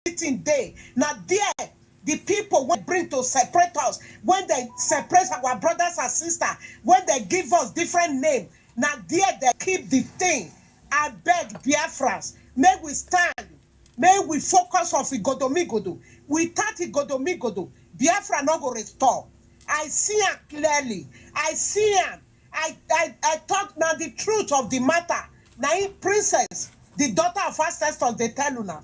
everything day. Now there, the people when bring to separate us, when they separate our brothers and sisters, when they give us different names, now there they keep the thing. I beg Biafrans, may we stand, may we focus on Igodomigodo. Without Igodomigodo, Biafra no go restore. I see him clearly. I see him. I thought now the truth of the matter. Now in princess, the daughter of ancestors, they tell you now.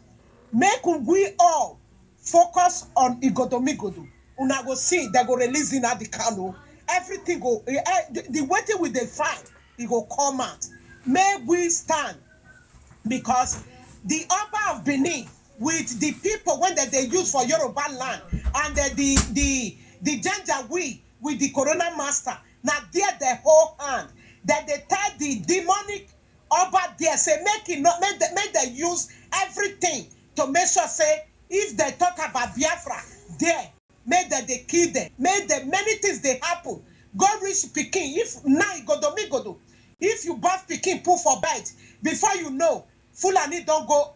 Make we all focus on Igodomigodo. Una go see, they go release in at the canoe. Everything go, the waiting with the fight, it go come out. May we stand, because the Oba of Benin with the people when they use for Yoruba land, and the Janjaweed with the Corona Master, now there they hold hand, that they tell the demonic Oba there, say make it not, make they use everything to make sure, say, if they talk about Biafra, there, make that they kill them, make them, many things they happen. God reach Peking, if now Igodomigodo, if you buff Peking, put for bed, before you know, Fulani don't go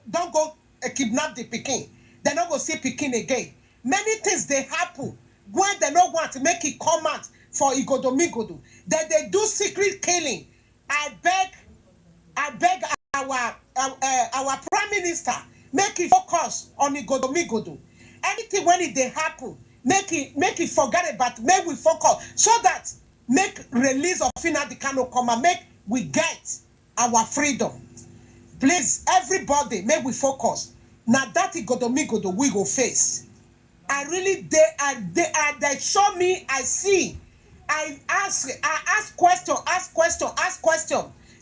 kidnap the Peking. They not go see Peking again. Many things they happen when they don't want to make it come out for Igodomigodo. That they do secret killing. I beg our Prime Minister, make it focus on Igodomigodo. Anything when it they happen, make it forget about, make we focus, so that make release of Nnamdi Kanu come and make we get our freedom. Please, everybody, make we focus. Now that Igodomigodo we go face. I really they show me, I see. I ask question.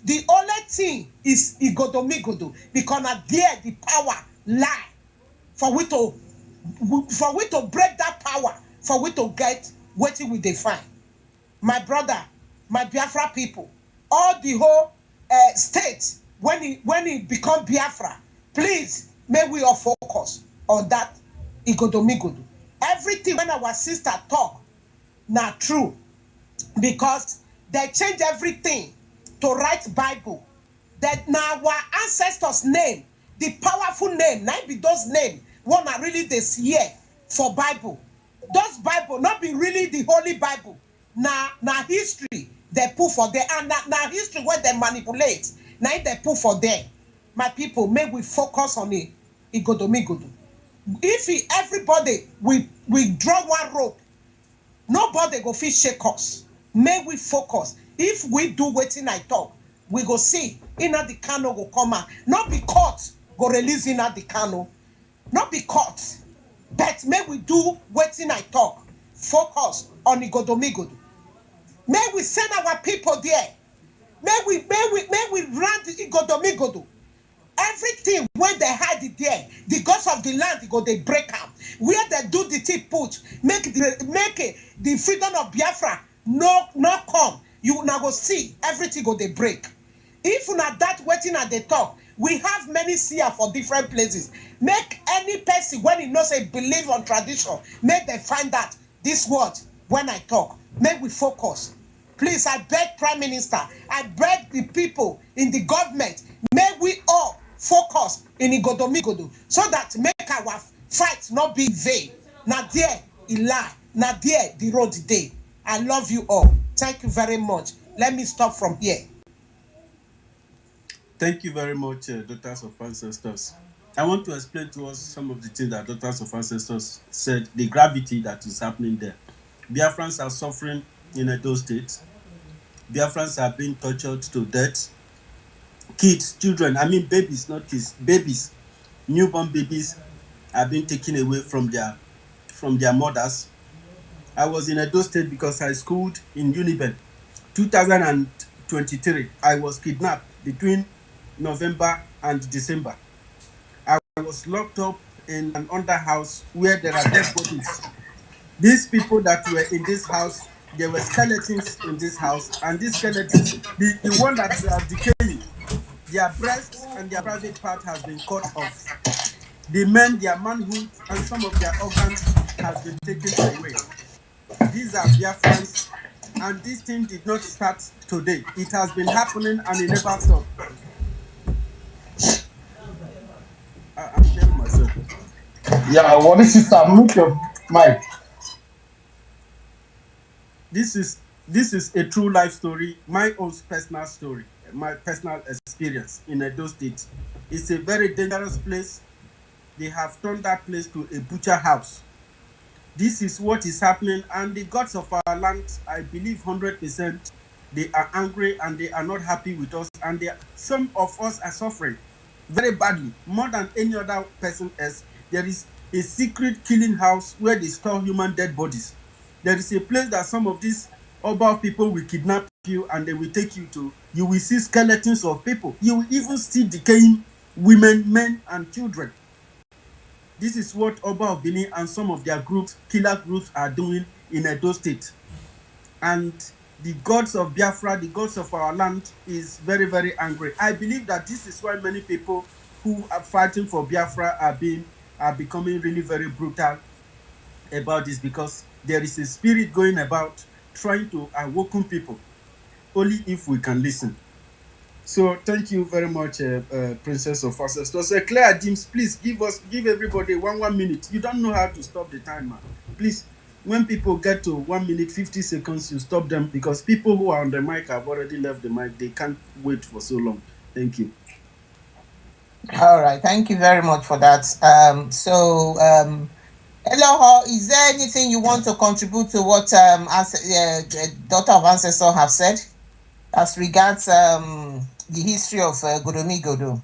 The only thing is Igodomigodo, because now there the power lie. For we to break that power, for we to get what we define. My brother, my Biafra people, all the whole state, when it become Biafra, please, may we all focus on that Igodomigodo. Everything when our sister talk, not true, because they change everything to write Bible. That now our ancestors' name, the powerful name, not be those names, one are really this year for Bible. Those Bible not be really the Holy Bible. Now history they put for there, and now history where they manipulate. Now they put for there. My people, may we focus on it. Igodomigodo. If everybody we draw one rope, nobody go fit shake us. May we focus. If we do wetin I talk, we go see Nnamdi Kanu go come out. Not be caught, go release Nnamdi Kanu. Not be caught. But may we do wetin I talk. Focus on Igodomigodo. May we send our people there. May we run the Igodomigodo. Everything when they hide it there, the gods of the land go they break out. Where they do the thing put, make the freedom of Biafra no come. You now go see everything go they break. If not that waiting at the talk, we have many seer for different places. Make any person when he knows a believe on tradition, make them find that this word when I talk. Make we focus. Please, I beg Prime Minister, I beg the people in the government, may we all focus in Igodomigodo, so that make our fight not be vain. Now there he lie, now there the road day. I love you all. Thank you very much. Let me stop from here. Thank you very much, Daughters of Ancestors. I want to explain to us some of the things that Daughters of Ancestors said, the gravity that is happening there. Biafrans are suffering in Edo State. Biafrans are being tortured to death. Kids, children, I mean babies, not kids, babies, newborn babies are being taken away from their mothers. I was in Edo State because I schooled in Uniben. 2023, I was kidnapped between November and December. I was locked up in an underhouse where there are dead bodies. These people that were in this house, there were skeletons in this house, and these skeletons, the one that are decaying, their breasts and their private part has been cut off. The men, their manhood, and some of their organs has been taken away. These are Biafrans, and this thing did not start today. It has been happening and it never stopped. I'm hearing myself. Yeah, what is sister? Mute your mic. This is a true life story, my own personal story, my personal experience in Edo State. It's a very dangerous place. They have turned that place to a butcher house. This is what is happening, and the gods of our land, I believe 100%, they are angry and they are not happy with us, and some of us are suffering very badly, more than any other person else. There is a secret killing house where they store human dead bodies. There is a place that some of these Oba people will kidnap you and they will take you to. You will see skeletons of people. You will even see decaying women, men, and children. This is what Oba of Benin and some of their groups, killer groups, are doing in Edo State. And the gods of Biafra, the gods of our land, is very, very angry. I believe that this is why many people who are fighting for Biafra are becoming really very brutal about this, because there is a spirit going about trying to awaken people, only if we can listen. So thank you very much, Princess of Ancestors. Claire James, please give everybody one minute. You don't know how to stop the timer. Please, when people get to 1 minute 50 seconds, you stop them, because people who are on the mic have already left the mic. They can't wait for so long. Thank you. All right, thank you very much for that. Hello, is there anything you want to contribute to what the daughter of ancestor have said as regards the history of Godomigodo?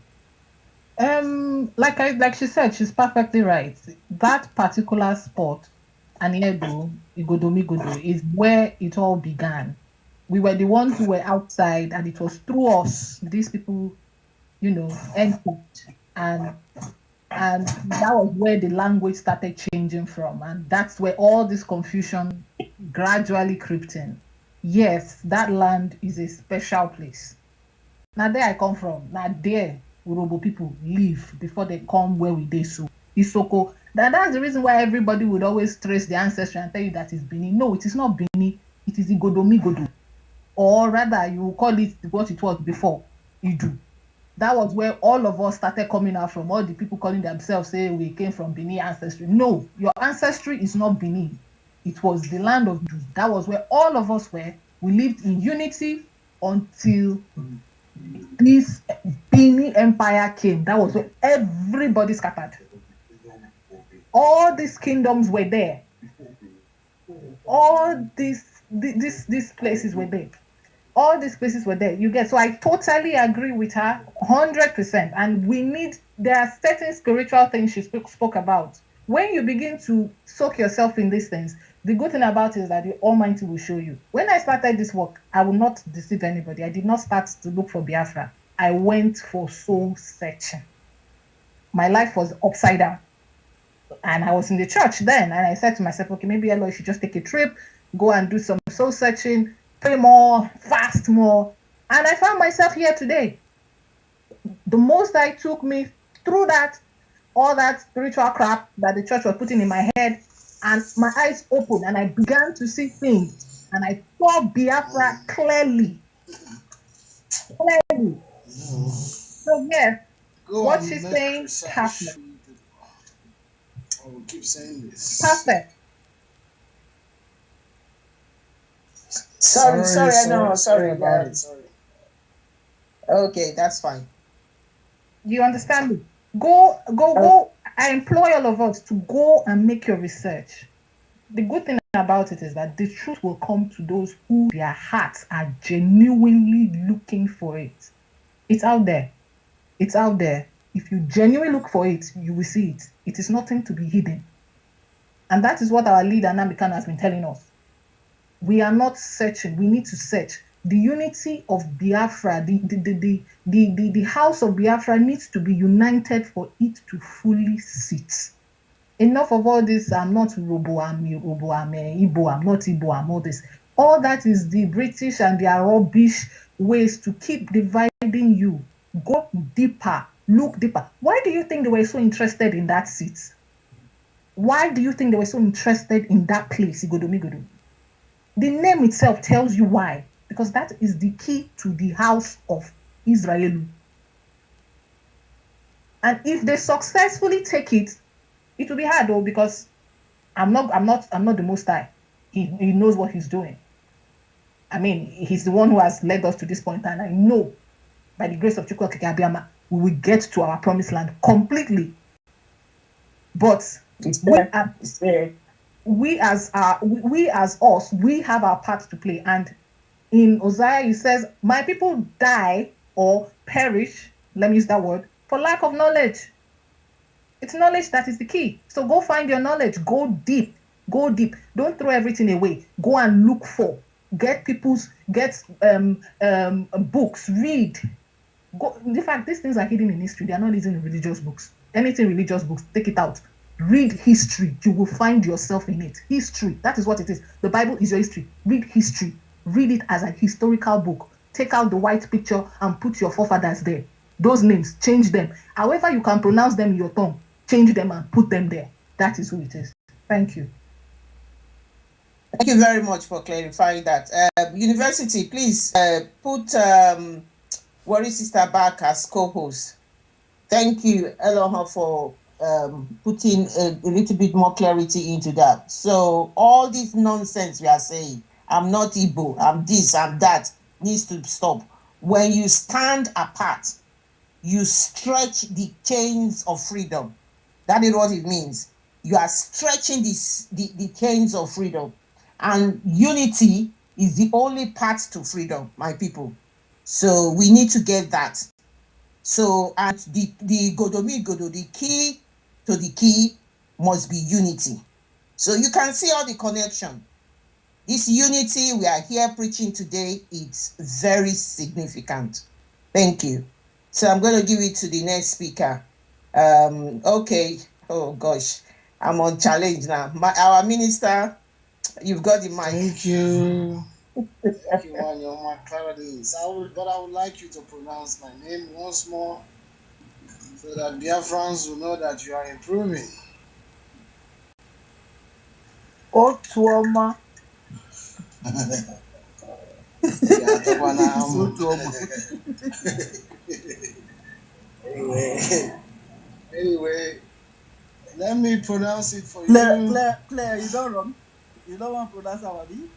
Like she said, she's perfectly right. That particular spot, Aniedo, Igodomigodo, is where it all began. We were the ones who were outside, and it was through us these people, entered, and that was where the language started changing from, and that's where all this confusion gradually crept in. Yes, that land is a special place. Now there I come from. Now there Orhobo people live before they come where we dey so. Isoko. That's the reason why everybody would always trace the ancestry and tell you that it's Benin. No, it is not Benin. It is Igodomigodo. Or rather, you will call it what it was before, Idu. That was where all of us started coming out from. All the people calling themselves say we came from Benin ancestry. No, your ancestry is not Benin. It was the land of Idu. That was where all of us were. We lived in unity until this Benin Empire came. That was where everybody scattered. All these kingdoms were there. All these places were there. All these places were there. You get, so I totally agree with her 100%. And there are certain spiritual things she spoke about. When you begin to soak yourself in these things, the good thing about it is that the Almighty will show you. When I started this work, I will not deceive anybody. I did not start to look for Biafra. I went for soul searching. My life was upside down. And I was in the church then. And I said to myself, okay, maybe Elo should just take a trip, go and do some soul searching, pray more, fast more. And I found myself here today. The Most High took me through that, all that spiritual crap that the church was putting in my head, and my eyes opened and I began to see things, and I saw Biafra clearly. So yes, what she's saying, perfect. I will keep saying this. Perfect. Sorry, I know. Sorry about it. Sorry. Okay, that's fine. You understand me? Go. I employ all of us to go and make your research. The good thing about it is that the truth will come to those who their hearts are genuinely looking for it. It's out there. It's out there. If you genuinely look for it, you will see it. It is nothing to be hidden. And that is what our leader, Namikan, has been telling us. We are not searching. We need to search. The unity of Biafra, the house of Biafra needs to be united for it to fully sit. Enough of all this, I'm not Robo, I'm Yoruba, I'm Igbo, I'm not Igbo, I'm all this. All that is the British and their rubbish ways to keep dividing you. Go deeper, look deeper. Why do you think they were so interested in that seat? Why do you think they were so interested in that place, Igodomigodo? The name itself tells you why. Because that is the key to the house of Israel. And if they successfully take it, It will be hard though, because I'm not the most high. He knows what he's doing. I mean, he's the one who has led us to this point, and I know by the grace of Chukwu Okike Abiyama, we will get to our promised land completely. But we as us, we have our part to play. And in Hosea, he says, my people die or perish, let me use that word, for lack of knowledge. It's knowledge that is the key. So go find your knowledge. Go deep. Go deep. Don't throw everything away. Go and look for. Get books. Read. Go. In fact, these things are hidden in history. They are not in religious books. Anything religious books, take it out. Read history. You will find yourself in it. History. That is what it is. The Bible is your history. Read history. Read it as a historical book. Take out the white picture and put your forefathers there. Those names, change them. However you can pronounce them in your tongue, change them and put them there. That is who it is. Thank you. Thank you very much for clarifying that. University, please put Worry Sister back as co-host. Thank you, Eloha, for putting a little bit more clarity into that. So all this nonsense we are saying, I'm not Igbo, I'm this, I'm that, needs to stop. When you stand apart, you stretch the chains of freedom. That is what it means. You are stretching the chains of freedom. And unity is the only path to freedom, my people. So we need to get that. So, and the Godomigodo, the key to the key must be unity. So you can see all the connection. This unity we are here preaching today, it's very significant. Thank you. So I'm going to give it to the next speaker. Okay. Oh gosh, I'm on challenge now. Our minister, you've got the mic. Thank you. Thank you, Wanyo. My clarity is. But I would like you to pronounce my name once more, so that Biafrans will know that you are improving. Otuoma. Anyway, let me pronounce it for Claire, you don't run. You don't want to pronounce our name?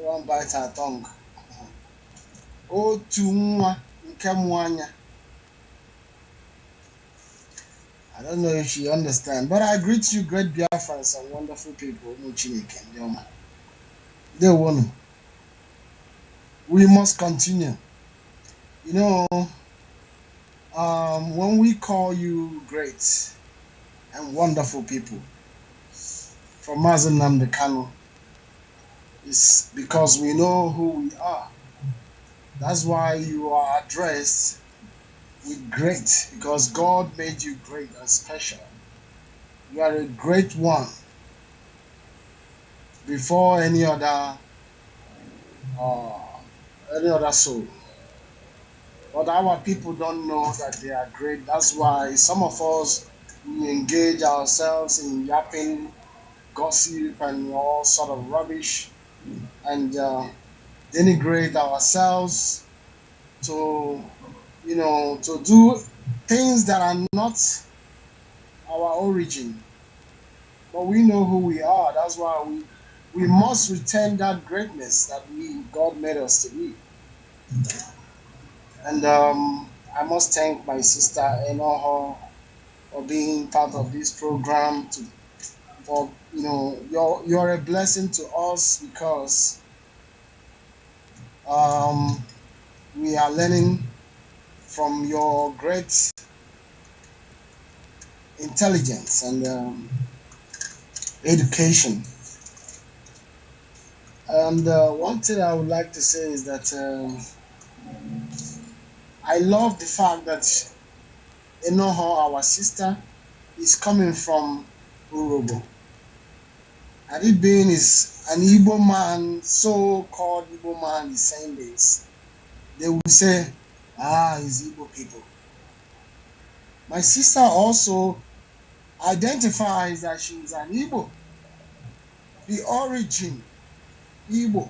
One bite her tongue. Otuoma Nkemwanya. I don't know if she understands, but I greet you, great Biafrans and wonderful people. They won. We must continue. You know, when we call you great and wonderful people from Mazen Nnamdi Kanu, it's because we know who we are. That's why you are addressed with great, because God made you great and special. You are a great one before any other soul. But our people don't know that they are great. That's why some of us, we engage ourselves in yapping, gossip, and all sort of rubbish, and denigrate ourselves to do things that are not our origin. But we know who we are. That's why we must retain that greatness that God made us to be. And I must thank my sister Enoho for being part of this program. You're a blessing to us, because we are learning from your great intelligence and education. And one thing I would like to say is that I love the fact that Enoho, our sister, is coming from Orhobo. And it being is an Igbo man, so-called Igbo man, is saying this, they will say, it's Igbo people. My sister also identifies that she is an Igbo. The origin, Igbo.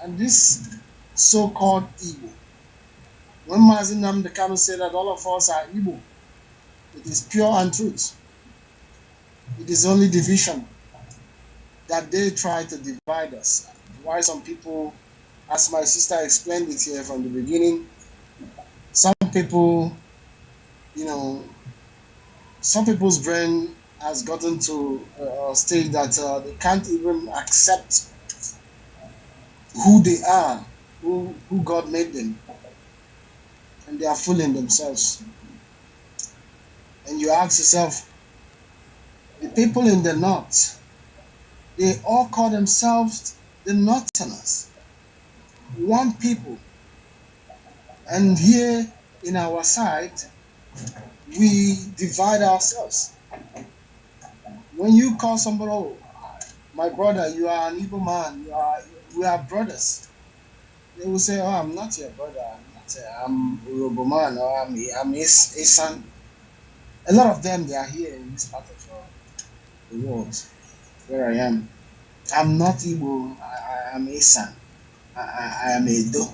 And this so-called Igbo. When Mazen Nnamdi Kanu said that all of us are Igbo, It is pure and truth. It is only division that they try to divide us. Why some people, as my sister explained it here from the beginning, some people, you know, some people's brain has gotten to a stage that they can't even accept who they are, who God made them, and they are fooling themselves. And you ask yourself, the people in the north, they all call themselves the Northerners, one people. And here in our side, we divide ourselves. When you call somebody, oh, my brother, you are an Igbo man, we are brothers. They will say, oh, I'm not your brother, I'm Orhobo man, or I'm his son. A lot of them, they are here in this part of the world where I am. I'm not Igbo, I am his son. I am Edo.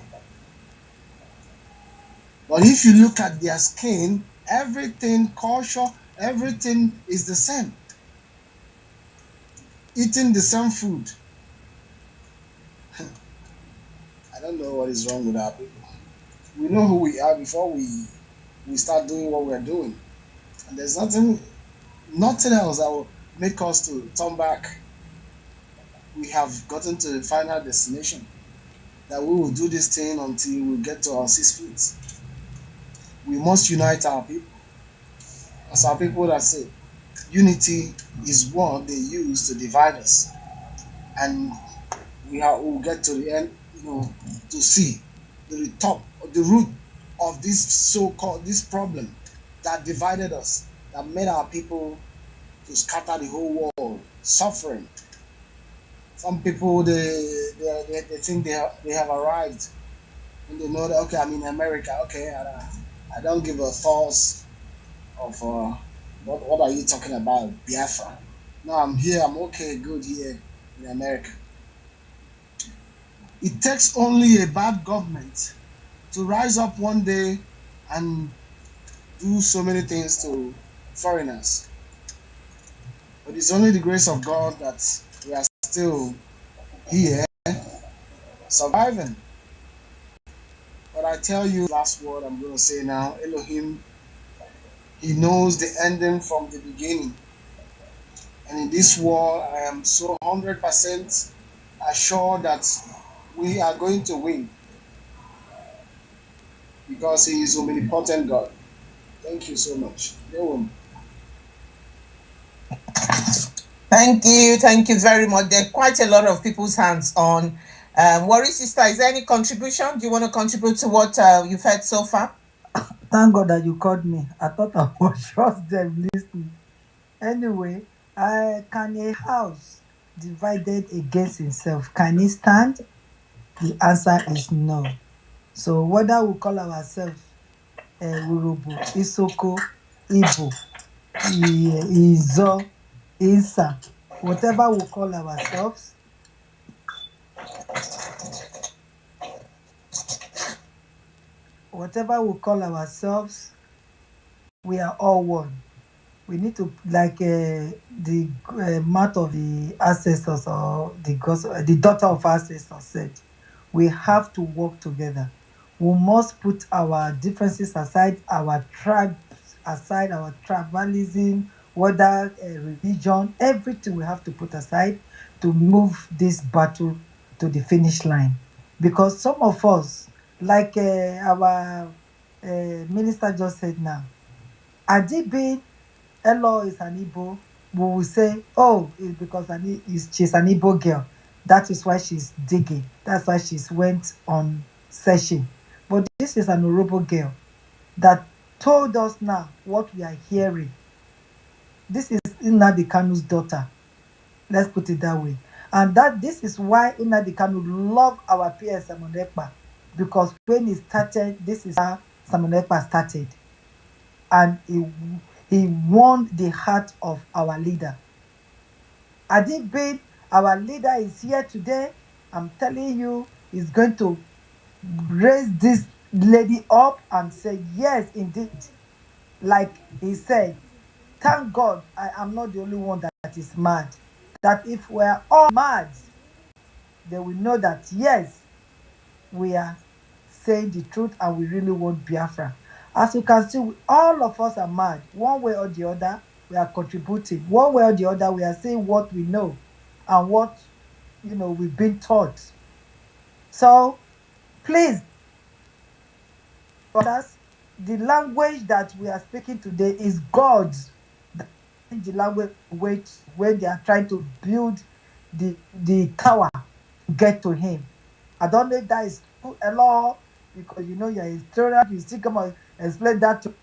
But if you look at their skin, everything, culture, everything is the same. Eating the same food. I don't know what is wrong with our people. We know who we are before we start doing what we're doing. And there's nothing else that will make us to turn back. We have gotten to the final destination that we will do this thing until we get to our 6 feet. We must unite our people. As our people that say, unity is what they use to divide us. And we'll get to the end, to see the top, the root of this so-called this problem that divided us, that made our people to scatter the whole world, suffering. Some people they think they have arrived, and they know that, okay, I'm in America, okay, I don't give a thought of what are you talking about, Biafra? No, I'm here, I'm okay, good here in America. It takes only a bad government to rise up one day and do so many things to foreigners. But it's only the grace of God that we are still here, surviving. But I tell you, last word I'm going to say now, Elohim, he knows the ending from the beginning. And in this war, I am so 100% assured that we are going to win, because he is omnipotent God. Thank you so much. Thank you very much. There are quite a lot of people's hands on. Worry sister, is there any contribution? Do you want to contribute to what you've heard so far? Thank God that you called me. I thought I was just them listening. Anyway, can a house divided against itself, can it stand? The answer is no. So whether we call ourselves Orhobo, Isoko, Igbo, Izon, Insa, whatever we call ourselves, we are all one. We need to, like the mouth of the ancestors, or the daughter of ancestors said, we have to work together. We must put our differences aside, our tribes aside, our tribalism, whether religion, everything we have to put aside to move this battle to the finish line. Because some of us, like our minister just said now, Adibi Elo is an Igbo, we will say, oh, it's because she's an Igbo girl. That is why she's digging. That's why she's went on session. But this is an Orhobo girl that told us now what we are hearing. This is Nnamdi Kanu's daughter. Let's put it that way. And this is why Nnamdi Kanu loved our PS Simon Ekpa. Because when he started, this is how Simon Ekpa started. And he won the heart of our leader. Adibin, our leader, is here today. I'm telling you, he's going to raise this lady up and say, yes, indeed, like he said, thank God I am not the only one that is mad. That if we're all mad, then we know that yes, we are saying the truth and we really want Biafra. As you can see, all of us are mad. One way or the other, we are contributing. One way or the other, we are saying what we know and what we've been taught. So please, brothers, the language that we are speaking today is God's. The language when they are trying to build the tower to get to him. I don't know if that is true a lot because you're a historian, you still come and explain that to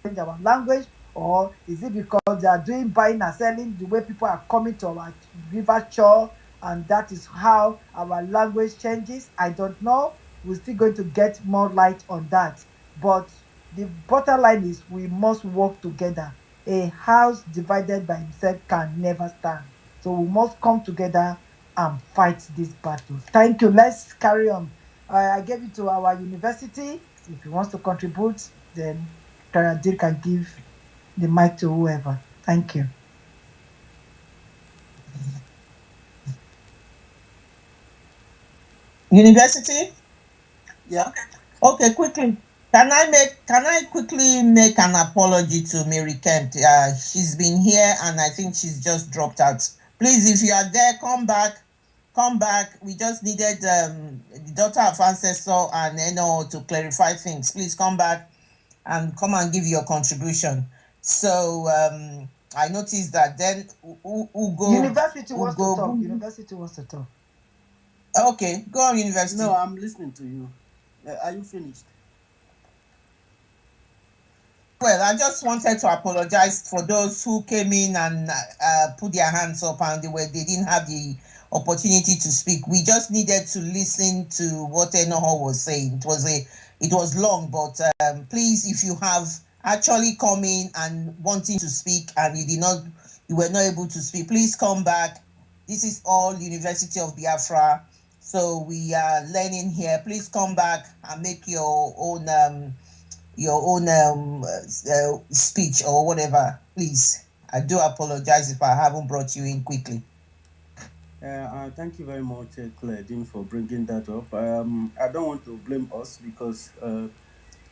change our language, or is it because they are doing buying and selling the way people are coming to our river shore and that is how our language changes? I don't know. We're still going to get more light on that. But the bottom line is we must work together. A house divided by himself can never stand. So we must come together and fight this battle. Thank you. Let's carry on. I gave it to our university. If he wants to contribute, then Karadir can give the mic to whoever. Thank you. University? Yeah. Okay, quickly. Can I quickly make an apology to Mary Kemp? She's been here and I think she's just dropped out. Please, if you are there, come back. Come back. We just needed the daughter of ancestor and to clarify things. Please come back and come and give your contribution. So I noticed that then Ugo University wants to talk. University wants to talk. Okay, go on, University. No, I'm listening to you. Are you finished? Well, I just wanted to apologize for those who came in and put their hands up and they didn't have the opportunity to speak. We just needed to listen to what Enoho was saying. It was long, but please, if you have actually come in and wanting to speak and you were not able to speak, please come back. This is all University of Biafra, so we are learning here. Please come back and make your own speech or whatever, please. I do apologize if I haven't brought you in quickly. Thank you very much, Claire Dean, for bringing that up. I don't want to blame us because,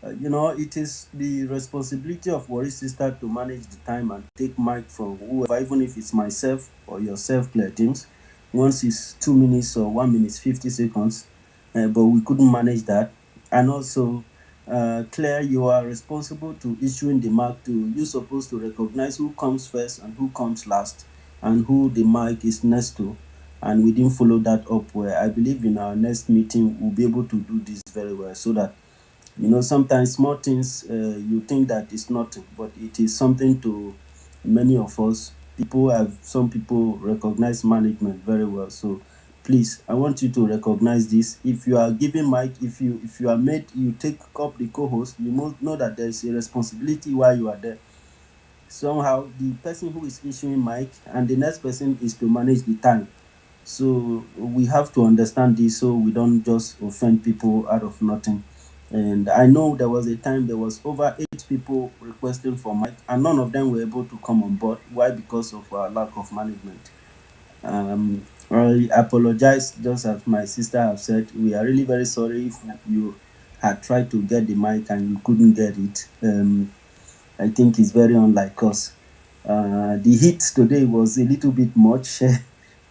it is the responsibility of Worry Sister to manage the time and take mic from whoever, even if it's myself or yourself, Claire James. Once it's 2 minutes or 1 minute, 50 seconds, but we couldn't manage that. And also, Claire, you are responsible to issuing the mark you're supposed to recognize who comes first and who comes last and who the mic is next to. And we didn't follow that up well. I believe in our next meeting, we'll be able to do this very well so that, sometimes small things, you think that it's nothing, but it is something to many of us. Some people recognize management very well. So please, I want you to recognize this. If you are giving mic, if you are made, you take up the co-host, you must know that there's a responsibility while you are there. Somehow, the person who is issuing mic and the next person is to manage the time. So we have to understand this so we don't just offend people out of nothing. And I know there was a time there was over 8 people requesting for mic and none of them were able to come on board. Why? Because of lack of management. I apologize, just as my sister have said. We are really very sorry if you had tried to get the mic and you couldn't get it. I think it's very unlike us. The heat today was a little bit much.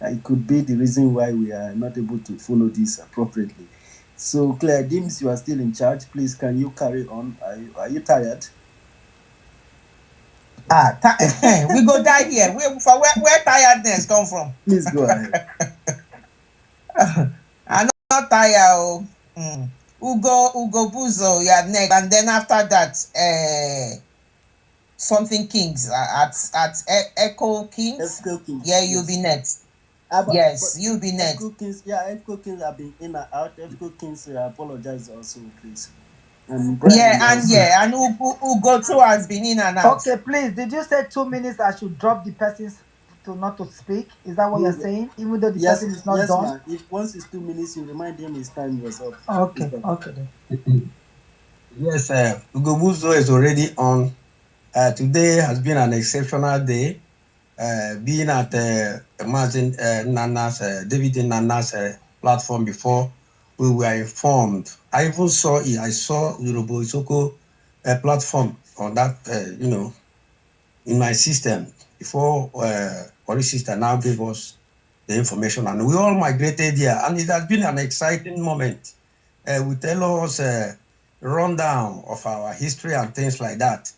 It could be the reason why we are not able to follow this appropriately. So, Claire Dims, you are still in charge. Please, can you carry on? Are you tired? We go die here. Where tiredness come from? Please go ahead. I'm not tired. Ugo Buzo, you are next, and then after that, something Kings at Echo Kings. Echo Kings. Yeah, you'll be next. Yes, you'll be next. Echo Kings, Echo Kings have been in and out. Echo Kings, apologize also, please. And Ugo too has been in and out. Okay, please. Did you say 2 minutes I should drop the persons not to speak? Is that what you're saying? Even though the person is not done? Yes, if once it's 2 minutes, you remind him his time was up. Okay, okay then. Yes, Ugobuzo is already on. Today has been an exceptional day. Being at Martin Nana's, David Nana's platform before, we were informed. I even saw it. I saw Yoruba Isoko platform on that, in my system before Ori sister now gave us the information, and we all migrated here, and it has been an exciting moment. We tell us rundown of our history and things like that.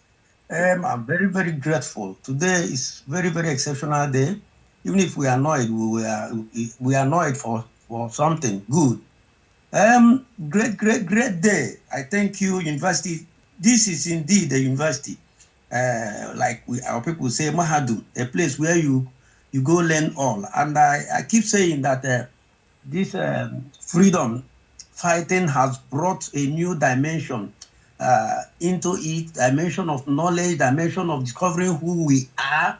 I'm very, very grateful. Today is very, very exceptional day. Even if we are annoyed, we are annoyed for something good. Great, great, great day. I thank you, university. This is indeed a university. Like our people say, Mahadum, a place where you go learn all. And I keep saying that this freedom fighting has brought a new dimension into it, dimension of knowledge, dimension of discovering who we are,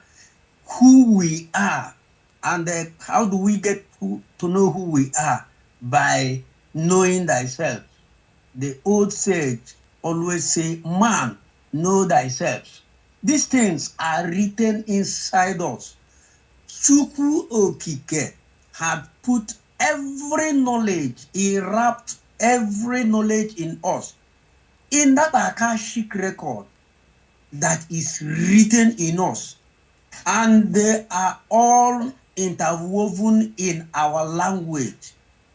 and how do we get to know who we are? By knowing thyself. The old sage always say, man, know thyself. These things are written inside us. Chukwu Okike had put every knowledge, he wrapped every knowledge in us. In that Akashic record that is written in us, and they are all interwoven in our language.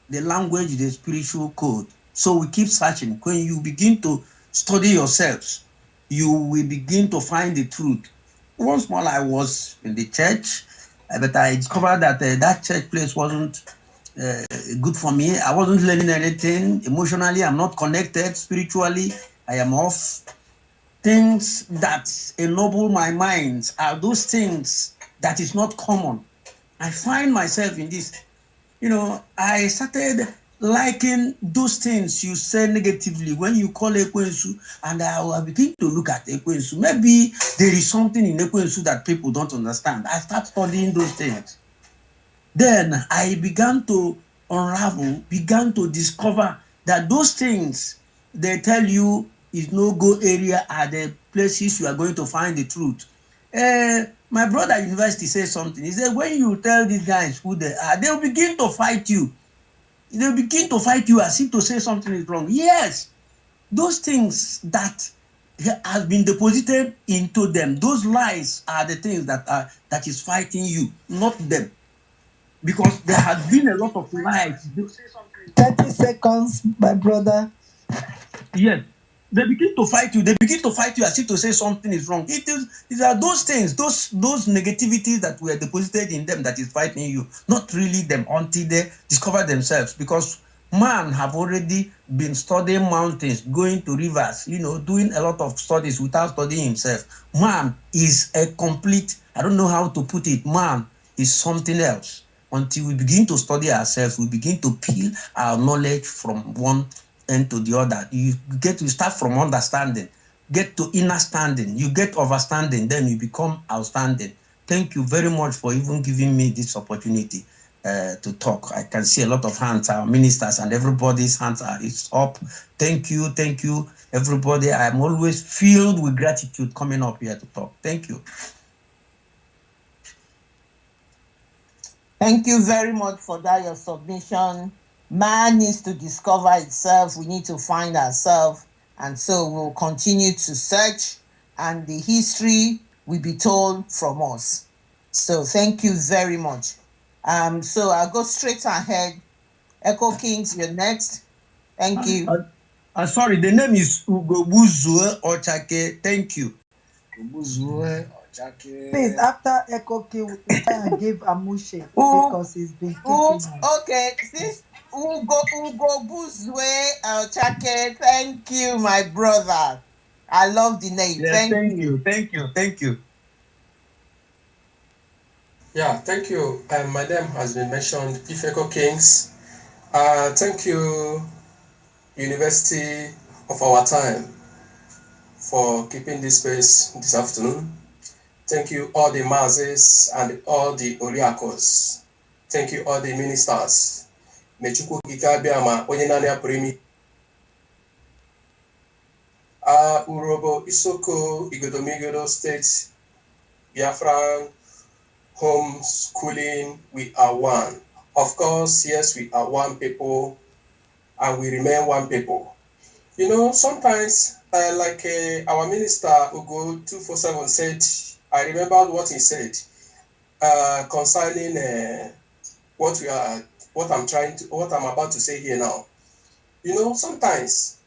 The language, the spiritual code. So we keep searching. When you begin to study yourselves, you will begin to find the truth. Once more, I was in the church, but I discovered that that church place wasn't good for me. I wasn't learning anything. Emotionally, I'm not connected. Spiritually, I am off. Things that ennoble my mind are those things that is not common. I find myself in this. I started liking those things you say negatively when you call Ekwensu, and I will begin to look at Ekwensu. Maybe there is something in Ekwensu that people don't understand. I start studying those things. Then I began to unravel, began to discover that those things they tell you is no-go area are the places you are going to find the truth. My brother at university said something. He said, when you tell these guys who they are, they'll begin to fight you. They'll begin to fight you as if to say something is wrong. Yes, those things that has been deposited into them, those lies are the things that is fighting you, not them. Because there has been a lot of lies. 30 seconds, my brother. Yes. They begin to fight you. They begin to fight you as if to say something is wrong. These are those things, those negativities that were deposited in them that is fighting you, not really them until they discover themselves. Because man have already been studying mountains, going to rivers, doing a lot of studies without studying himself. Man is a complete, I don't know how to put it, man is something else. Until we begin to study ourselves, we begin to peel our knowledge from one end to the other. You start from understanding, get to inner standing, you get overstanding, then you become outstanding. Thank you very much for even giving me this opportunity to talk. I can see a lot of hands, our ministers and everybody's hands is up. Thank you, everybody. I'm always filled with gratitude coming up here to talk. Thank you. Thank you very much for that, your submission. Man needs to discover itself. We need to find ourselves. And so we'll continue to search, and the history will be told from us. So thank you very much. So I'll go straight ahead. Echo Kings, you're next. Thank you. Sorry, the name is Ugobuzue Ochake. Thank you. Ubuzue, Ochake. Please, after Echo King, we try and give Amushe because he's been kicking. Okay, this Ugobuzue Ochake. Thank you, my brother. I love the name. Yes, thank you. Yeah, thank you. My name has been mentioned, Ifeko Kings. Thank you, University of our time, for keeping this space this afternoon. Thank you, all the Mazes and all the Oriakos. Thank you, all the ministers. Mechukwu Kikabiama, Onyenania Primi. Orhobo, Isoko, Igbo State, Biafran, homeschooling, we are one. Of course, yes, we are one people and we remain one people. You know, sometimes, our minister, Ugo 247 said, I remember what he said concerning what I'm about to say here now. You know, sometimes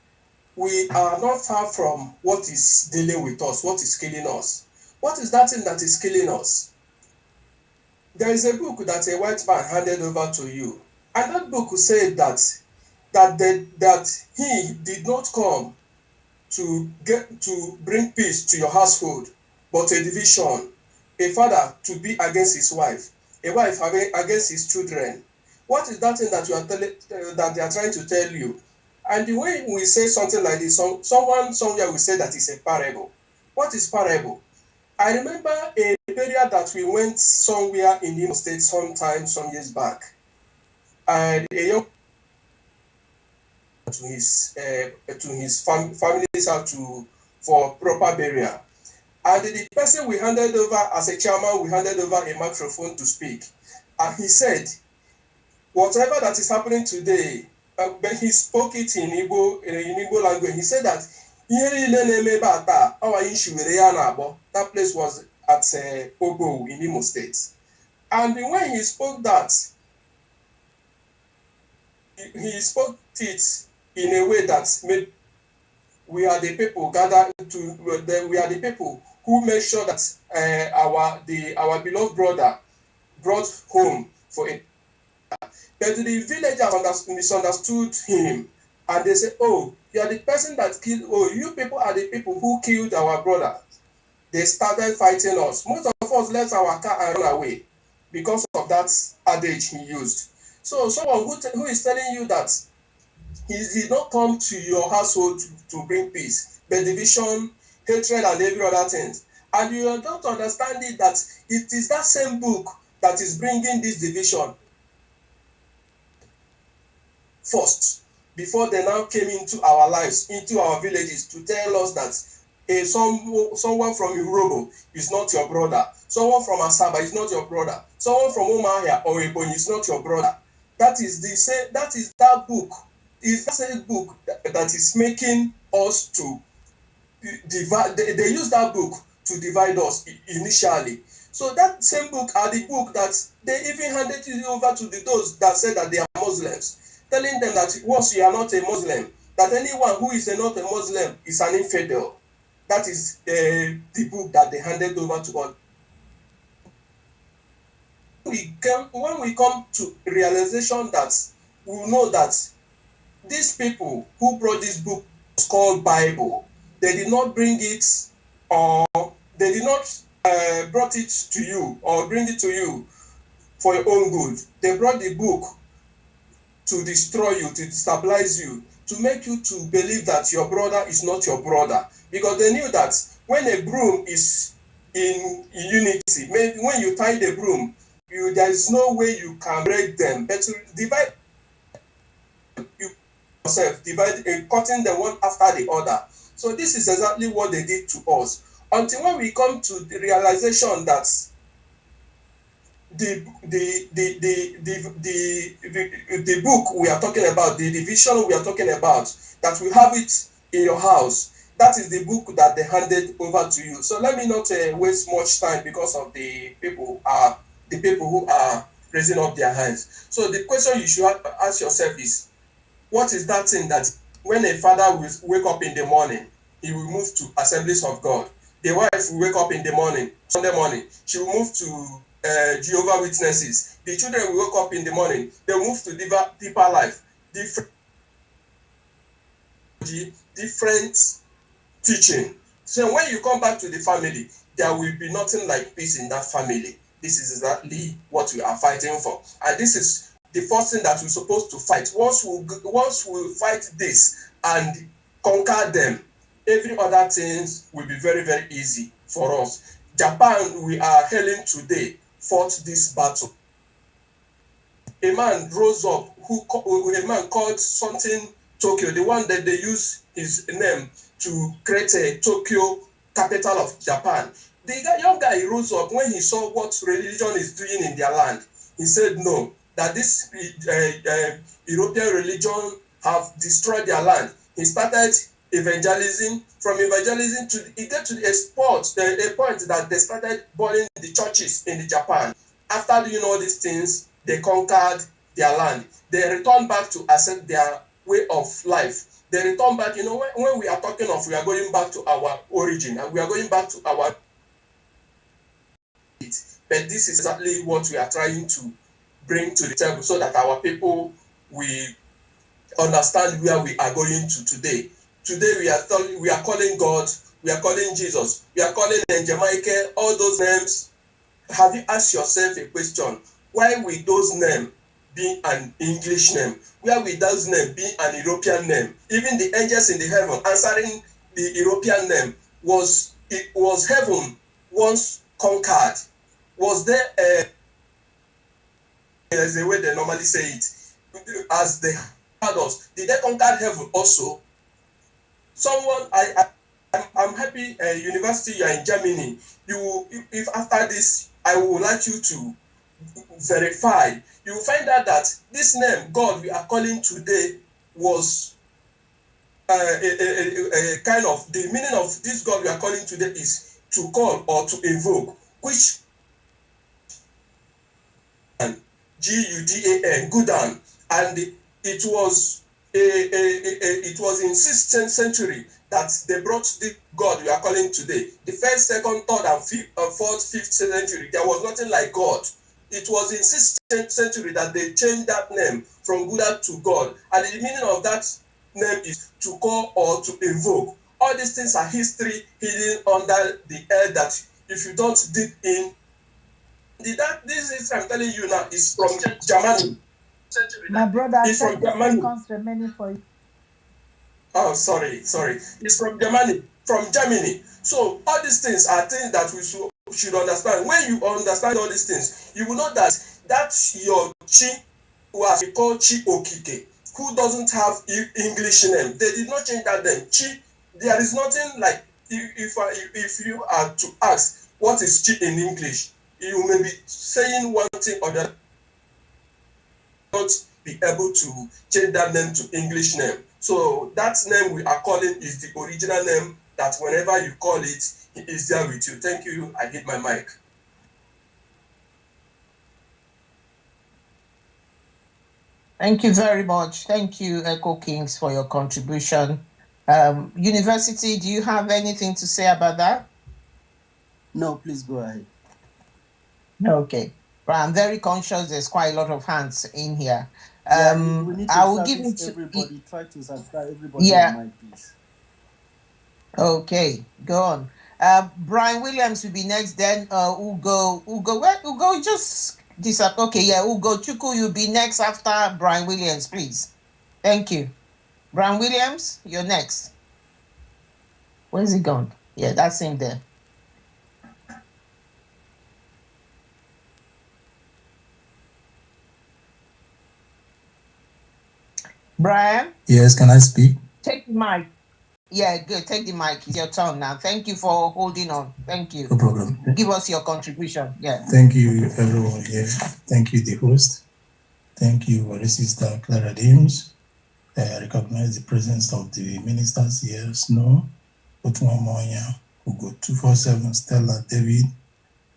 we are not far from what is dealing with us, what is killing us. What is that thing that is killing us? There is a book that a white man handed over to you, and that book said that he did not come to bring peace to your household, but a division. A father to be against his wife, a wife against his children. What is that thing that that they are trying to tell you? And the way we say something like this, someone somewhere will say that it's a parable. What is parable? I remember a burial that we went somewhere in Imo State some years back, and a young to his family's house for proper burial. And the person we handed over as a chairman, we handed over a microphone to speak, and he said, whatever that is happening today, but he spoke it in Igbo language. He said that that place was at Orhobo in Imo State. And when he spoke that, he spoke it in a way that made we are the people gathered to. We are the people who make sure that our beloved brother brought home for it. But the villagers misunderstood him, and they said, "Oh, you are the person that killed. Oh, you people are the people who killed our brother." They started fighting us. Most of us left our car and ran away because of that adage he used. So someone who is telling you that he did not come to your household to bring peace, but division, hatred, and every other thing. And you don't understand it that it is that same book that is bringing this division first, before they now came into our lives, into our villages, to tell us that someone from Orhobo is not your brother, someone from Asaba is not your brother, someone from Umahia or Ebonyi is not your brother. That is that book. Is that same book that is making us to divide. They use that book to divide us initially. So that same book are the book that they even handed it over to those that said that they are Muslims, telling them that once you are not a Muslim, that anyone who is not a Muslim is an infidel. That is the book that they handed over to us. When we come to realization that we know that these people who brought this book was called Bible, they did not bring it, or they did not brought it to you or bring it to you for your own good. They brought the book to destroy you, to destabilize you, to make you to believe that your brother is not your brother, because they knew that when a broom is in unity, when you tie the broom, there is no way you can break them, but to divide yourself, cutting them one after the other. So this is exactly what they did to us, until when we come to the realization that the book we are talking about, the division we are talking about, that we have it in your house, that is the book that they handed over to you. So let me not waste much time because of the people who are raising up their hands. So the question you should ask yourself is, what is that thing that when a father will wake up in the morning, he will move to Assemblies of God? The wife will wake up in the morning, Sunday morning, she will move to Jehovah Witnesses. The children will wake up in the morning, they will move to deeper life, different teaching. So when you come back to the family, there will be nothing like peace in that family. This is exactly what we are fighting for, and this is the first thing that we're supposed to fight. Once we fight this and conquer them, every other things will be very, very easy for us. Japan, we are hailing today, fought this battle. A man rose up, a man called something Tokyo, the one that they use his name to create a Tokyo capital of Japan. The young guy rose up when he saw what religion is doing in their land. He said no, that this European religion have destroyed their land. He started evangelism. From evangelism to he get to a point that they started burning the churches in the Japan. After doing all these things, they conquered their land. They returned back to accept their way of life. They return back. When we are talking of, we are going back to our origin and we are going back to our. But this is exactly what we are trying to bring to the table so that our people will understand where we are going to today. Today we are calling God, we are calling Jesus, we are calling Njemaike, all those names. Have you asked yourself a question? Why will those names be an English name? Where will those names be an European name? Even the angels in the heaven answering the European name was heaven once conquered. Was there there's a way they normally say it, as they had us? Did they conquer heaven also? Someone, I'm happy, university, you are in Germany. If after this, I would like you to verify, you will find out that this name, God, we are calling today, was a kind of, the meaning of this God we are calling today is to call or to invoke, which Gudan, Gudan, and it was it was in 16th century that they brought the God we are calling today. The first, second, third, and fourth, fifth century, there was nothing like God. It was in 16th century that they changed that name from Buddha to God, and the meaning of that name is to call or to invoke. All these things are history hidden under the air that if you don't dig in, this is I'm telling you now is from Germany. My brother, It's from 30 Germany. seconds remaining for you. Oh, sorry. It's from Germany. So all these things are things that we should understand. When you understand all these things, you will know that that's your Chi, who has been called Chi Okike, who doesn't have English name. They did not change that name. Chi, there is nothing like, if you are to ask what is Chi in English, you may be saying one thing or the other, not be able to change that name to English name. So that name we are calling is the original name that whenever you call it, it is there with you. Thank you. I hit my mic. Thank you very much. Thank you, Echo Kings, for your contribution. University, do you have anything to say about that? No, please go ahead. Okay. But I'm very conscious there's quite a lot of hands in here. We need to I will give it to everybody. Try to subscribe everybody. Yeah. On mic, please. Okay, go on. Brian Williams will be next. Then Ugo, just disappear. Okay, yeah, Ugo Chuku, you'll be next after Brian Williams, please. Thank you. Brian Williams, you're next. Where's he gone? Yeah, that's him there. Brian? Yes, can I speak? Take the mic. Yeah, good. Take the mic. It's your turn now. Thank you for holding on. Thank you. No problem. Give us your contribution. Yeah. Thank you, everyone here. Thank you, the host. Thank you, our sister Clara Dames. I recognize the presence of the ministers here, Snow, Otuamoya, Ugo 247, Stella, David.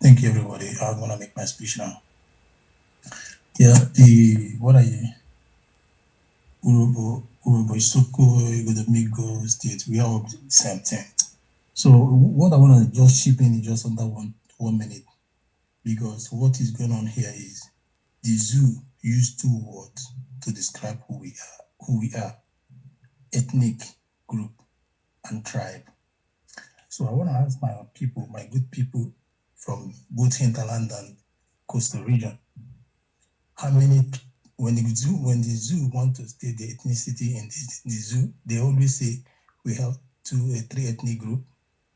Thank you, everybody. I'm going to make my speech now. Yeah, what are you? Orhobo, Isoko, Igbo state, we are all the same thing. So what I want to just chip in just under one minute, because what is going on here is the zoo used two words to describe who we are, ethnic group and tribe. So I want to ask my people, my good people from both hinterland and coastal region, how many, when the zoo want to state the ethnicity in the zoo, they always say we have three ethnic groups: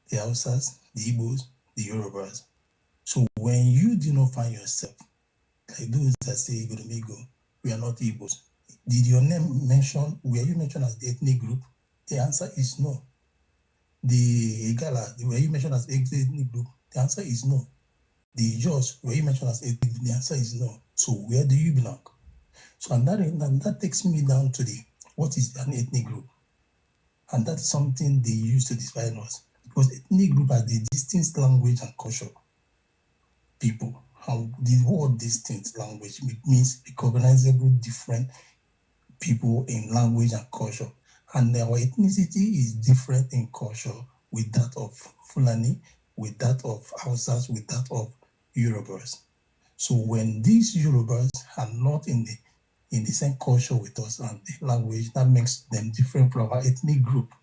the Hausas, the Igbos, the Yorubas. So when you do not find yourself, like those that say Igbo, we are not Igbos, Did your name mention, were you mentioned as the ethnic group? The answer is no. The Igala, were you mentioned as ethnic group? The answer is no. The Jaws, were you mentioned as ethnic group? The answer is no. So where do you belong? So and that takes me down to what is an ethnic group? And that's something they use to define us. Because ethnic group are the distinct language and culture people. And the word distinct language means recognizable different people in language and culture. And our ethnicity is different in culture with that of Fulani, with that of Hausas, with that of Yorubas. So when these Yorubas are not in the same culture with us and the language, that makes them different from our ethnic group.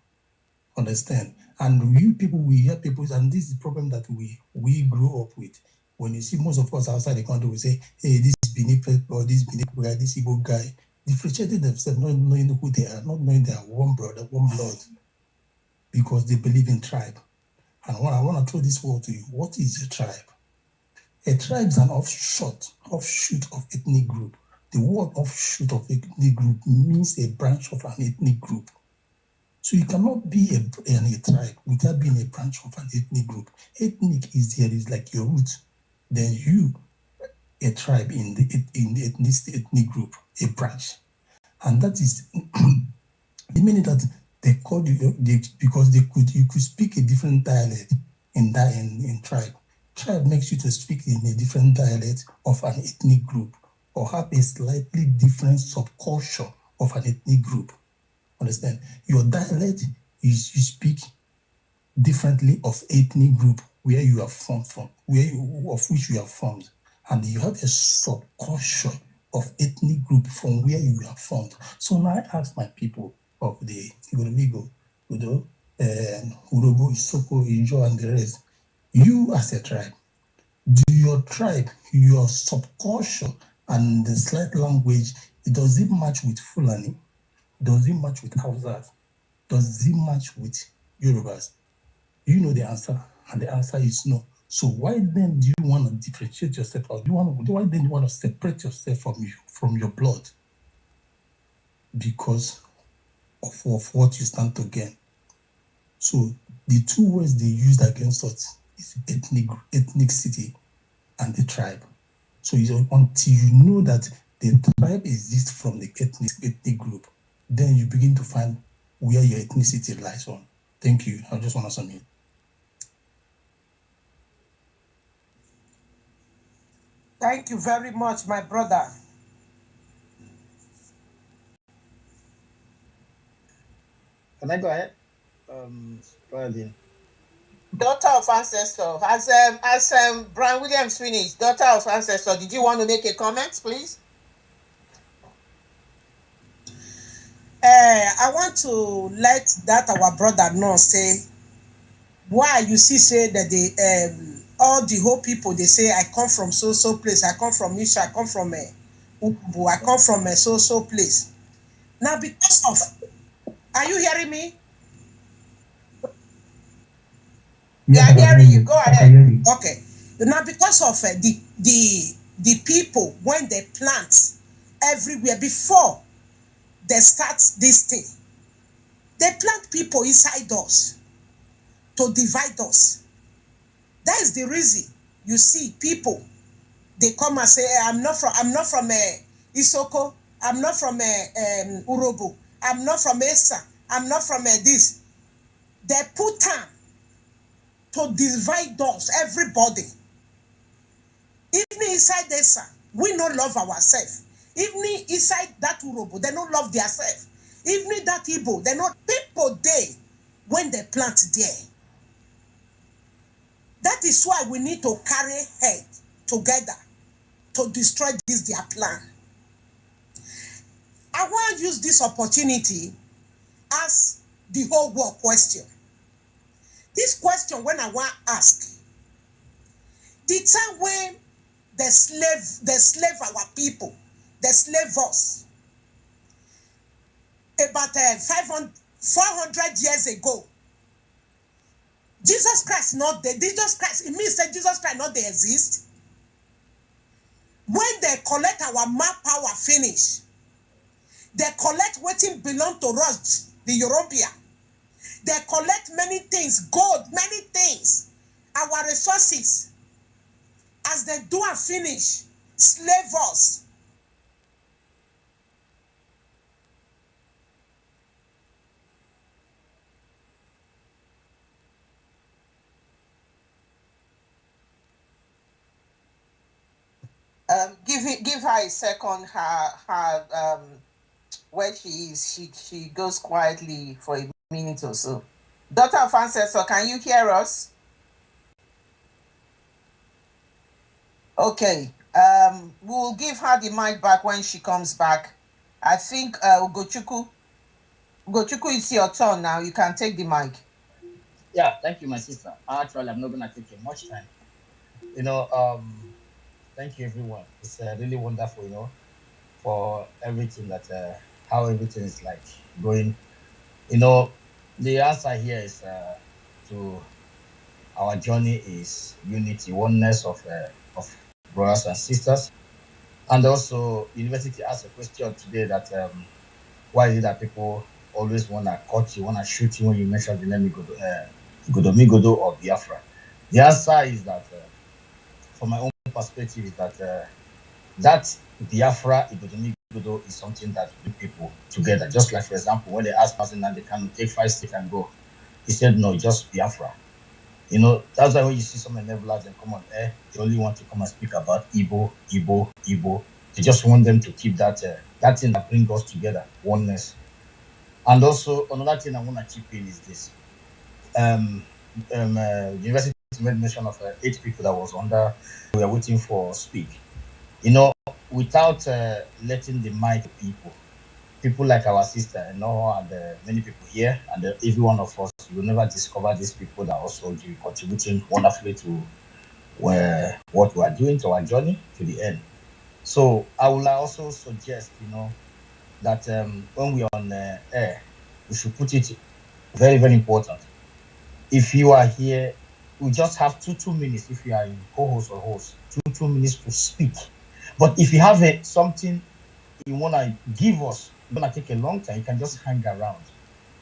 Understand? And we hear people, and this is the problem that we grew up with. When you see most of us outside the country, we say, hey, this is Benin or this Benin guy, this Igbo guy, differentiating themselves, not knowing who they are, not knowing they are one brother, one blood, because they believe in tribe. And I want to throw this word to you. What is a tribe? A tribe is an offshoot of ethnic group. The word offshoot of ethnic group means a branch of an ethnic group. So you cannot be a tribe without being a branch of an ethnic group. Ethnic is like your root. Then you, a tribe in the ethnic group, a branch. And that is the meaning that they called you because you could speak a different dialect in tribe. Tribe makes you to speak in a different dialect of an ethnic group or have a slightly different subculture of an ethnic group. Understand? Your dialect is you speak differently of ethnic group where you are formed from, of which you are formed, and you have a subculture of ethnic group from where you are formed. So now I ask my people of the Igbo, Udo, Orhobo, Isoko, Izon, and the rest, you as a tribe, do your tribe, your subculture, and the slight language, does it match with Fulani? Does it match with Hausas? Does it match with Yorubas? You know the answer, and the answer is no. So why then do you want to differentiate yourself, or why then you want to separate yourself from your blood? Because of what you stand to gain. So the two words they used against us is ethnicity and the tribe. So until you know that the tribe exists from the ethnic group, then you begin to find where your ethnicity lies on. Thank you. I just want to submit. Thank you very much, my brother. Can I go ahead? Go ahead, yeah. Daughter of ancestor, as Brian Williams finished, daughter of ancestor, did you want to make a comment, please? I want to let that our brother know, say, why you see say that all the whole people, they say, I come from so place, I come from Isha, I come from Orhobo, I come from so place. Now because of, are you hearing me? Yeah, I'm hearing you. Go ahead. Okay. Now because of the people, when they plant everywhere, before they start this thing, they plant people inside us to divide us. That is the reason you see people, they come and say, I'm not from Isoko, I'm not from Orhobo, I'm not from Esa, I'm not from this. They put time to divide us, everybody. Even inside Esa, we don't love ourselves. Even inside that Orhobo, they don't love themselves. Even that Igbo, they not people there when they plant there. That is why we need to carry head together to destroy this their plan. I want to use this opportunity as the whole world question. This question when I want to ask, the time when they slave our people, they slave us, about 400 years ago, Jesus Christ not there. Jesus Christ, it means that Jesus Christ not there exist. When they collect our map power finish, They collect wetin belong to us, the European. They collect many things, gold, many things, our resources. As they do and finish, slave us. Give her a second. Her where she is, she goes quietly for a minute or so. Daughter of Ancestor, can you hear us? Okay. We'll give her the mic back when she comes back. I think Ugochukwu, it's your turn now. You can take the mic. Yeah, thank you, my sister. Actually, I'm not gonna take you much time. Thank you, everyone. It's really wonderful, for everything that how everything is like going. The answer here is to our journey is unity, oneness of brothers and sisters, and also university asked a question today that why is it that people always wanna cut you, wanna shoot you when you mention the name Igodomigodo or Biafra? The answer is that, from my own perspective, is that that Biafra Igodomigodo is something that brings people together. Just like, for example, when they asked Mazen and they can take 5 states and go, he said no, just Biafra. That's why when you see some enablers and come on air, they only want to come and speak about Igbo. They just want them to keep that thing that brings us together, oneness. And also another thing I want to chip in is this. University made mention of 8 people that was under. We are waiting for speak. Without letting the mic people like our sister, and many people here, and every one of us, you will never discover these people that also contributing wonderfully to what we are doing, to our journey to the end. So I will also suggest, that when we are on air, we should put it very, very important. If you are here, we just have 2 minutes. If you are in co-host or host, 2 minutes to speak. But if you have something you want to give us, it's going to take a long time, you can just hang around.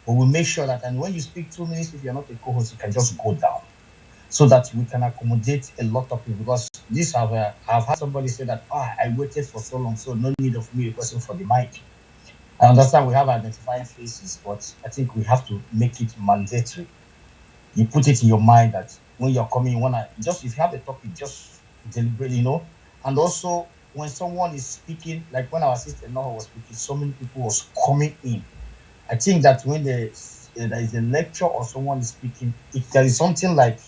But we'll make sure that, and when you speak 2 minutes, if you're not a co-host, you can just go down so that we can accommodate a lot of people. Because I've had somebody say that, I waited for so long, so no need of me requesting for the mic. I understand we have identifying faces, but I think we have to make it mandatory. You put it in your mind that when you're coming, if you have a topic, just deliberately, and also when someone is speaking, like when our sister Noah was speaking, so many people was coming in. I think that when there is a lecture or someone is speaking, if there is something like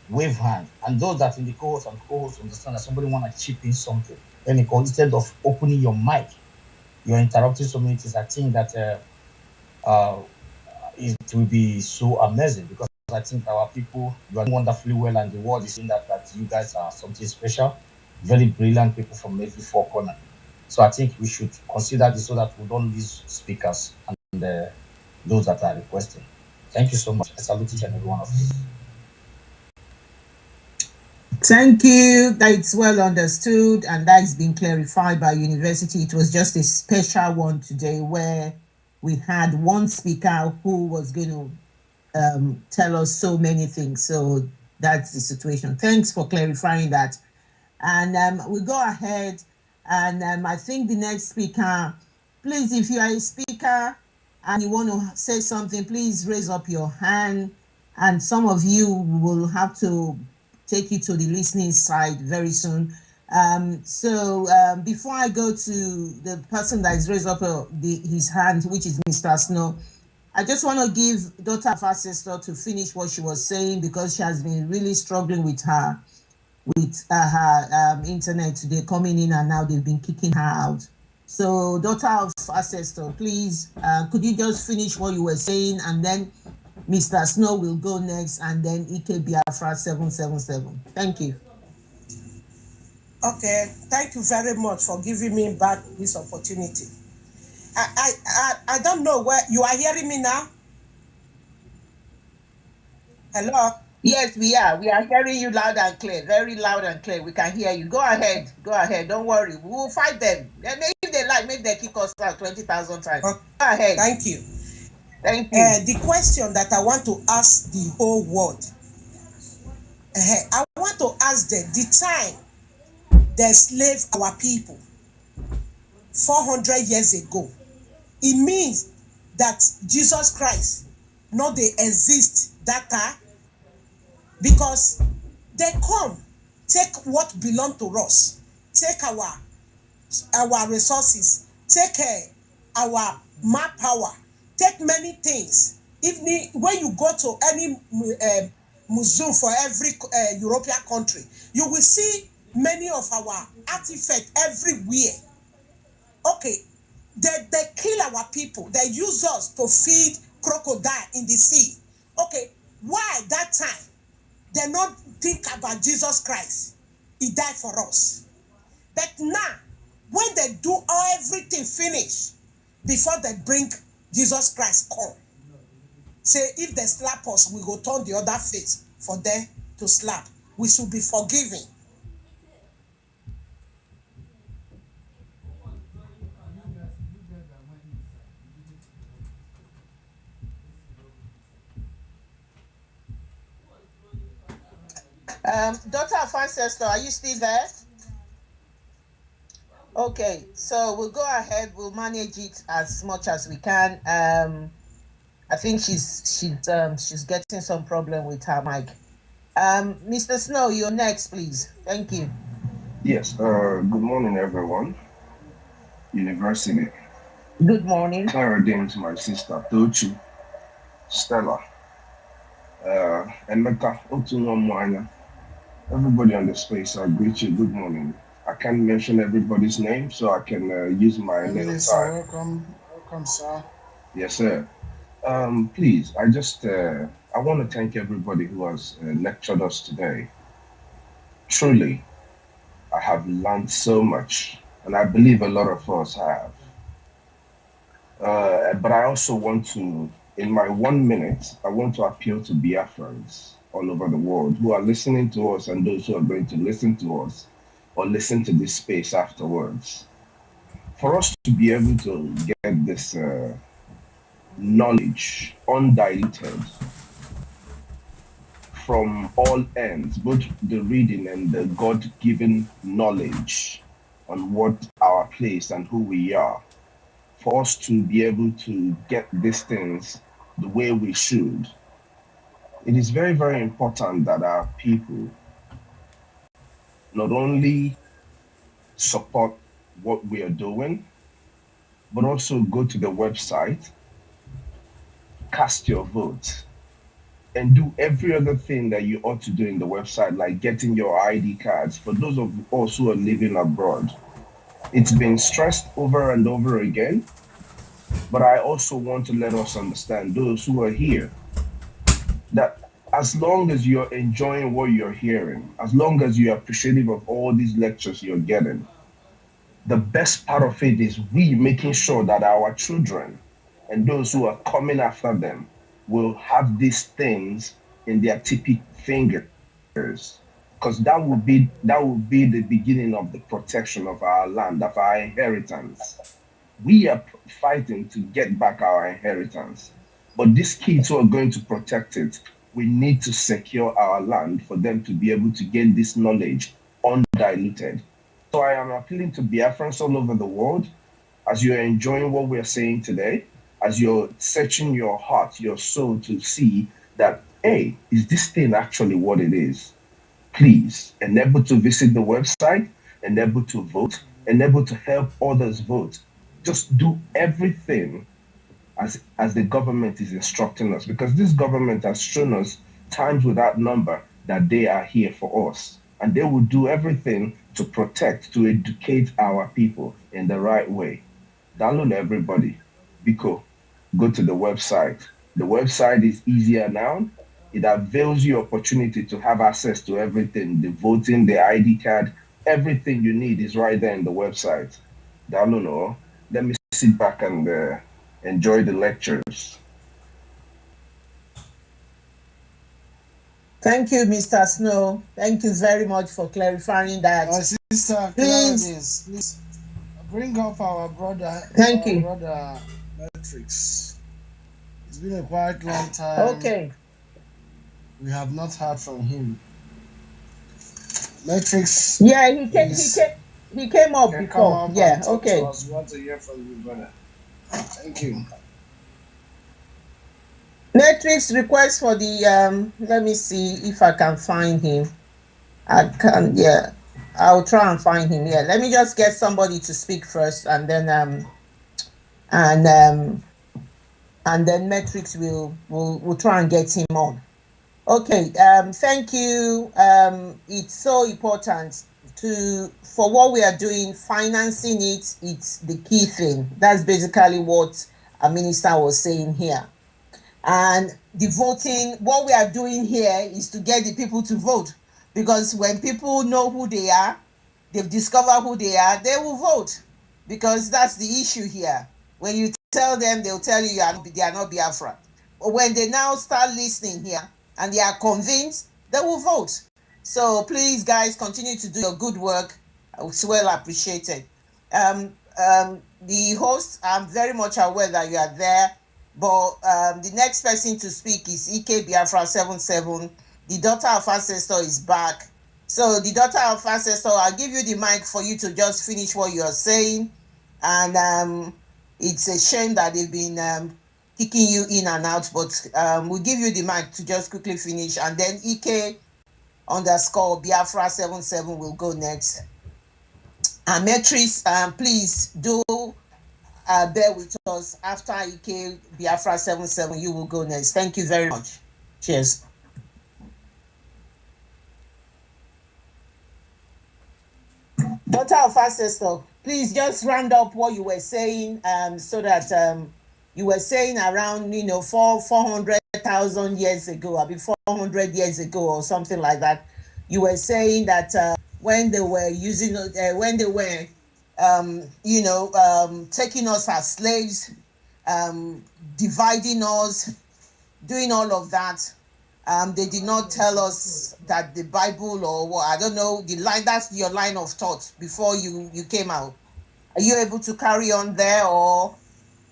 wave hand, and those that in the co-host and co-host understand that somebody want to chip in something, then instead of opening your mic, you're interrupting so many things. I think that it will be so amazing, because I think our people, you are wonderfully well, and the world is seeing that you guys are something special, very brilliant people from every 4 corners. So I think we should consider this so that we don't lose speakers and those that are requesting. Thank you so much. I salute each and every one of you. Thank you. That's well understood, and that has been clarified by university. It was just a special one today where we had one speaker who was going to tell us so many things. So that's the situation. Thanks for clarifying that. And we go ahead, and I think the next speaker, please, if you are a speaker and you want to say something, please raise up your hand, and some of you will have to take you to the listening side very soon. Before I go to the person that has raised up his hand, which is Mr. Snow, I just want to give Daughter of Ancestor to finish what she was saying, because she has been really struggling with her internet today, coming in and now they've been kicking her out. So Daughter of Ancestor, please, could you just finish what you were saying, and then Mr. Snow will go next, and then Biafra 777. Thank you. Okay, thank you very much for giving me back this opportunity. I don't know where you are hearing me now. Hello. Yes, we are. We are hearing you loud and clear. Very loud and clear. We can hear you. Go ahead. Go ahead. Don't worry. We will fight them. Maybe if they like, maybe they kick us out 20,000 times. Okay. Go ahead. Thank you. Thank you. The question that I want to ask the whole world, I want to ask them the time they slave our people 400 years ago. It means that Jesus Christ not they exist that time, because they come take what belong to us, take our resources, take our manpower, take many things. Even when you go to any museum for every European country, you will see many of our artifacts everywhere. Okay, they kill our people. They use us to feed crocodile in the sea. Okay, why that time they not think about Jesus Christ? He died for us. But now, when they do everything finish, before they bring Jesus Christ come, say if they slap us, we go turn the other face for them to slap. We should be forgiving. Daughter of ancestor, are you still there? Okay, so we'll go ahead. We'll manage it as much as we can. I think she's getting some problem with her mic. Mr. Snow, you're next, please. Thank you. Yes, good morning, everyone. University. Good morning. Clara Dames, my sister, Tochi, Stella, Emeka, Otunwamwanya. Everybody on the space, I greet you. Good morning. I can't mention everybody's name, so I can use my little time. Welcome, sir. Yes, sir. Please, I want to thank everybody who has lectured us today. Truly, I have learned so much, and I believe a lot of us have. But I also want to, in my 1 minute, I want to appeal to Biafrans all over the world who are listening to us and those who are going to listen to us or listen to this space afterwards. For us to be able to get this knowledge undiluted from all ends, both the reading and the God given knowledge on what our place and who we are, for us to be able to get these things the way we should, it is very, very important that our people not only support what we are doing, but also go to the website, cast your vote, and do every other thing that you ought to do in the website, like getting your ID cards. For those of us who are living abroad, it's been stressed over and over again, but I also want to let us understand, those who are here, that as long as you're enjoying what you're hearing, as long as you're appreciative of all these lectures you're getting, the best part of it is we making sure that our children and those who are coming after them will have these things in their tippy fingers, because that will be the beginning of the protection of our land, of our inheritance. We are fighting to get back our inheritance, but these kids who are going to protect it, we need to secure our land for them to be able to gain this knowledge undiluted. So I am appealing to Biafrans all over the world, as you're enjoying what we're saying today, as you're searching your heart, your soul to see that, hey, is this thing actually what it is? Please enable to visit the website, enable to vote, enable to help others vote. Just do everything as the government is instructing us, because this government has shown us times without number that they are here for us, and they will do everything to protect, to educate our people in the right way. Download everybody. Biko, go to the website. The website is easier now. It avails you opportunity to have access to everything, the voting, the ID card, everything you need is right there in the website. Download. Let me sit back and enjoy the lectures. Thank you, Mr. Snow. Thank you very much for clarifying that. My sister, Please. please bring up our brother. Thank you. Brother Matrix. It's been a quite long time. Okay. We have not heard from him. Matrix. Yeah, he came up before. Come up yeah, and talk okay. to us. We want to hear from you, brother. Thank you. Matrix request for the let me see if I can find him. I can, yeah. I'll try and find him. Yeah, let me just get somebody to speak first, and then and then Matrix will try and get him on. Okay, thank you. It's so important for what we are doing, financing it. It's the key thing. That's basically what our minister was saying here. And the voting, what we are doing here is to get the people to vote, because when people know who they are, they've discovered who they are, they will vote, because that's the issue here. When you tell them, they'll tell you they are not Biafra. But when they now start listening here and they are convinced, they will vote. So please, guys, continue to do your good work. It's well appreciated. The host, I'm very much aware that you are there, but the next person to speak is Ike Biafra 77. The daughter of ancestor is back. So the daughter of ancestor, I'll give you the mic for you to just finish what you're saying. And it's a shame that they've been kicking you in and out, but we'll give you the mic to just quickly finish. And then Ike _ Biafra 77 will go next. And Matrix, please do bear with us. After Ike Biafra 77, you will go next. Thank you very much. Cheers. Daughter of ancestor, please just round up what you were saying, so that you were saying around 400,000 years ago, or 400 years ago, or something like that. You were saying that when they were using, when they were taking us as slaves, dividing us, doing all of that. They did not tell us that the Bible, or what, I don't know, the line, that's your line of thought before you came out. Are you able to carry on there, or?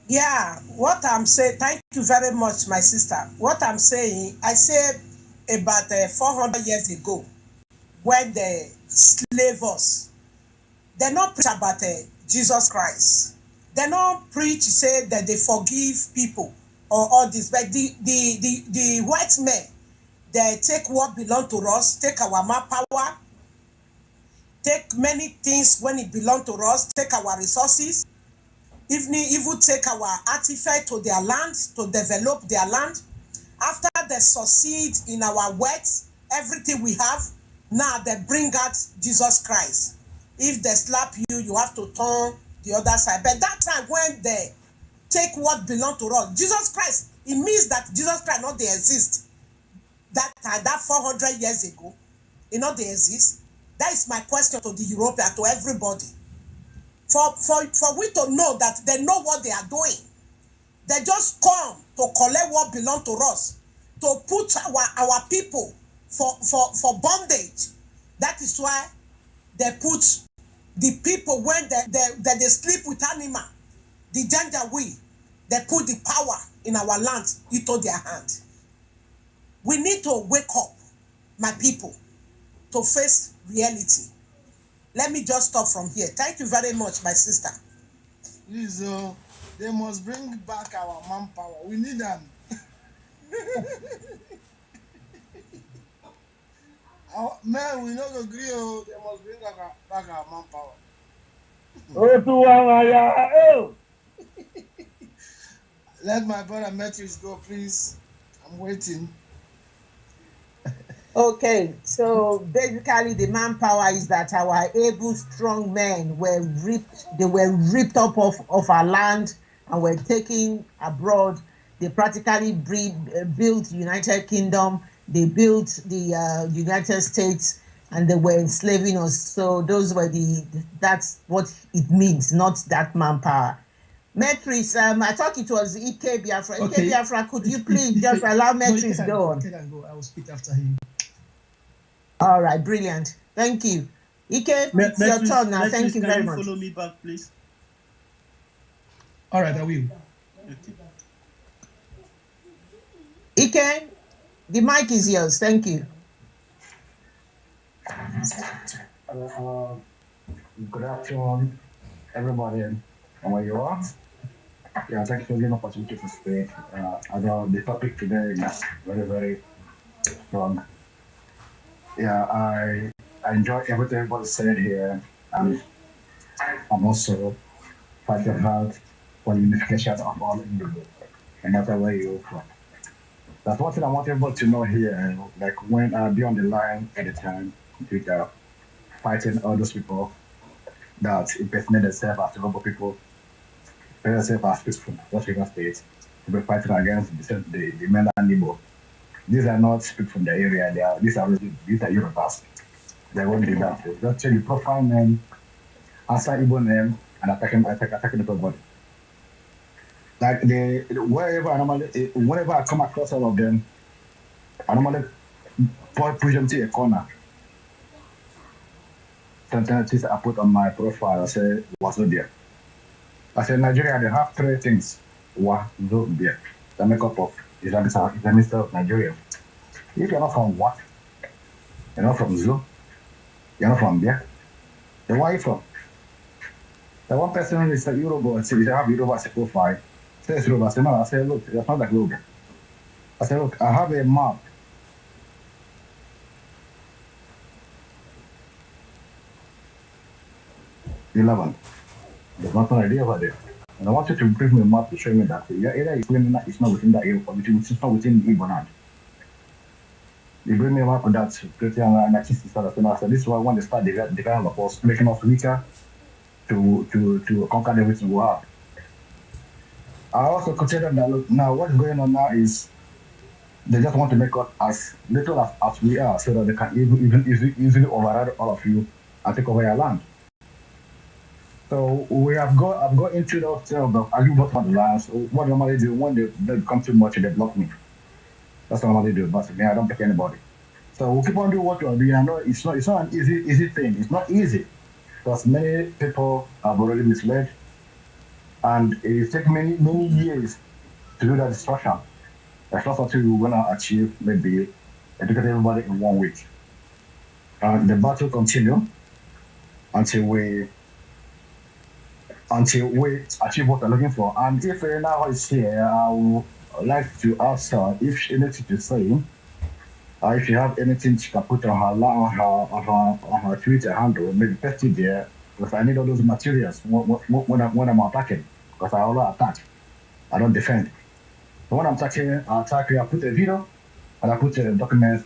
Yeah, what I'm saying, thank you very much, my sister. What I'm saying, I said about 400 years ago, when they slave us, they not preach about Jesus Christ. They not preach, say that they forgive people or all this, but the white men, they take what belong to us, take our manpower, take many things when it belong to us, take our resources, even take our artifact to their land, to develop their land. After they succeed in our wealth, everything we have, now they bring out Jesus Christ. If they slap you, you have to turn the other side. But that time when they take what belong to us, Jesus Christ, it means that Jesus Christ not they exist. That time, that 400 years ago, it not they exist. That is my question to the European, to everybody. For we to know that they know what they are doing. They just come to collect what belong to us, to put our people for bondage. That is why they put the people, when they sleep with animal, the Janjaweed, they put the power in our land into their hand. We need to wake up, my people, to face reality. Let me just stop from here. Thank you very much, my sister. Please, they must bring back our manpower. We need them. Man, we not agree. They must bring back our manpower. Let my brother Matrix go, please. I'm waiting. Okay, so basically the manpower is that our able, strong men were ripped up of our land and were taken abroad. They practically built United Kingdom, they built the United States, and they were enslaving us. So those were that's what it means, not that manpower. Matrix, I thought it was Ike Biafra. Okay. Ike Biafra, could you please just allow Matrix go go on? I can go. I will speak after him. All right, brilliant. Thank you. Ike, it's your turn now. Thank you can very you much. follow me back, please? All right, I will. Okay. Ike, the mic is yours. Thank you. Good afternoon, everybody, and where you are. Yeah, thank you for giving opportunity to speak. I know the topic today is very, very strong. Yeah, I enjoy everything everybody said here, and I'm also fighting hard for unification of all Igbo, no matter where you're from. That's one thing I want everybody to know here. Like when I be on the line at the time, computer, fighting all those people that impersonate themselves as Orhobo people, themselves as peaceful, what River State, to be fighting against the men and Igbo. These are not people from the area. These are Yorubas. They won't do that. They just change the profile name, answer Igbo name, and attacking everybody. Like whenever I come across all of them, I normally push them to a corner. Sometimes I put on my profile, I say, what's up there? I said, Nigeria, they have three things. Wazobia, the makeup of Islamist of Nigeria. If you're not from what? You're not from Zoo, you're not from there, then where are you from? The one person who is a Orhobo and says, you have Orhobo as a profile, says Orhobo. I said, no, I said, look, that's not like Orhobo. I said, look, I have a map. There's nothing idea about it. And I want you to bring me a map to show me that either it's not within that area or it's not within the Igbo land. They bring me a map with that Christian and I said, this is why I want to start developing of us, making us weaker to conquer everything we have. I also consider that look, now what's going on now is they just want to make us as little as we are so that they can easily override all of you and take over your land. So I've got into those arguments about the lands. What I normally do when they come too much, they block me. That's what I normally do. But me, I don't pick anybody. So we'll keep on doing what we're doing. I know it's not an easy thing. It's not easy because many people have already misled, and it takes many years to do that destruction. That's not something we're gonna achieve maybe educate everybody in 1 week. And the battle continue until we achieve what we're looking for. And if now is here, I would like to ask her if she anything to say. If you have anything she can put on her Twitter handle, maybe paste it there, because I need all those materials when I'm attacking, because I always attack. I don't defend. So when I'm attacking, I put a video and I put a document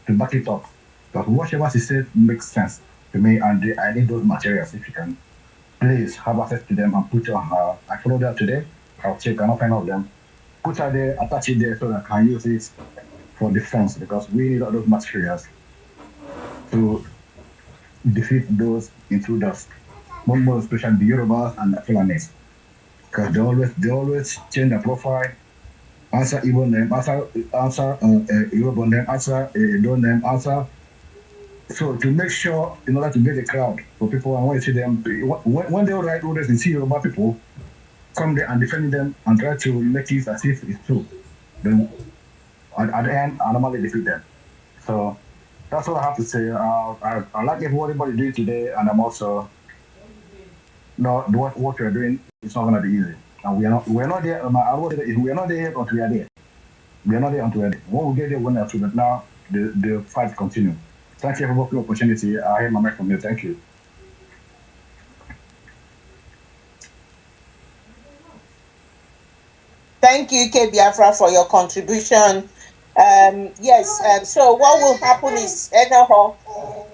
to back it up. Because whatever she said makes sense to me, and I need those materials if you can. Please have access to them and put on her. I followed her today. I'll check and find out them. Put her there, attach it there so that I can use it for defense because we need all those materials to defeat those intruders. More especially the Yorubas and the Fulanis. Because they always change the profile, answer Igbo name, answer Yoruba name, answer Edo name, answer. So to make sure, in order to get a crowd for people, and when you see them, when they write orders and see Yoruba people come there and defend them and try to make it as if it's true, then at the end, I normally defeat them. So that's all I have to say. I like everybody doing today, and I'm also what we're doing is not going to be easy. And we're not there. We're not there until we are there. We are not there until we are there. When we get there, we're not to. But now the fight continues. Thank you for the opportunity. I hear my mic from you. Thank you. Thank you, K. Biafra, for your contribution. Yes, so what will happen is,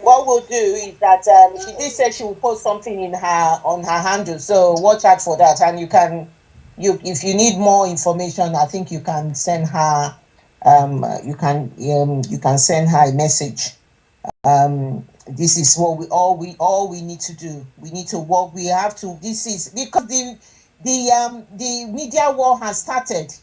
what we'll do is that she did say she will post something on her handle, so watch out for that. And if you need more information, I think you can send her you can send her a message. This is what all we need to do. We need to work. We have to. This is because the media war has started.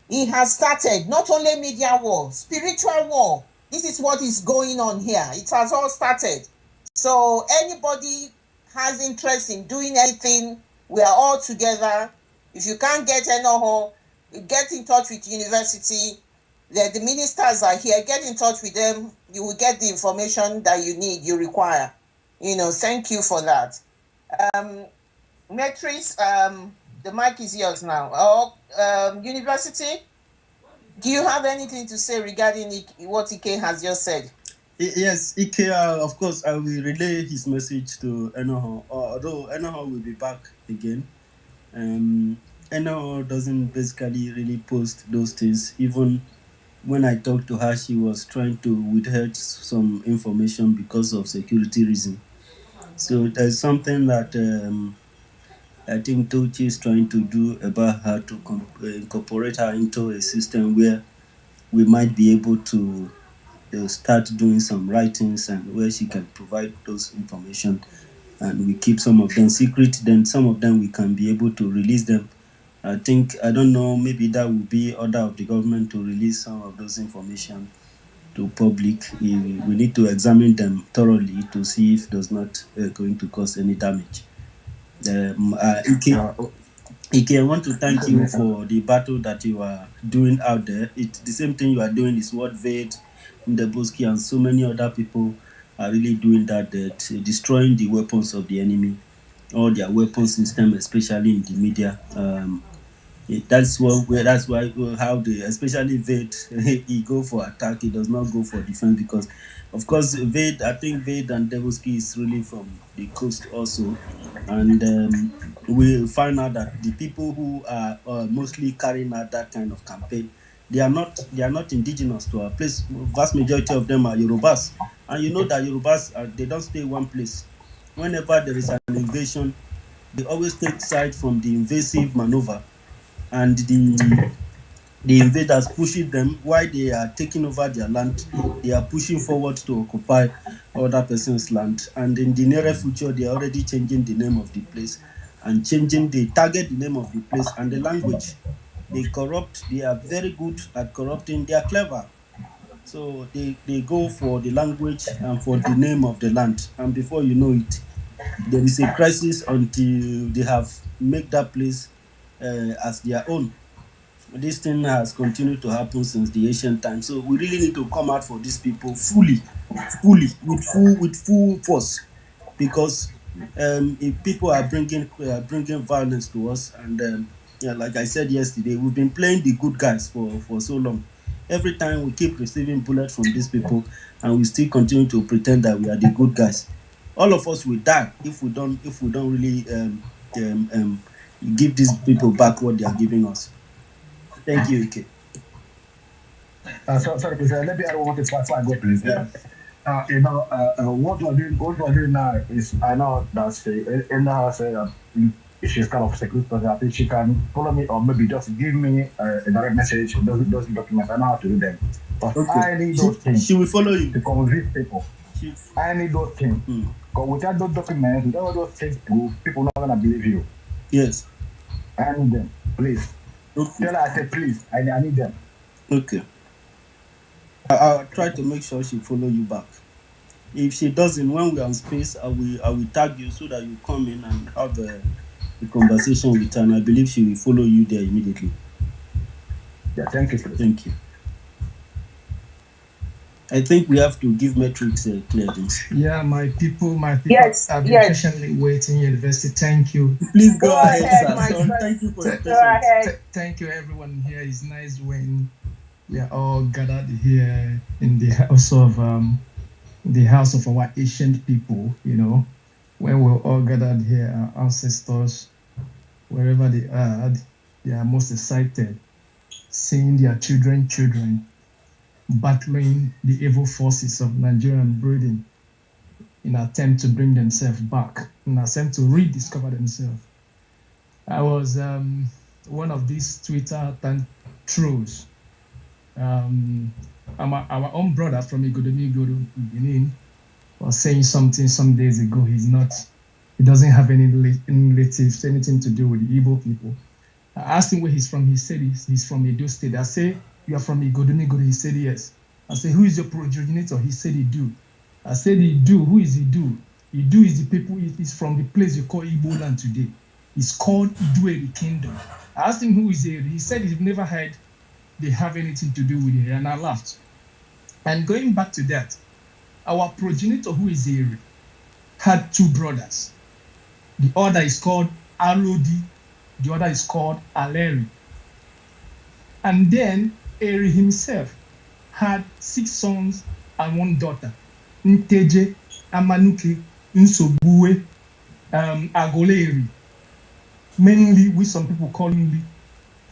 It has started. Not only media war, spiritual war. This is what is going on here. It has all started. So anybody has interest in doing anything, we are all together. If you can't get Enoho, get in touch with university. The ministers are here. Get in touch with them. You will get the information that you need, you require. Thank you for that. Matrix, the mic is yours now. University, do you have anything to say regarding what Ike has just said? Yes, Ike, of course, I will relay his message to Enoho, although Enoho will be back again. Enoho doesn't basically really post those things. Even when I talked to her, she was trying to withhold some information because of security reason. So there's something that I think Tochi is trying to do about how to incorporate her into a system where we might be able to start doing some writings and where she can provide those information, and we keep some of them secret. Then some of them we can be able to release them. I don't know, maybe that would be order of the government to release some of those information to public. We need to examine them thoroughly to see if does not going to cause any damage. Ike, I want to thank you for the battle that you are doing out there. It's the same thing you are doing is what Vade, Ndeboski, and so many other people are really doing, that destroying the weapons of the enemy, all their weapon system, especially in the media. That's why how especially Vade, he go for attack, he does not go for defense, because of course Vade, I think Vade and Devoski is really from the coast also, and we find out that the people who are mostly carrying out that kind of campaign, they are not indigenous to our place. Vast majority of them are Yorubas, and you know that Yorubas they don't stay one place. Whenever there is an invasion, they always take side from the invasive maneuver, and the invaders pushing them while they are taking over their land. They are pushing forward to occupy other person's land, and in the near future they are already changing the name of the place and target the name of the place and the language. They corrupt. They are very good at corrupting. They are clever, so they go for the language and for the name of the land, and before you know it, there is a crisis until they have made that place as their own. This thing has continued to happen since the ancient times. So we really need to come out for these people fully, with full force, because if people are bringing violence to us, and like I said yesterday, we've been playing the good guys for so long. Every time we keep receiving bullets from these people, and we still continue to pretend that we are the good guys. All of us will die if we don't really give these people back what they are giving us. Thank you, Ike. Sorry, please. Let me add one thing before I go, please. Yeah. What we're doing now is, I know that she's kind of security person. I think she can follow me, or maybe just give me a direct message. Those documents, I know how to do them. But Okay. I need those things. She will follow you to convince people. I need those things. Because without those documents, without those things, people are not gonna believe you. Yes. I need them, please. Okay. Tell her I say please. I need them. Okay. I'll try to make sure she follow you back. If she doesn't, when we're on space, I will tag you so that you come in and have a conversation with her, and I believe she will follow you there immediately. Yeah, thank you. Thank you. I think we have to give metrics clearance. Yeah, my people Yes, have been yes. patiently waiting. University, thank you. Please go ahead, sir. my Son, friend. thank you for your Go ahead. Thank you, everyone here. It's nice when we are all gathered here in the house of our ancient people. You know, when we're all gathered here, our ancestors, wherever they are most excited, seeing their children battling the evil forces of Nigerian breeding in an attempt to bring themselves back, in an attempt to rediscover themselves. I was one of these Twitter trolls. Our own brother from Igbo Benin was saying something some days ago. He doesn't have any relatives, anything to do with the Igbo people. I asked him where he's from. He said he's from Edo State. I say, you are from Igbo. He said yes. I said, who is your progenitor? He said, Idu. I said, Idu. Who is Idu? Idu is the people, it is from the place you call Igbo land today. It's called Idueri Kingdom. I asked him who is Eri. He said he's never heard they have anything to do with it, and I laughed. And going back to that, our progenitor, who is Eri, had two brothers. The other is called Alodi, the other is called Aleri. And then Eri himself had 6 sons and 1 daughter. Nteje, Amanuke, Nsobue, Agoleri. Mainly, which some people call Nli,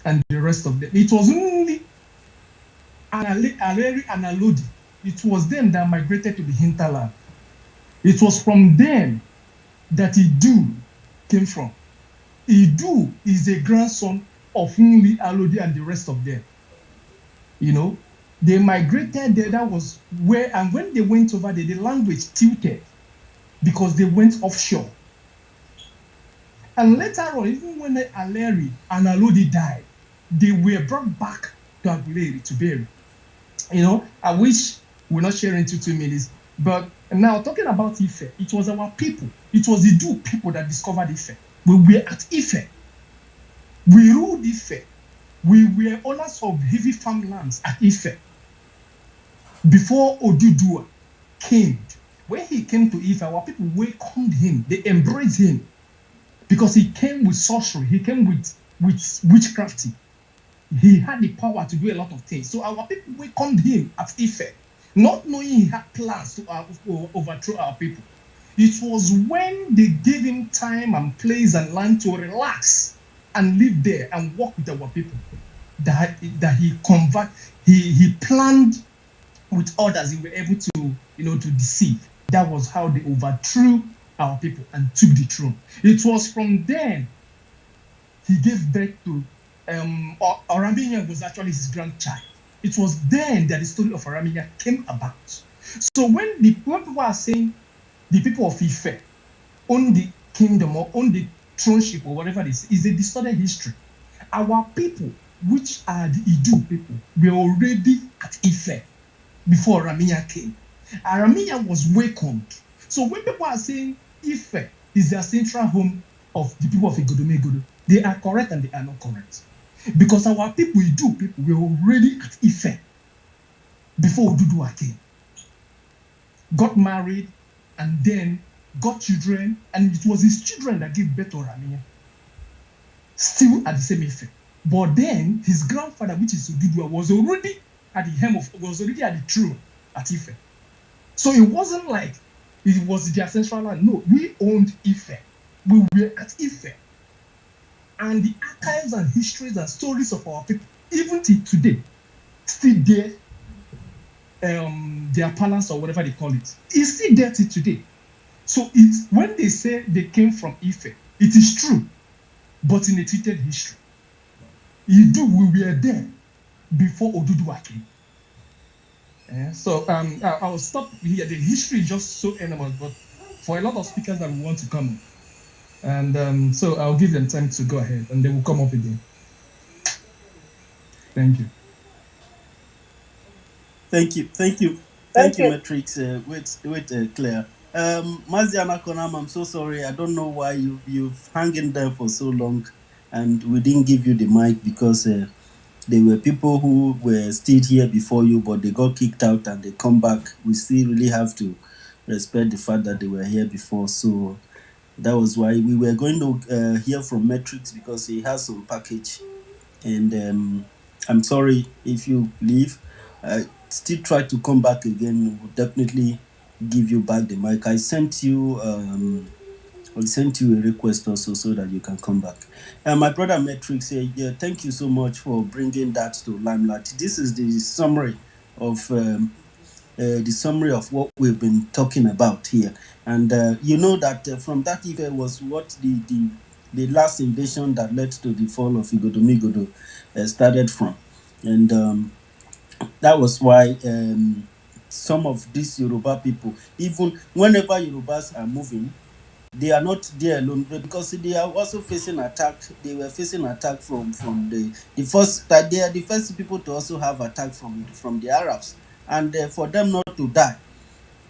and the rest of them. It was only Aleri and Alodi. It was them that migrated to the hinterland. It was from them that Idu came from. Idu is a grandson of Nli, Alodi, and the rest of them. You know, they migrated there. That was where, and when they went over there, the language tilted because they went offshore. And later on, even when Aleri and Alodi died, they were brought back to Aguleri to bury. You know, I wish we're not sharing 2 minutes, but now talking about Ife, it was our people, it was the Idu people that discovered Ife. We were at Ife. We ruled Ife. We were owners of heavy farmlands at Ife. Before Odudua came, when he came to Ife, our people welcomed him, they embraced him, because he came with sorcery, he came with witchcraft. He had the power to do a lot of things. So our people welcomed him at Ife, not knowing he had plans to overthrow our people. It was when they gave him time and place and land to relax and live there and work with our people that he planned with others. He were able to, to deceive. That was how they overthrew our people and took the throne. It was from then he gave birth to Oramiya was actually his grandchild. It was then that the story of Oramiya came about. So when people are saying the people of Ife own the kingdom or own the throneship or whatever it is a distorted history. Our people, which are the Idu people, were already at Ife before Oramiya came. Oramiya was welcomed. So when people are saying Ife is their central home of the people of Igodomegodo, they are correct and they are not correct. Because our people, Idu people, were already at Ife before Oduduwa came. Got married and then got children, and it was his children that gave birth to Oramiya. Still at the same Ife. But then his grandfather, which is Oduduwa, was already at the throne at Ife. So it wasn't like it was their central land. No, we owned Ife. We were at Ife. And the archives and histories and stories of our people, even till today, still there, their palace or whatever they call it, is still there till today. So it's when they say they came from Ife, it is true, but in a treated history. We were there before Oduduwa came. So I'll stop here. The history is just so enormous, but for a lot of speakers that want to come, and so I'll give them time to go ahead, and they will come up again. Thank you. Thank you, Matrix. Claire. Maziana Konam, I'm so sorry. I don't know why you've hanging there for so long, and we didn't give you the mic because there were people who were still here before you, but they got kicked out and they come back. We still really have to respect the fact that they were here before. So that was why we were going to hear from Matrix because he has some package. And I'm sorry if you leave. Still try to come back again. We'll definitely give you back the mic. I sent you a request also so that you can come back. My brother Matrix said, yeah, thank you so much for bringing that to limelight. This is the summary of what we've been talking about here. And you know that from that Ife was what the last invasion that led to the fall of Igodomigodo started from. And that was why some of these Yoruba people, even whenever Yorubas are moving, they are not there alone because they are also facing attack. They were facing attack from the first that they are the first people to also have attack from the Arabs. and for them not to die.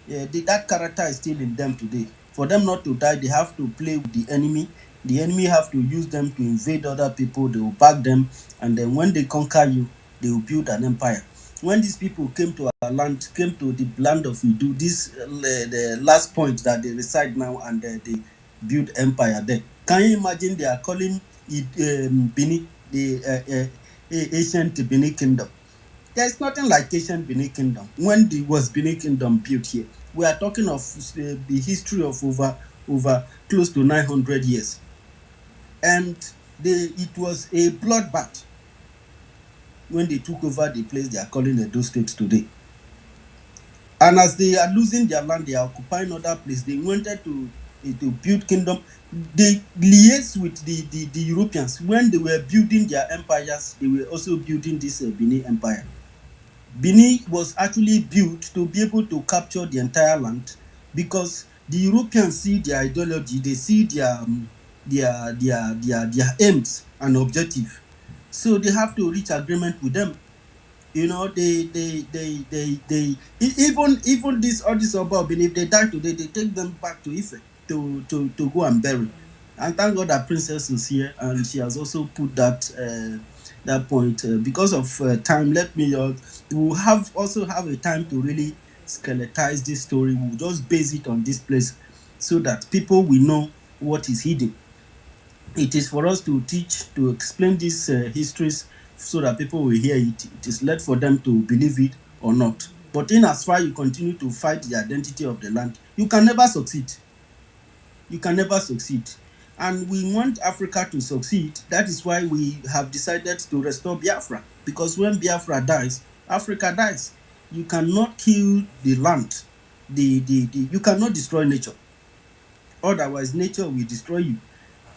That character is still in them today. For them not to die, they have to play with the enemy. The enemy have to use them to invade other people. They will back them, and then when they conquer you, they will build an empire. When these people came to our land, came to the land of Idu, this the last point that they reside now, and they build empire there. Can you imagine they are calling it Bini, the ancient Bini kingdom? There's nothing like ancient Benin Kingdom. When was Benin Kingdom built here? We are talking of the history of over close to 900 years. And it was a bloodbath when they took over the place they are calling Edo State today. And as they are losing their land, they are occupying other places. They wanted to build kingdom. They liaised with the Europeans. When they were building their empires, they were also building this Benin Empire. Benin was actually built to be able to capture the entire land, because the Europeans see their ideology, they see their aims and objective. So they have to reach agreement with them. You know, even this all this about Benin, if they die today, they take them back to Ife to go and bury. And thank God that Princess is here, and she has also put that point. Because of time, let me we'll also have a time to really skeletize this story. We'll just base it on this place so that people will know what is hidden. It is for us to teach, to explain these histories so that people will hear it. It is left for them to believe it or not. But in as far you continue to fight the identity of the land, you can never succeed. You can never succeed. And we want Africa to succeed. That is why we have decided to restore Biafra. Because when Biafra dies, Africa dies. You cannot kill the land. You cannot destroy nature. Otherwise, nature will destroy you.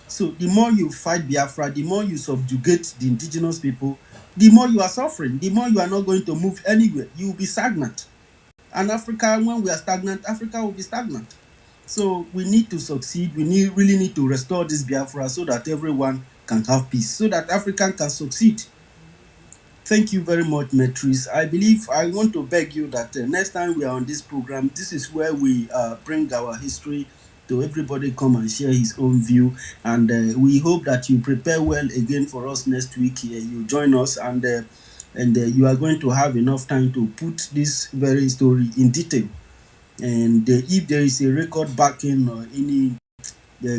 So the more you fight Biafra, the more you subjugate the indigenous people, the more you are suffering, the more you are not going to move anywhere. You will be stagnant. And Africa, when we are stagnant, Africa will be stagnant. So we need to succeed. We really need to restore this Biafra so that everyone can have peace, so that Africa can succeed. Thank you very much, Matrice. I want to beg you that next time we are on this program, this is where we bring our history to everybody, come and share his own view. And we hope that you prepare well again for us next week. You join us, and you are going to have enough time to put this very story in detail. And if there is a record backing or any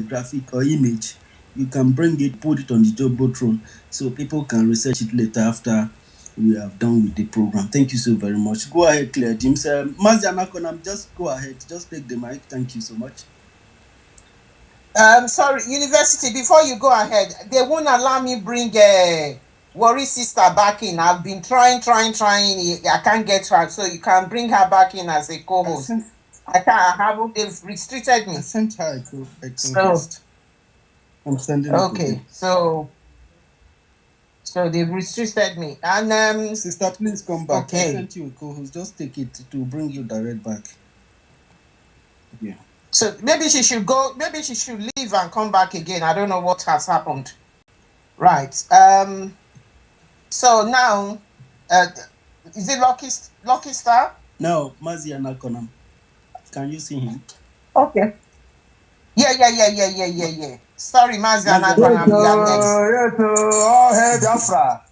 graphic or image, you can bring it, put it on the Jumbotron, so people can research it later after we have done with the program. Thank you so very much. Go ahead, Claire James. Mazianakonam, just go ahead. Just take the mic. Thank you so much. Sorry, University, before you go ahead, they won't allow me bring Worry sister back in. I've been trying. I can't get her, so you can bring her back in as a co-host. I haven't. They've restricted me. I sent her a co-host. I'm sending it. Okay, so they've restricted me. And sister, please come back. Okay. I sent you a co-host. Just take it to bring you direct back. Yeah. So maybe she should go. Maybe she should leave and come back again. I don't know what has happened. Right. So now, is it Lucky Star? No, Mazianakonam. Can you see him? Okay. Yeah. Sorry, Mazianakonam. You are next. Oh, hey, Biafra.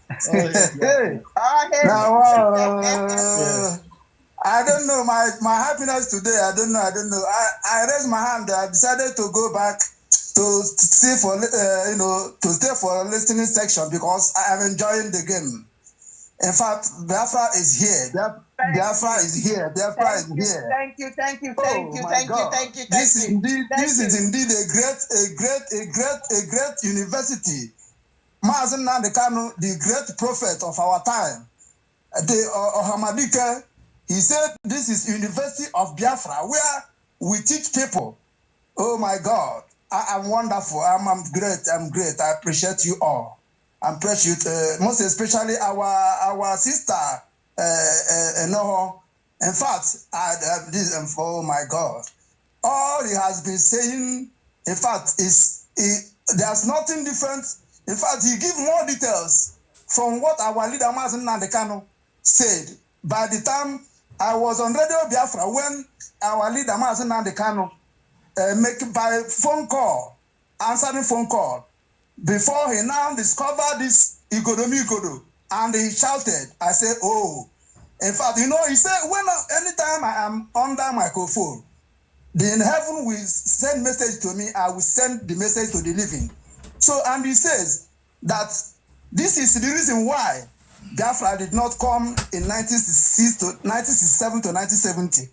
I don't know my happiness today. I don't know. I raised my hand. I decided to go back to stay for listening section because I am enjoying the game. In fact, Biafra is here. Biafra is here. Thank you. This is indeed a great university. Mazen Nnamdi Kanu, the great prophet of our time, the Ohamadike, he said this is University of Biafra where we teach people. Oh my God, I'm wonderful. I'm great. I appreciate you all. I appreciate most especially our sister Noho. In fact, oh my God, all he has been saying, in fact, there's nothing different. In fact, he gives more details from what our leader Mazen Nnamdi Kanu said. By the time I was on Radio Biafra when our leader, Mazen Nandekano, make by phone call, answering phone call, before he now discovered this Igodo, and he shouted. I said, oh. In fact, you know, he said, anytime I am under microphone, then heaven will send message to me, I will send the message to the living. So, and he says that this is the reason why Biafra did not come in 1967 to 1970,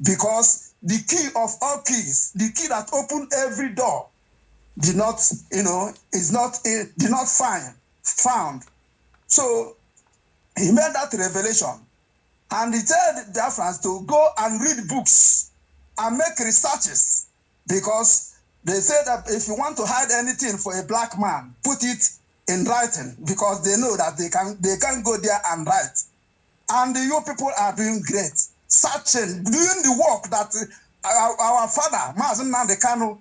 because the key of all keys, the key that opened every door, did not found. So he made that revelation, and he told the Biafrans to go and read books and make researches, because they say that if you want to hide anything for a black man, put it in writing, because they know that they can go there and write. And you people are doing great, searching, doing the work that our father, Mazen Nandekano,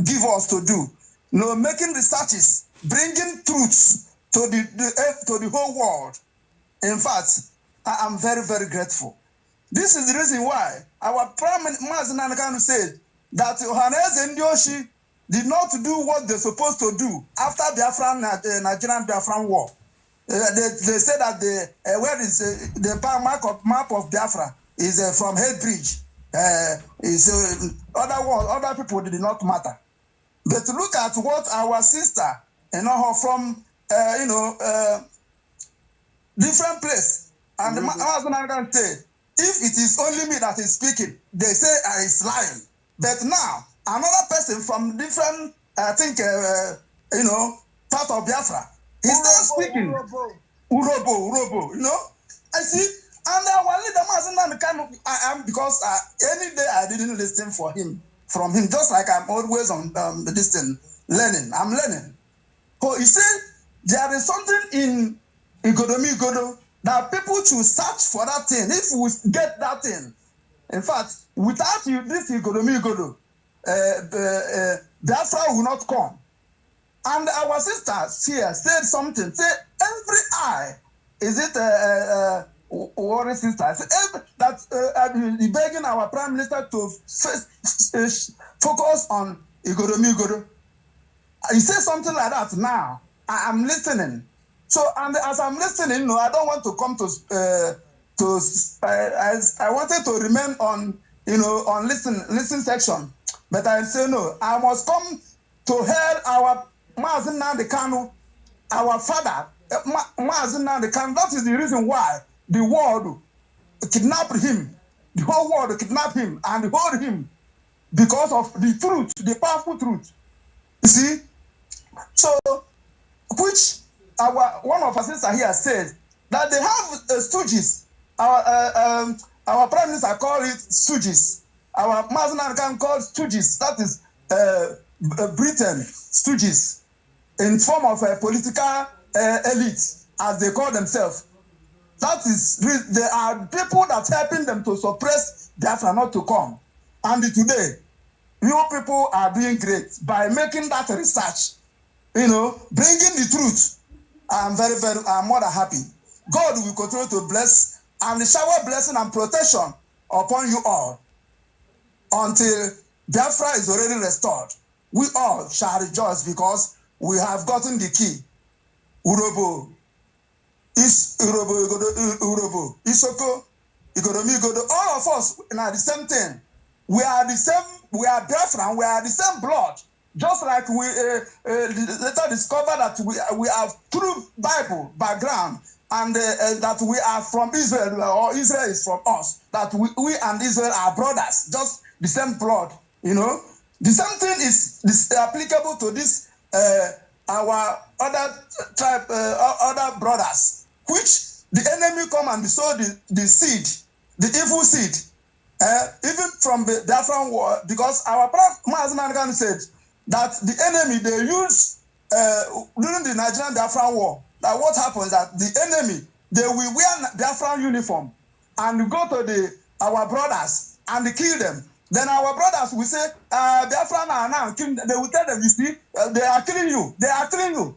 give us to do. You know, making researches, bringing truths to the whole world. In fact, I am very, very grateful. This is the reason why our Prime Minister Mazen Nandekano said that Ohaneze Ndioshi did not do what they're supposed to do after Nigerian Biafran war. They say that where is the map of Biafra is from Head Bridge. Other people did not matter. But look at what our sister, from different place, and the Mazen said, if it is only me that is speaking, they say it's lying. But now another person from different, I think, part of Biafra, he's not speaking. Orhobo, you know. I see, and our leader Mazen Nandekano, I am, because any day I didn't listen from him, just like I'm always on this thing, learning. I'm learning. So he said there is something in Igodo that people should search for that thing. If we get that thing, in fact, without this Igodo, Biafra will not come. And our sister here said something. Say every eye, is it worry sister? That begging our Prime Minister to focus on Igodo. He said something like that. Now I am listening. So, and as I'm listening, no, I don't want to come to. I wanted to remain on, on listen section, but I say no. I must come to hear our Mazen Nandekano, our father, Mazen Nandekano. That is the reason why the world kidnapped him. The whole world kidnapped him and hold him because of the truth, the powerful truth. You see, so which one of our sisters here said that they have stooges. Our Prime Minister called it stooges. Our Mazen Nandekano called stooges. That is Britain stooges, in form of a political elite, as they call themselves. That is, there are people that helping them to suppress Biafra not to come. And today, you people are doing great by making that research, bringing the truth. I'm more than happy. God will continue to bless and shower blessing and protection upon you all until Biafra is already restored. We all shall rejoice because we have gotten the key. Orhobo, Isoko, Igodo, all of us are the same thing. We are the same, we are Biafran, we are the same blood. Just like we later discovered that we have true Bible background, and that we are from Israel, or Israel is from us, that we and Israel are brothers, just the same blood, The same thing is applicable to this, our other tribe, other brothers, which the enemy come and sow the seed, the evil seed, even from the Biafran war, because our Mazen Nandekano said that the enemy, they use, during the Nigerian Biafran war, that what happens that the enemy, they will wear Biafran uniform and go to our brothers and kill them. Then our brothers will say, Biafran are now killing them. They will tell them, you see, they are killing you. They are killing you.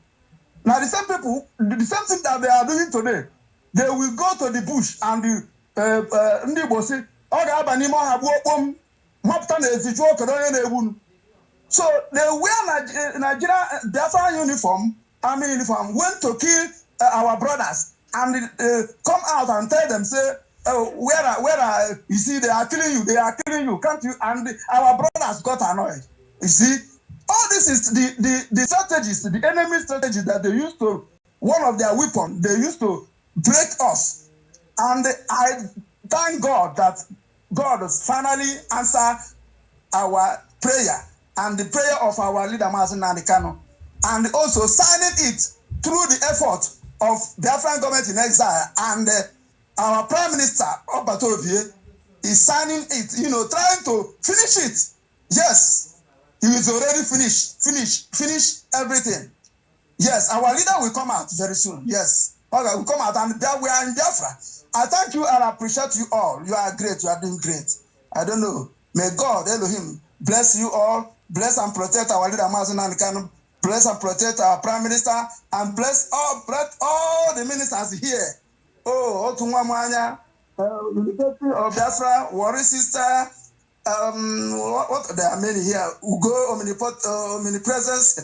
Now the same people, the same thing that they are doing today, they will go to the bush and ndị Igbo si ọ ga-aba n'ime ọha gbuo okpom mapụta na ezi jụọ kedu onye na-egbu. So they wear Nigeria Biafra uniform, army uniform, went to kill our brothers and come out and tell them, say, where are, you see, they are killing you, can't you? And our brothers got annoyed. You see, all this is the strategies, the enemy strategies that they used to, one of their weapons, they used to break us. And I thank God that God has finally answered our prayer and the prayer of our leader, Mazen Nandikano, and also signing it through the effort of the Biafran government in exile and our Prime Minister, Obatobie, is signing it, trying to finish it. Yes, he is already finished everything. Yes, our leader will come out very soon. Yes, okay, will come out, and we are in Biafra. I thank you and I appreciate you all. You are great. You are doing great. I don't know. May God, Elohim, bless you all. Bless and protect our leader, Mazen Nandikano. Bless and protect our Prime Minister, and bless all the ministers here. Oh, Otunwamanya, of Biafra, Warri Sister, what there are many here. Ugo, Omnipresence,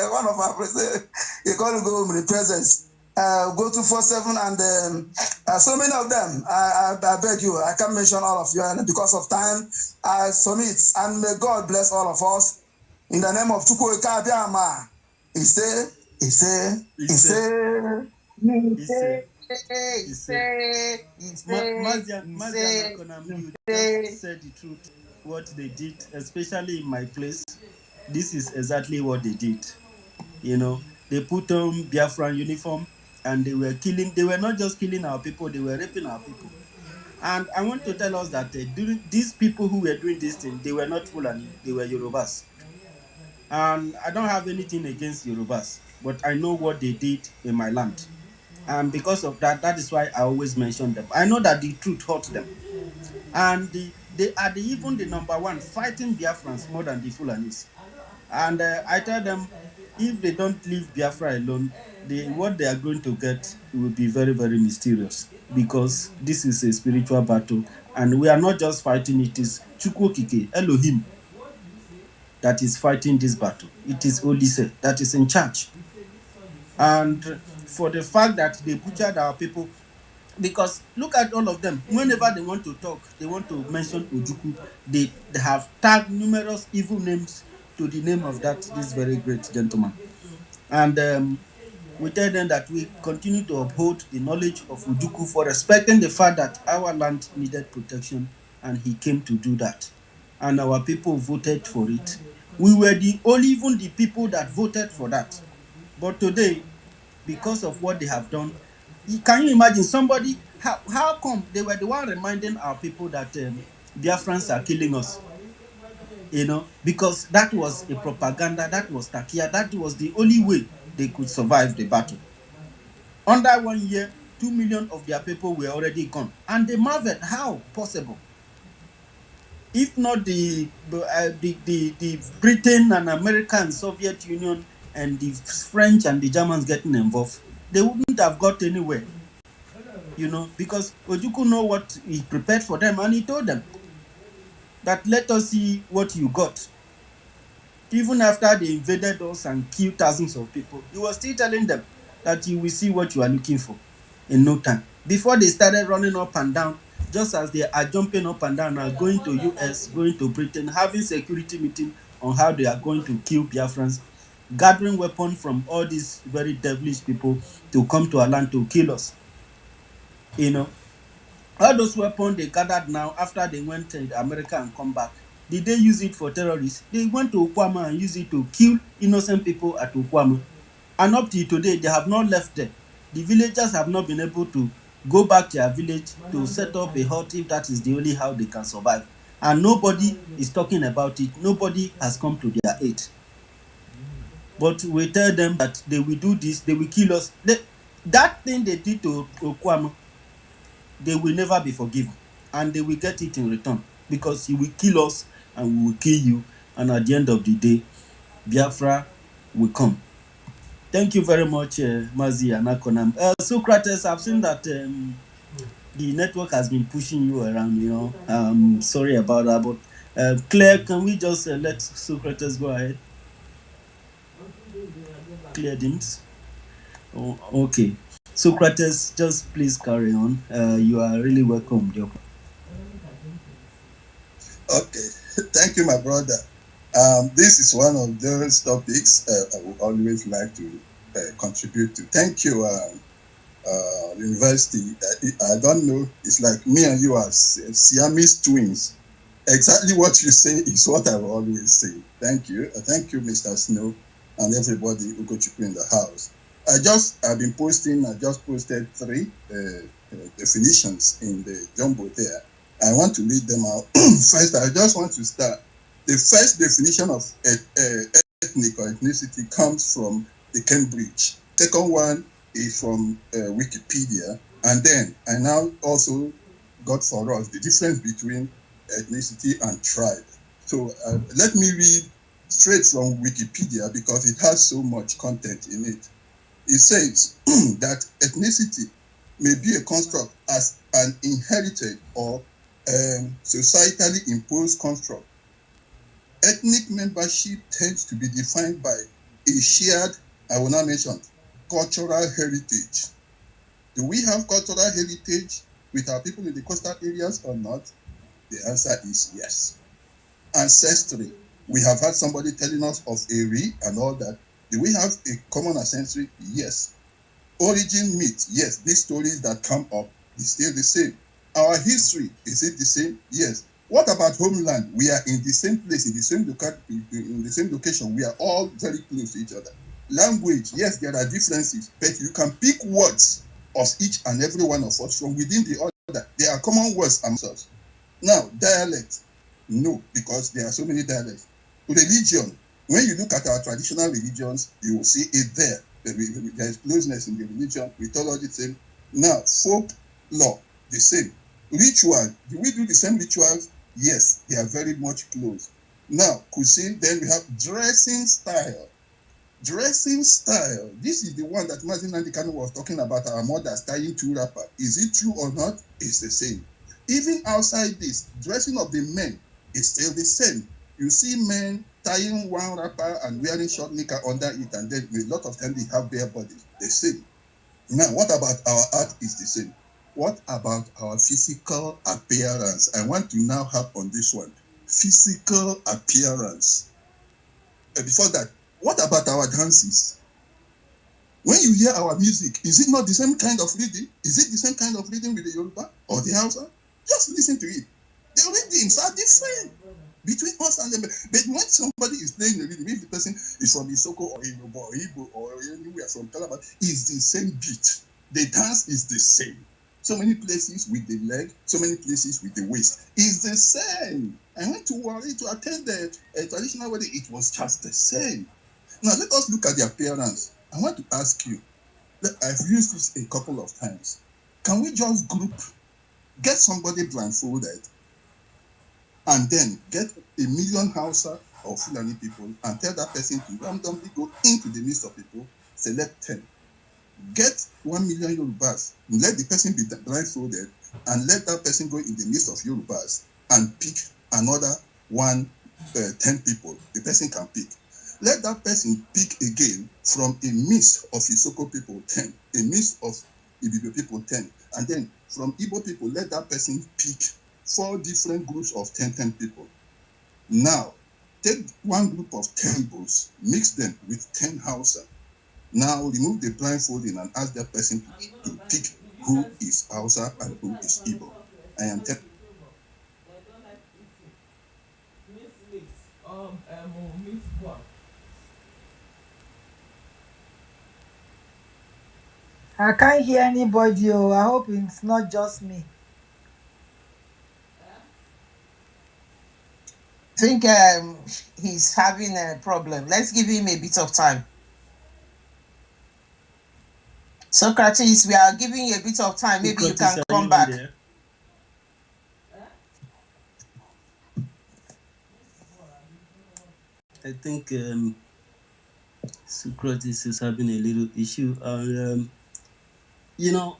one of our presidents, he called Ugo Omnipresence. Go to 47 and so many of them. I beg you, I can't mention all of you, and because of time, I submit. And may God bless all of us. In the name of Chukwu Ekabiama, You just said the truth, what they did, especially in my place. This is exactly what they did. They put on Biafran uniform and they were not just killing our people, they were raping our people. And I want to tell us that these people who were doing this thing, they were not Fulani, they were Yorubas. And I don't have anything against Yorubas, but I know what they did in my land. And because of that, that is why I always mention them. I know that the truth hurts them. And they are even the number one fighting Biafrans more than the Fulanis. And I tell them, if they don't leave Biafra alone, what they are going to get will be very, very mysterious, because this is a spiritual battle. And we are not just fighting, it is Chukwokike, Elohim, that is fighting this battle. It is Olise that is in charge. And for the fact that they butchered our people, because look at all of them, whenever they want to talk, they want to mention Ojukwu, they have tagged numerous evil names to the name of this very great gentleman. And we tell them that we continue to uphold the knowledge of Ojukwu for respecting the fact that our land needed protection, and he came to do that. And our people voted for it. We were even the people that voted for that. But today, because of what they have done, can you imagine somebody, how come they were the one reminding our people that Biafrans are killing us? Because that was a propaganda, that was Takia, that was the only way they could survive the battle. Under 1 year, 2 million of their people were already gone. And they marveled, how possible? If not the Britain and America and Soviet Union and the French and the Germans getting involved, they wouldn't have got anywhere. Because Ojukwu know what he prepared for them, and he told them that let us see what you got. Even after they invaded us and killed thousands of people, he was still telling them that you will see what you are looking for in no time. Before they started running up and down, just as they are jumping up and down, are going to US, going to Britain, having security meeting on how they are going to kill Biafrans, gathering weapons from all these very devilish people to come to our land to kill us. All those weapons they gathered now, after they went to America and come back, did they use it for terrorists? They went to Okwama and used it to kill innocent people at Okwama. And up to today, they have not left there. The villagers have not been able to go back to their village to set up a hut, if that is the only how they can survive. And nobody is talking about it. Nobody has come to their aid. But we tell them that they will do this, they will kill us. That thing they did to Okwama, they will never be forgiven. And they will get it in return, because he will kill us and we will kill you. And at the end of the day, Biafra will come. Thank you very much, Mazi and Akonam. Socrates, I've seen that the network has been pushing you around, sorry about that, but Claire, can we just let Socrates go ahead? Claire Dims. Oh, okay. Socrates, just please carry on. You are really welcome. Okay, thank you, my brother. This is one of those topics I would always like to contribute to. Thank you, university. I don't know. It's like me and you are Siamese twins. Exactly what you say is what I will always say. Thank you. Thank you, Mr. Snow, and everybody who got you in the house. I just posted 3 definitions in the jumbo there. I want to read them out. First, I just want to start. The first definition of ethnic or ethnicity comes from the Cambridge. Second one is from Wikipedia. And then I now also got for us the difference between ethnicity and tribe. So let me read straight from Wikipedia because it has so much content in it. It says that ethnicity may be a construct as an inherited or societally imposed construct. Ethnic membership tends to be defined by a shared, I will not mention, cultural heritage. Do we have cultural heritage with our people in the coastal areas or not? The answer is yes. Ancestry. We have had somebody telling us of Eri and all that. Do we have a common ancestry? Yes. Origin myth. Yes. These stories that come up is still the same. Our history, is it the same? Yes. What about homeland? We are in the same place, in the same location. We are all very close to each other. Language, yes, there are differences, but you can pick words of each and every one of us from within the other. There are common words among us. Now, dialect, no, because there are so many dialects. Religion, when you look at our traditional religions, you will see it there. There is closeness in the religion, mythology, same. Now, folk law, the same. Ritual, do we do the same rituals? Yes, they are very much close. Now, cuisine, then we have dressing style. Dressing style, this is the one that Mazin Nandikano was talking about, our mothers tying 2 wrappers. Is it true or not? It's the same. Even outside this, dressing of the men is still the same. You see men tying 1 wrapper and wearing short knicker under it, and then a lot of times they have bare bodies. The same. Now, what about our art is the same? What about our physical appearance? I want to now harp on this one. Physical appearance. Before that, what about our dances? When you hear our music, is it not the same kind of rhythm? Is it the same kind of rhythm with the Yoruba or the Hausa? Just listen to it. The rhythms are different between us and them. But when somebody is playing the rhythm, if the person is from Isoko or Igbo or anywhere from Calabar, it's the same beat. The dance is the same. So many places with the leg, so many places with the waist. It's the same. I went to Wari to attend the traditional wedding. It was just the same. Now let us look at the appearance. I want to ask you, I've used this a couple of times. Can we just get somebody blindfolded and then get 1 million Hausa or Fulani people and tell that person to randomly go into the midst of people, select 10. Get 1 million Yorubas, let the person be blindfolded and let that person go in the midst of Yorubas and pick another 10 people the person can pick. Let that person pick again from a mix of Isoko people 10, a mix of Igbo people 10, and then from Igbo people, let that person pick 4 different groups of 10 people. Now, take 1 group of 10 bulls, mix them with 10 Hausa. Now, remove the blindfolding and ask that person to pick who is Hausa and who is Igbo. I am telling I can't hear anybody. Oh, I hope it's not just me. I think he's having a problem. Let's give him a bit of time. Socrates, we are giving you a bit of time. Maybe you can come back. I think Socrates is having a little issue.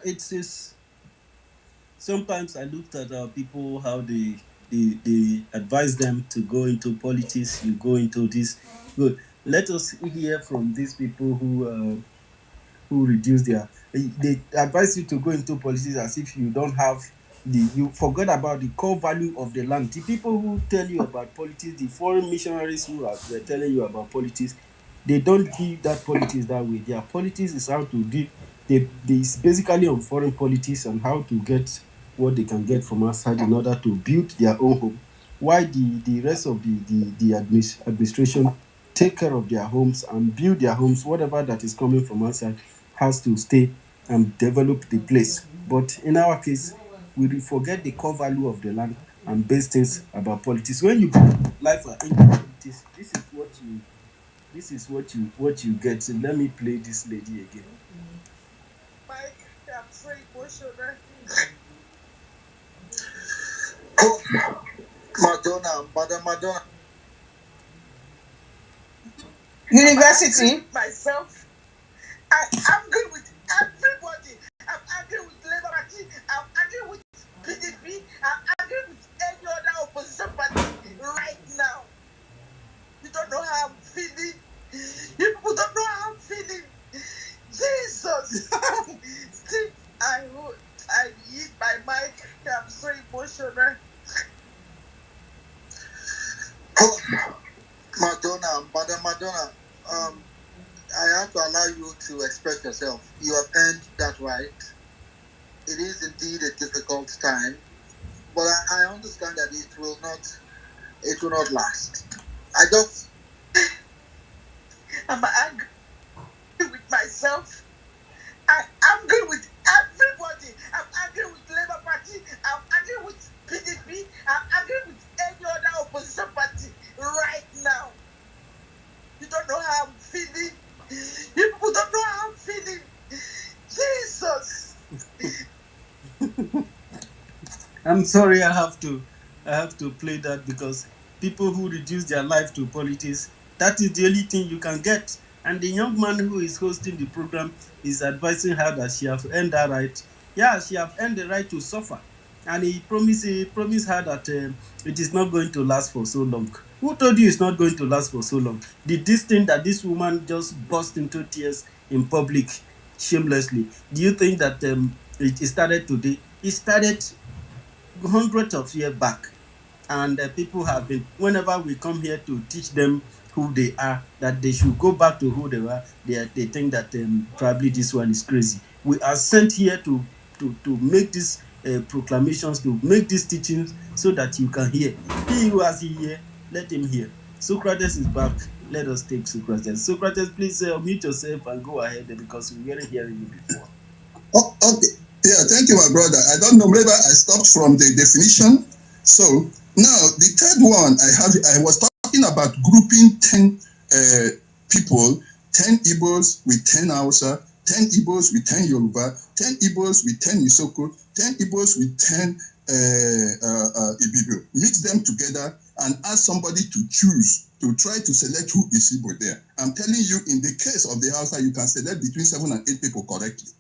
It is sometimes I looked at our people, how they advise them to go into politics. You go into this. Good. Let us hear from these people who reduce their. They advise you to go into politics as if you don't have you forgot about the core value of the land. The people who tell you about politics, the foreign missionaries were telling you about politics, they don't give that politics that way. Their politics is how to deal. It's basically on foreign politics and how to get what they can get from outside in order to build their own home. Why the rest of the administration take care of their homes and build their homes, whatever that is coming from outside has to stay and develop the place. But in our case, we forget the core value of the land and base things about politics. When you put life into politics, this is what you get. So let me play this lady again. Mike, I'm so emotional. Madonna. University. Myself, I'm good with everybody. I'm angry with Labour Party. I'm angry with PDP. I'm angry with any other opposition party right now. You don't know how I'm feeling. You people don't know how I'm feeling. Jesus. Still, I eat my mic. I'm so emotional. Madonna, I have to allow you to express yourself. You have earned that right. It is indeed a difficult time, but I understand that it will not last. I'm angry with myself. I'm angry with everybody. I'm angry with Labour Party. I'm angry with PDP. I'm angry with any other opposition party right now. You don't know how I'm feeling. You people don't know how I'm feeling. Jesus. I'm sorry, I have to play that because people who reduce their life to politics, that is the only thing you can get. And the young man who is hosting the program is advising her that she have earned that right. Yeah, she have earned the right to suffer. And he promised her that it is not going to last for so long. Who told you it's not going to last for so long? Did this thing that this woman just burst into tears in public shamelessly, do you think that it started today? It started hundreds of years back, and people have been, whenever we come here to teach them who they are, that they should go back to who they were, they think that probably this one is crazy. We are sent here to make these proclamations, to make these teachings so that you can hear. He who has ear, let him hear. Socrates is back. Let us take Socrates. Socrates, please mute yourself and go ahead, because we weren't hearing you before. Oh, okay. Yeah, thank you, my brother. I don't know, maybe I stopped from the definition. So now the third one I was talking about grouping 10 people, 10 Igbos with 10 Hausa, 10 Igbos with 10 Yoruba, 10 Igbos with 10 Isoko, 10 Igbos with 10 Ibibio. Mix them together and ask somebody to choose, to try to select who is Igbo there. I'm telling you, in the case of the Hausa, you can select between 7 and 8 people correctly.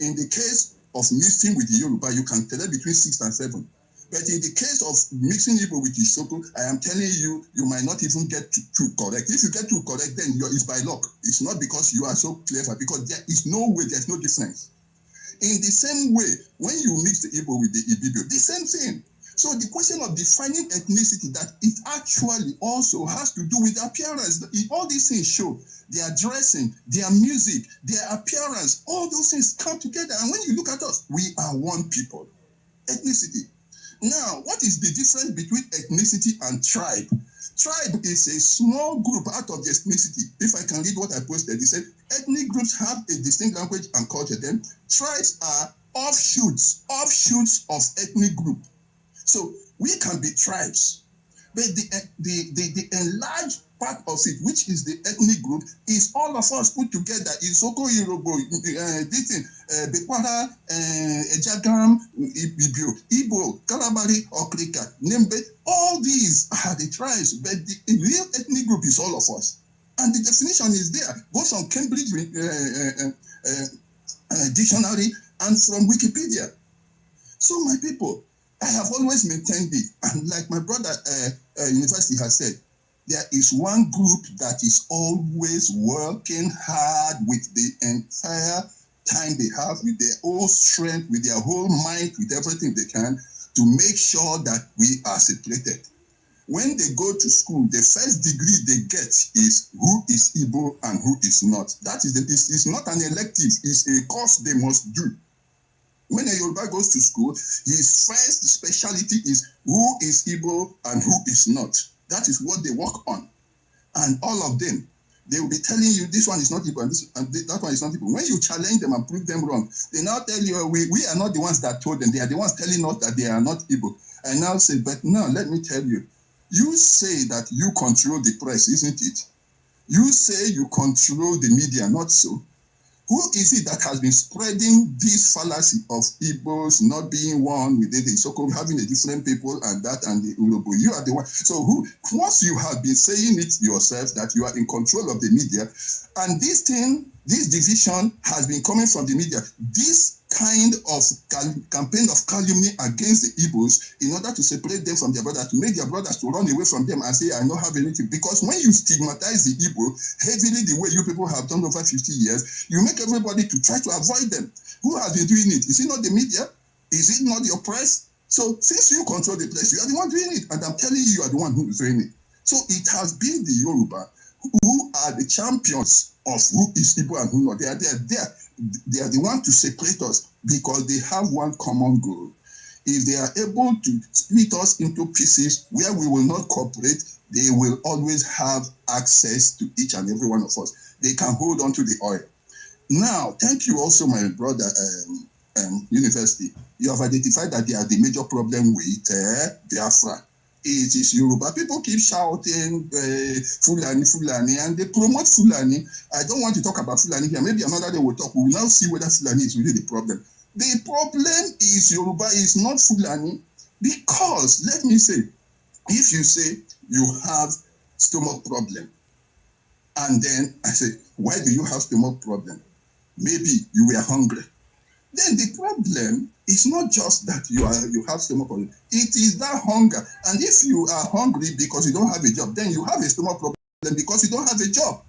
In the case of mixing with the Yoruba, you can select between 6 and 7. But in the case of mixing Igbo with Isoko, I am telling you, you might not even get two correct. If you get two correct, then it's by luck. It's not because you are so clever, because there is no way, there's no difference. In the same way, when you mix the Igbo with the Ibibio, the same thing. So the question of defining ethnicity, that it actually also has to do with appearance. All these things show their dressing, their music, their appearance, all those things come together. And when you look at us, we are one people. Ethnicity. Now, what is the difference between ethnicity and tribe? Tribe is a small group out of the ethnicity. If I can read what I posted, it said, ethnic groups have a distinct language and culture. Then tribes are offshoots of ethnic group. So we can be tribes, but the enlarged part of it, which is the ethnic group, is all of us put together. Isoko, Orhobo, Bekwara, Ejagam, Igbo, Kalabari, Okrika, Nembe. All these are the tribes, but the real ethnic group is all of us. And the definition is there, both from Cambridge dictionary and from Wikipedia. So my people, I have always maintained it. And like my brother University has said, there is one group that is always working hard with the entire time they have, with their whole strength, with their whole might, with everything they can, to make sure that we are separated. When they go to school, the first degree they get is who is Igbo and who is not. That is, it's not an elective, it's a course they must do. When a Yoruba goes to school, his first specialty is who is Igbo and who is not. That is what they work on. And all of them, they will be telling you this one is not Igbo and that one is not Igbo. When you challenge them and prove them wrong, they now tell you, we are not the ones that told them. They are the ones telling us that they are not Igbo. And now say, but no, let me tell you. You say that you control the press, isn't it? You say you control the media, not so. Who is it that has been spreading this fallacy of Igbos not being one with the Isoko, having a different people and that and the Orhobo? You are the one. So once you have been saying it yourself that you are in control of the media, and this division has been coming from the media, this kind of campaign of calumny against the Igbos in order to separate them from their brothers, to make their brothers to run away from them and say, I don't have anything. Because when you stigmatize the Igbo heavily the way you people have done over 50 years, you make everybody to try to avoid them. Who has been doing it? Is it not the media? Is it not your press? So since you control the press, you are the one doing it. And I'm telling you, you are the one who is doing it. So it has been the Yoruba who are the champions of who is Igbo and who not. They are the one to separate us because they have one common goal. If they are able to split us into pieces where we will not cooperate, they will always have access to each and every one of us. They can hold on to the oil. Now, thank you also, my brother, University. You have identified that they are the major problem with Biafra. It is Yoruba. People keep shouting Fulani, Fulani, and they promote Fulani. I don't want to talk about Fulani here. Maybe another day we'll talk. We will now see whether Fulani is really the problem. The problem is Yoruba is not Fulani because, let me say, if you say you have stomach problem, and then I say, why do you have stomach problem? Maybe you were hungry. Then the problem is not just that you have stomach problem. It is that hunger. And if you are hungry because you don't have a job, then you have a stomach problem because you don't have a job.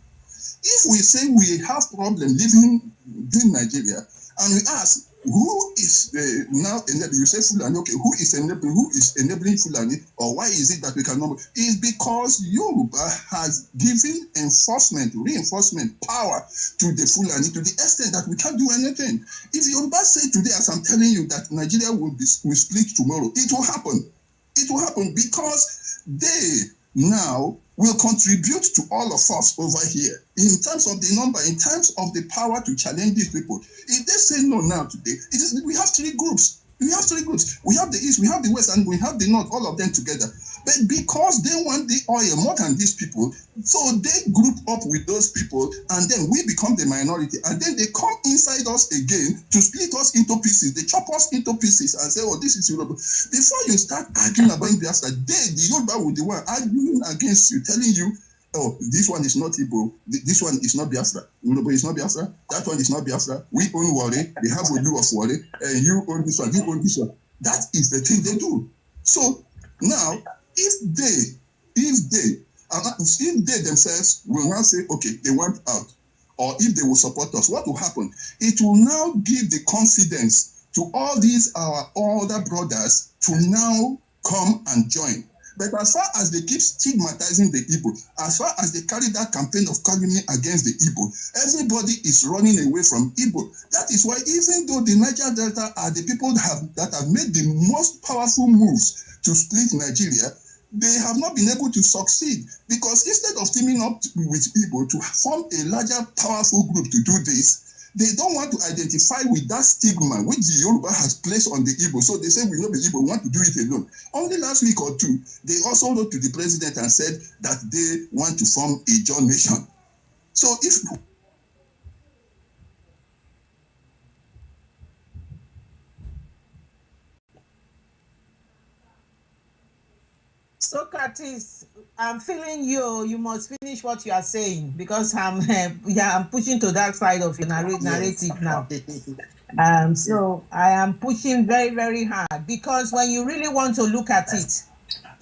If we say we have problem living in Nigeria, and we ask, who is now enabling? You say Fulani, okay, who is enabling Fulani, or why is it that we cannot? It's because Yoruba has given reinforcement power to the Fulani to the extent that we can't do anything. If Yoruba say today, as I'm telling you, that Nigeria will split tomorrow, it will happen. It will happen because they now will contribute to all of us over here in terms of the number, in terms of the power to challenge these people. If they say no now today, we have three groups. We have three groups. We have the East, we have the West, and we have the North, all of them together. But because they want the oil more than these people, so they group up with those people, and then we become the minority. And then they come inside us again to split us into pieces. They chop us into pieces and say, oh, this is Yoruba. Before you start arguing about Biafra, the Yoruba will be the one arguing against you, telling you, oh, this one is not Igbo, this one is not Biafra. Orhobo is not Biafra, that one is not Biafra. We own Wari, they have a of Wari, and you own this one, you own this one. That is the thing they do. So now, if they themselves will now say, okay, they want out, or if they will support us, what will happen? It will now give the confidence to all these our older brothers to now come and join. But as far as they keep stigmatizing the Igbo, as far as they carry that campaign of calumny against the Igbo, everybody is running away from Igbo. That is why even though the Niger Delta are the people that have made the most powerful moves to split Nigeria, they have not been able to succeed because instead of teaming up with Igbo to form a larger powerful group to do this, they don't want to identify with that stigma which the Yoruba has placed on the Igbo. So they say, we know the Igbo, we want to do it alone. Only last week or two, they also wrote to the president and said that they want to form a joint nation. So if Socrates, I'm feeling you. You must finish what you are saying because I'm pushing to that side of your narrative now. So I am pushing very, very hard because when you really want to look at it,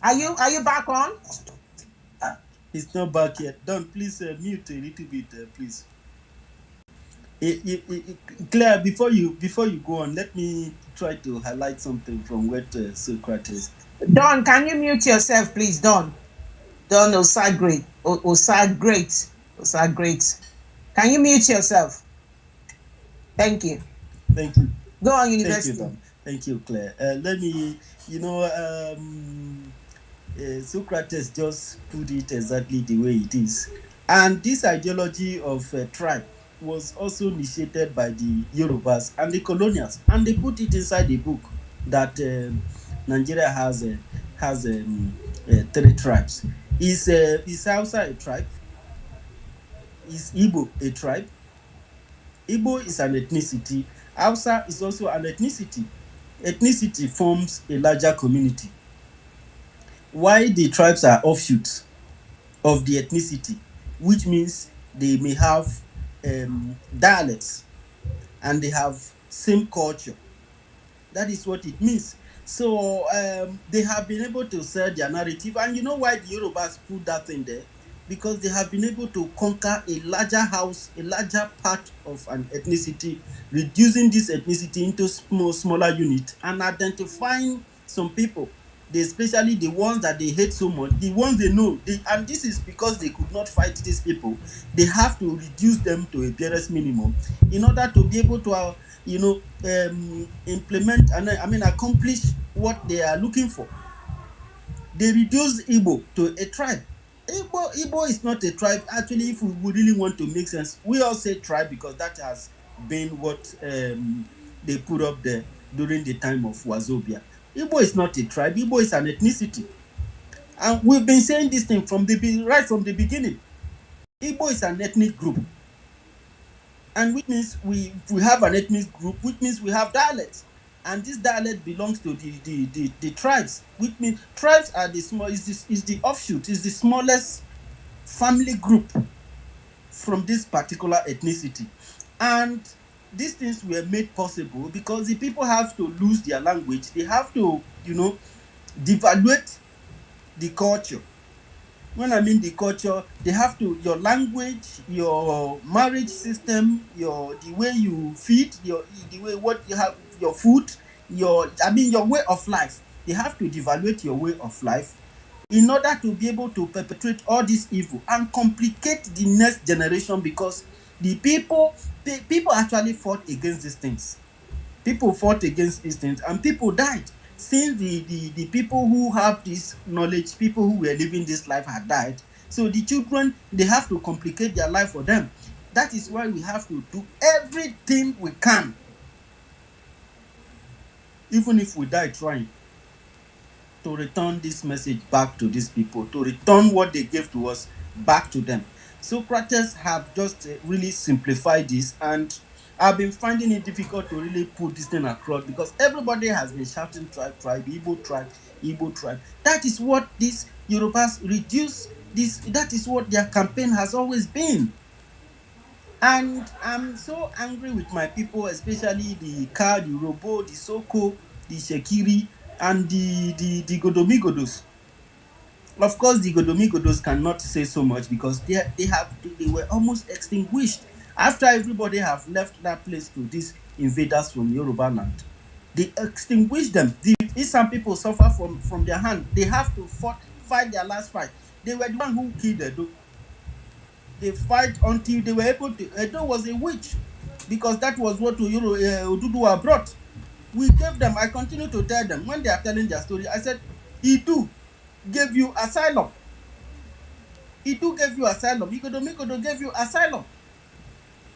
are you back on? He's not back yet. Don, please mute a little bit, please. Claire, before you go on, let me try to highlight something from what Socrates. Don, can you mute yourself, please, Don? Don Osagreat. Osagreat. Can you mute yourself? Thank you. Thank you. Go on, University. Thank you, Don. Thank you, Claire. Let me, Socrates just put it exactly the way it is. And this ideology of tribe was also initiated by the Yorubas and the colonials, and they put it inside the book that Nigeria has 3 tribes. Is Hausa a tribe? Is Igbo a tribe? Igbo is an ethnicity. Hausa is also an ethnicity. Ethnicity forms a larger community. Why the tribes are offshoots of the ethnicity, which means they may have dialects and they have same culture. That is what it means. So they have been able to sell their narrative, and you know why the Yorubas put that in there? Because they have been able to conquer a larger house, a larger part of an ethnicity, reducing this ethnicity into smaller units and identifying some people, especially the ones that they hate so much, the ones they know, and this is because they could not fight these people. They have to reduce them to a barest minimum in order to be able to implement and accomplish what they are looking for. They reduce Igbo to a tribe. Igbo is not a tribe. Actually, if we really want to make sense, we all say tribe because that has been what they put up there during the time of Wazobia. Igbo is not a tribe. Igbo is an ethnicity. And we've been saying this thing right from the beginning. Igbo is an ethnic group. And which means we have an ethnic group, which means we have dialects. And this dialect belongs to the tribes, which means tribes are the small, is the offshoot, is the smallest family group from this particular ethnicity. And these things were made possible because the people have to lose their language. They have to, devaluate the culture. When I mean the culture, they have to, your language, your marriage system, the way you feed, the way what you have, your food, your way of life. They have to devaluate your way of life in order to be able to perpetrate all this evil and complicate the next generation, because the people actually fought against these things. People fought against these things and people died. Since the people who have this knowledge, people who were living this life had died, so the children, they have to complicate their life for them. That is why we have to do everything we can, even if we die trying, to return this message back to these people, to return what they gave to us back to them. Socrates have just really simplified this, and I've been finding it difficult to really put this thing across because everybody has been shouting tribe, Igbo tribe, Igbo tribe. That is what these Yorubas reduce this. That is what their campaign has always been. And I'm so angry with my people, especially the Ka, the Orhobo, the Isoko, the Shekiri, and the Godomigodos. Of course, the Godomigodos cannot say so much because they were almost extinguished after everybody have left that place to these invaders from Yoruba land. They extinguished them. Some people suffer from their hand. They have to fight their last fight. They were the one who killed Edo. They fight until they were able to. Edo was a witch because that was what Oduduwa brought. We gave them. I continue to tell them when they are telling their story. I said, Idu gave you asylum. Idu gave you asylum. Igodo gave you asylum.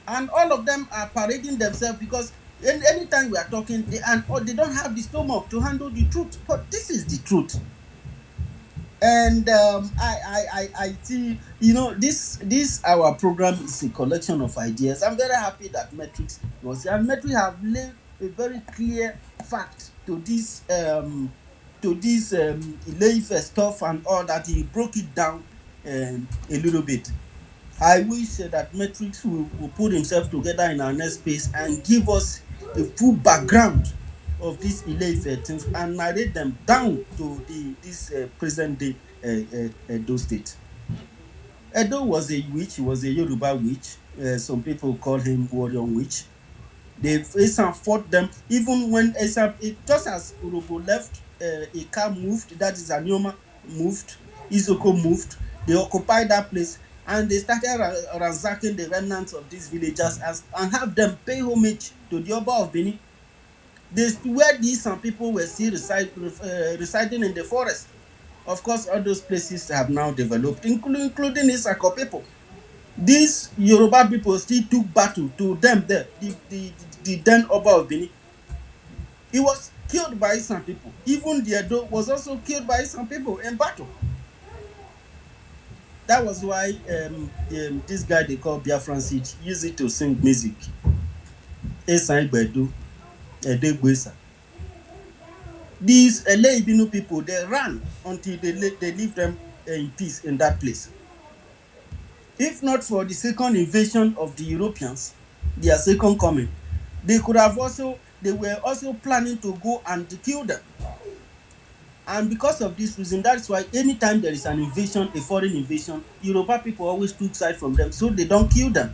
And all of them are parading themselves because anytime we are talking, they don't have the stomach to handle the truth. But this is the truth. And I see, this our program is a collection of ideas. I'm very happy that Metrics was here. And Metrics have laid a very clear fact to this Ileife stuff and all that. He broke it down a little bit. I wish that Metrics will put himself together in our next space and give us a full background of these Ile-Ife things and narrate them down to this present day Edo state. Edo was a witch, he was a Yoruba witch. Some people call him warrior witch. Esan fought them even when Esan, just as Orhobo left, Ika moved, that is Anioma moved, Izoko moved, they occupied that place and they started ransacking the remnants of these villagers and have them pay homage to the Oba of Benin. Where these some people were still residing in the forest. Of course, all those places have now developed, including Isoko people. These Yoruba people still took battle to them there, the then Oba of Benin. He was killed by some people. Even the Edo was also killed by some people in battle. That was why this guy they call Biafrans used it to sing music. Esan Igbedu, Edegwesa. These Ele-Ibinu people, they ran until they leave them in peace in that place. If not for the second invasion of the Europeans, their second coming, they were also planning to go and kill them. And because of this reason, that's why anytime there is an invasion, a foreign invasion, Yoruba people always took side from them, so they don't kill them.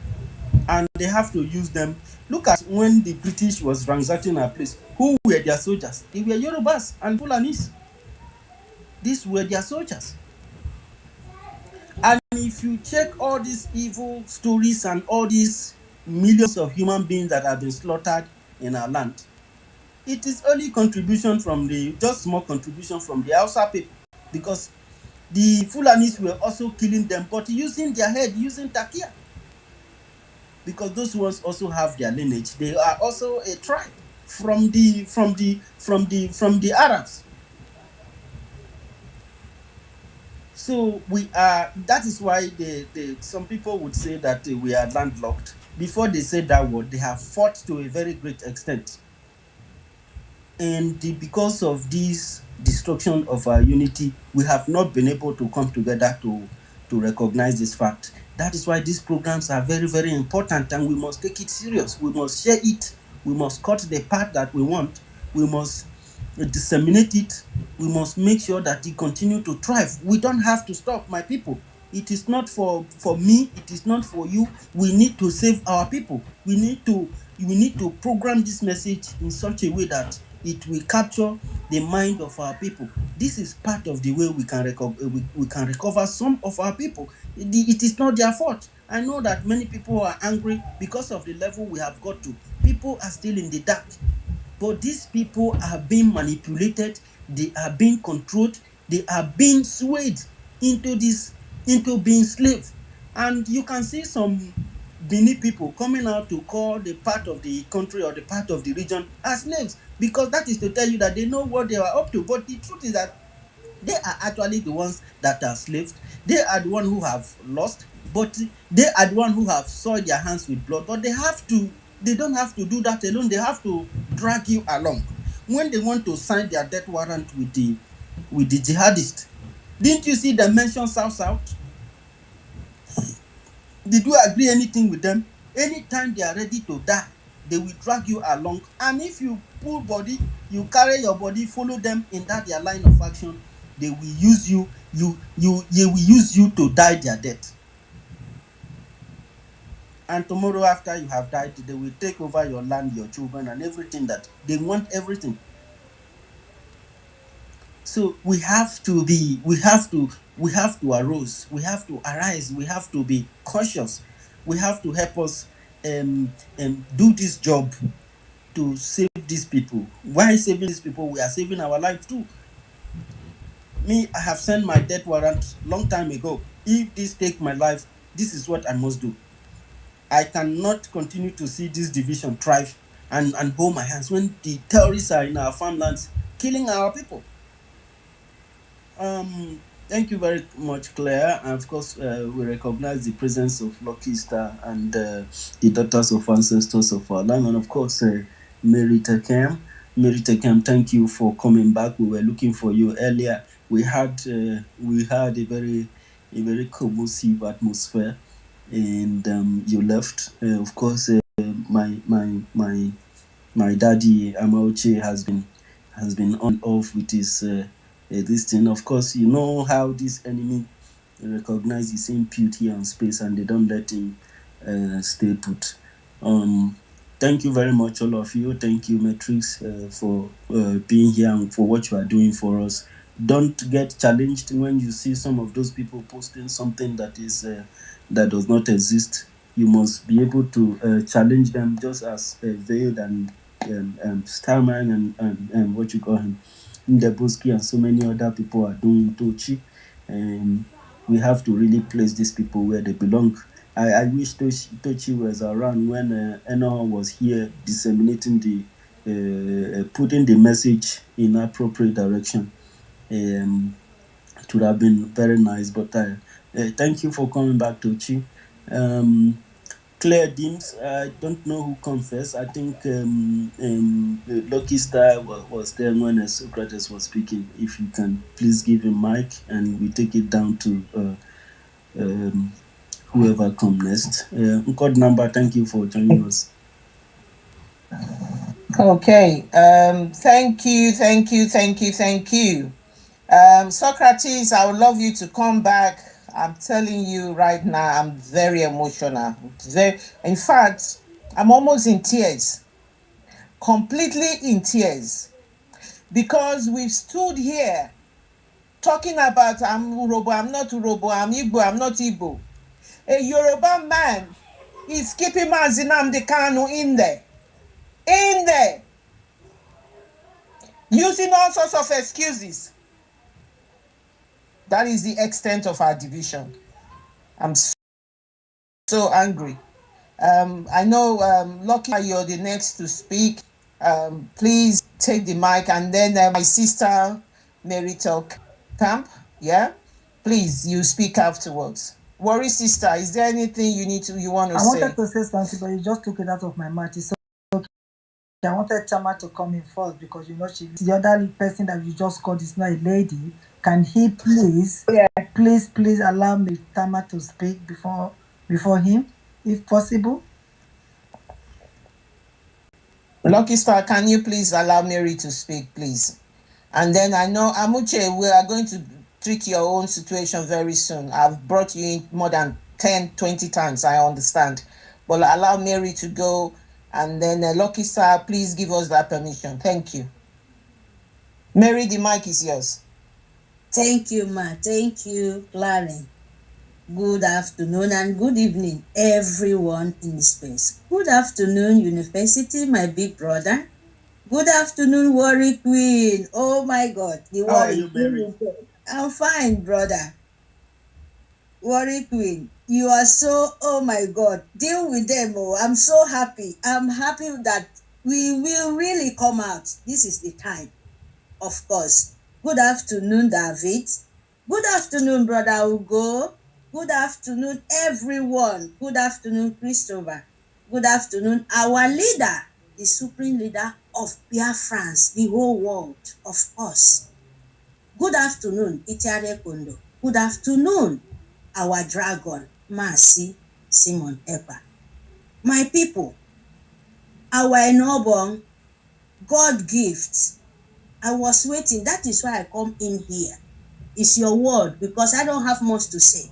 And they have to use them. Look at when the British was ransacking our place. Who were their soldiers? They were Yorubas and Fulanis. These were their soldiers. And if you check all these evil stories and all these millions of human beings that have been slaughtered in our land, it is only contribution from just small contribution from the Hausa people, because the Fulanis were also killing them, but using their head, using takia. Because those ones also have their lineage. They are also a tribe from the Arabs. So that is why some people would say that we are landlocked. Before they say that word, they have fought to a very great extent. And because of this destruction of our unity, we have not been able to come together to recognize this fact. That is why these programs are very, very important, and we must take it serious. We must share it. We must cut the part that we want. We must disseminate it. We must make sure that it continue to thrive. We don't have to stop, my people. It is not for me. It is not for you. We need to save our people. We need to program this message in such a way that it will capture the mind of our people. This is part of the way we can recover some of our people. It is not their fault. I know that many people are angry because of the level we have got to. People are still in the dark. But these people are being manipulated, they are being controlled, they are being swayed into being slaves. And you can see some Benin people coming out to call the part of the country or the part of the region as slaves, because that is to tell you that they know what they are up to. But the truth is that they are actually the ones that are slaves. They are the ones who have lost, but they are the ones who have soiled their hands with blood. But they don't have to do that alone. They have to drag you along. When they want to sign their death warrant with the jihadists, didn't you see them mention South? Did you agree anything with them? Anytime they are ready to die, they will drag you along. And if you pull body, you carry your body, follow them in their line of action, they will use you. They will use you to die their death. And tomorrow, after you have died, they will take over your land, your children, and everything that they want. Everything. So we have to arise. We have to arise. We have to be cautious. We have to help us do this job to save these people. Why saving these people? We are saving our life too. Me, I have sent my death warrant long time ago. If this take my life, this is what I must do. I cannot continue to see this division thrive and hold my hands when the terrorists are in our farmlands killing our people. Thank you very much, Claire. And of course, we recognize the presence of Lucky Star and the daughters of ancestors of our land, and of course, Mary Tekem. Mary Tekem, thank you for coming back. We were looking for you earlier. We had a very conducive atmosphere, and you left. Of course, my my daddy Amauche has been on off with his this thing. Of course, you know how this enemy recognize his input here on space, and they don't let him stay put. Thank you very much, all of you. Thank you, Matrix, for being here and for what you are doing for us. Don't get challenged when you see some of those people posting something that is that does not exist. You must be able to challenge them, just as Veiled and Starman and what you call him, Ndebowski, and so many other people are doing. Tochi. We have to really place these people where they belong. I wish Tochi was around when Eno was here disseminating putting the message in appropriate direction. It would have been very nice, but thank you for coming back, Tochi. Claire Dims, I don't know who confessed. I think Lucky Star was there when Socrates was speaking. If you can please give him mic and we take it down to whoever come next. Code number, thank you for joining us. Okay. Thank you. Socrates, I would love you to come back. I'm telling you right now, I'm very emotional. In fact, I'm almost in tears. Completely in tears. Because we've stood here talking about I'm Urobo, I'm not Urobo, I'm Igbo, I'm not Igbo. A Yoruba man is keeping Nnamdi Kanu in there. Using all sorts of excuses. That is the extent of our division. I'm so angry. I know, Lucky, you're the next to speak. Please take the mic, and then my sister, Meritel Camp, yeah? Please, you speak afterwards. Worry sister, is there anything you want to say? I wanted to say something, but you just took it out of my mouth. It's okay. I wanted Chama to come in first because, you know, the other person that you just called is not a lady. Can he please, please allow me, Tama, to speak before him, if possible? Lucky Star, can you please allow Mary to speak, please? And then I know, Amuche, we are going to treat your own situation very soon. I've brought you in more than 10, 20 times, I understand. But allow Mary to go, and then Lucky Star, please give us that permission. Thank you. Mary, the mic is yours. Thank you, Ma. Thank you, Clary. Good afternoon and good evening, everyone in the space. Good afternoon, University, my big brother. Good afternoon, Warrior Queen. Oh my God, the Warrior Queen. I'm fine, brother. Warrior Queen, you are so, oh my God, deal with them. Oh, I'm so happy. I'm happy that we will really come out. This is the time, of course. Good afternoon, David. Good afternoon, Brother Ugo. Good afternoon, everyone. Good afternoon, Christopher. Good afternoon, our leader, the supreme leader of Biafrans, the whole world, of course. Good afternoon, Itiare Kondo. Good afternoon, our dragon, Masi Simon Epa. My people, our Enobong, God gift. I was waiting. That is why I come in here. It's your word, because I don't have much to say.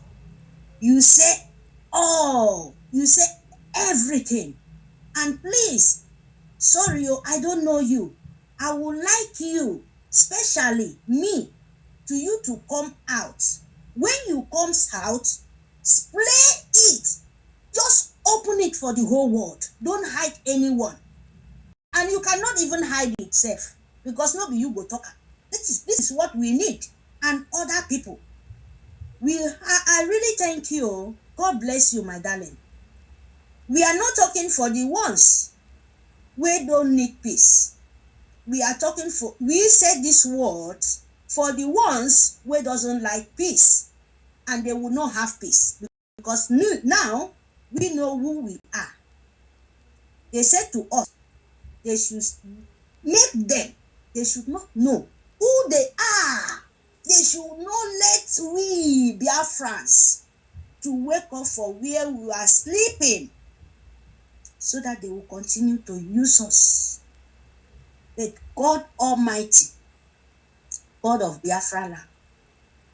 You say all. You say everything. And please, sorry, I don't know you. I would like you, especially me, to come out. When you comes out, play it. Just open it for the whole world. Don't hide anyone. And you cannot even hide itself, because nobody you go talk. This is what we need, and other people. I really thank you. God bless you, my darling. We are not talking for the ones we don't need peace. We are talking for, we said this word for the ones who doesn't like peace, and they will not have peace, because now we know who we are. They said to us, they should make them, they should not know who they are. They should not let we Biafrans to wake up for where we are sleeping, so that they will continue to use us But God Almighty, God of Biafra land,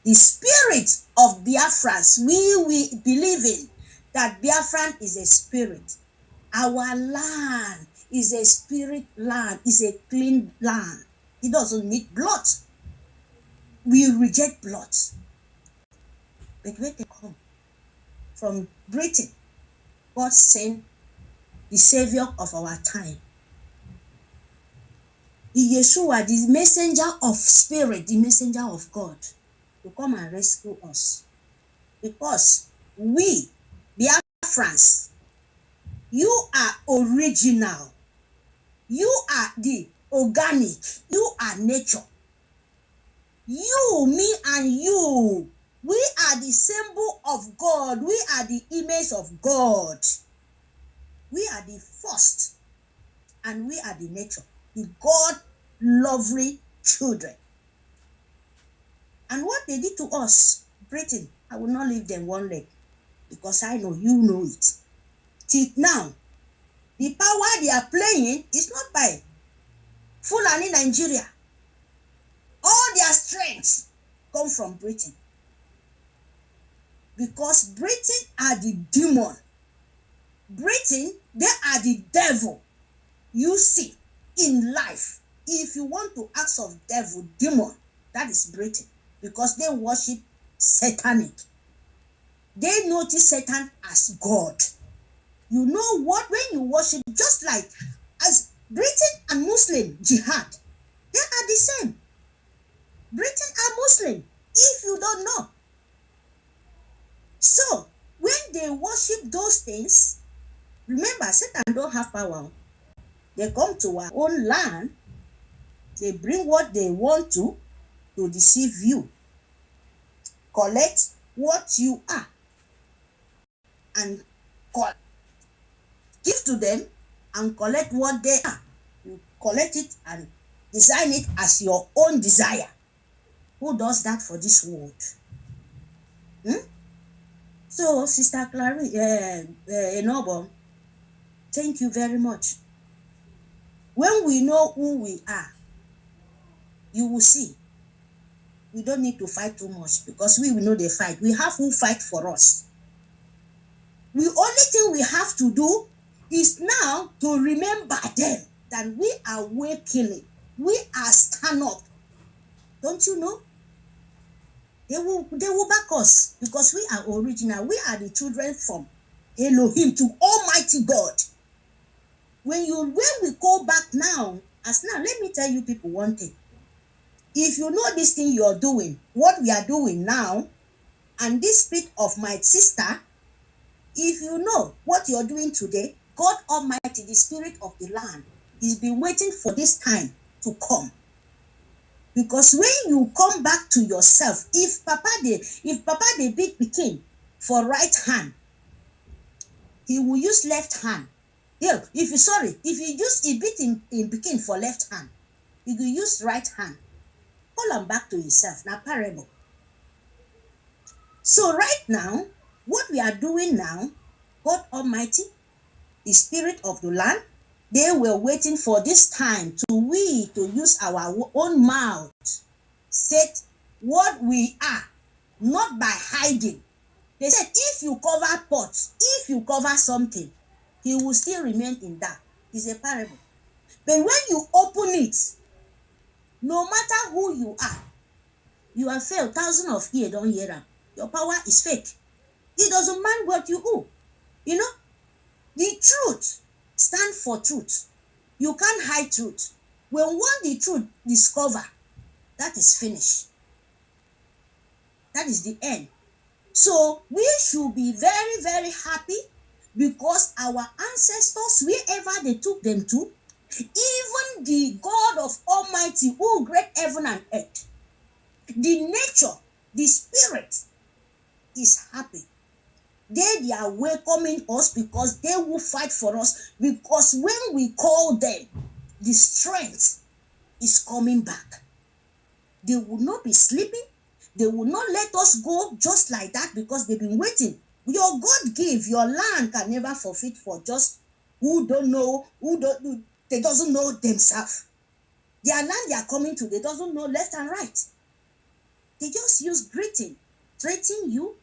the spirit of Biafrans, we believe in that Biafran is a spirit. Our land is a spirit land, is a clean land. It doesn't need blood. We reject blood. But when they come from Britain, God sent the savior of our time, the Yeshua, the messenger of spirit, the messenger of God, to come and rescue us. Because we, Biafrans, you are original. You are the organic. You are nature. You, me, and you, we are the symbol of God. We are the image of God. We are the first, and we are the nature, the God lovely children. And what they did to us, Britain, I will not leave them one leg, because I know you know it. Till now, the power they are playing is not by Fulani Nigeria. All their strength come from Britain. Because Britain are the demon. Britain, they are the devil. You see, in life, if you want to ask of devil, demon, that is Britain. Because they worship satanic. They notice Satan as God. You know what? When you worship, just like as Britain and Muslim jihad, they are the same. Britain are Muslim, if you don't know. So, when they worship those things, remember, Satan don't have power. They come to our own land, they bring what they want to deceive you, collect what you are, and give to them and collect what they are. You collect it and design it as your own desire. Who does that for this world? So, Sister Clary, Enobo, thank you very much. When we know who we are, you will see. We don't need to fight too much, because we will know they fight. We have who fight for us. The only thing we have to do is now to remember them, that we are waking. We are stand up. Don't you know? They will back us, because we are original. We are the children from Elohim to Almighty God. When we go back now, let me tell you people one thing. If you know this thing you're doing, what we are doing now, and this bit of my sister, if you know what you're doing today, God Almighty, the spirit of the land, has been waiting for this time to come. Because when you come back to yourself, if Papa they beat Pikin for right hand, he will use left hand. Yeah, if you beat in Pikin for left hand, he will use right hand. Call him back to himself. Now parable. So right now, what we are doing now, God Almighty, the spirit of the land, they were waiting for this time to use our own mouth, set what we are, not by hiding. They said, if you cover pots, if you cover something, he will still remain in that. It's a parable. But when you open it, no matter who you are, you have failed. Thousands of years don't hear them. Your power is fake. It doesn't mind what you do. You know, the truth stand for truth. You can't hide truth. When the truth discover, that is finished. That is the end. So we should be very, very happy, because our ancestors, wherever they took them to, even the God of Almighty who created heaven and earth, the nature, the spirit is happy. They are welcoming us, because they will fight for us, because when we call them, the strength is coming back. They will not be sleeping. They will not let us go just like that, because they've been waiting. Your God give, your land can never forfeit for just who don't know, they doesn't know themselves. Their land they are coming to, they doesn't know left and right. They just use greeting, threaten you,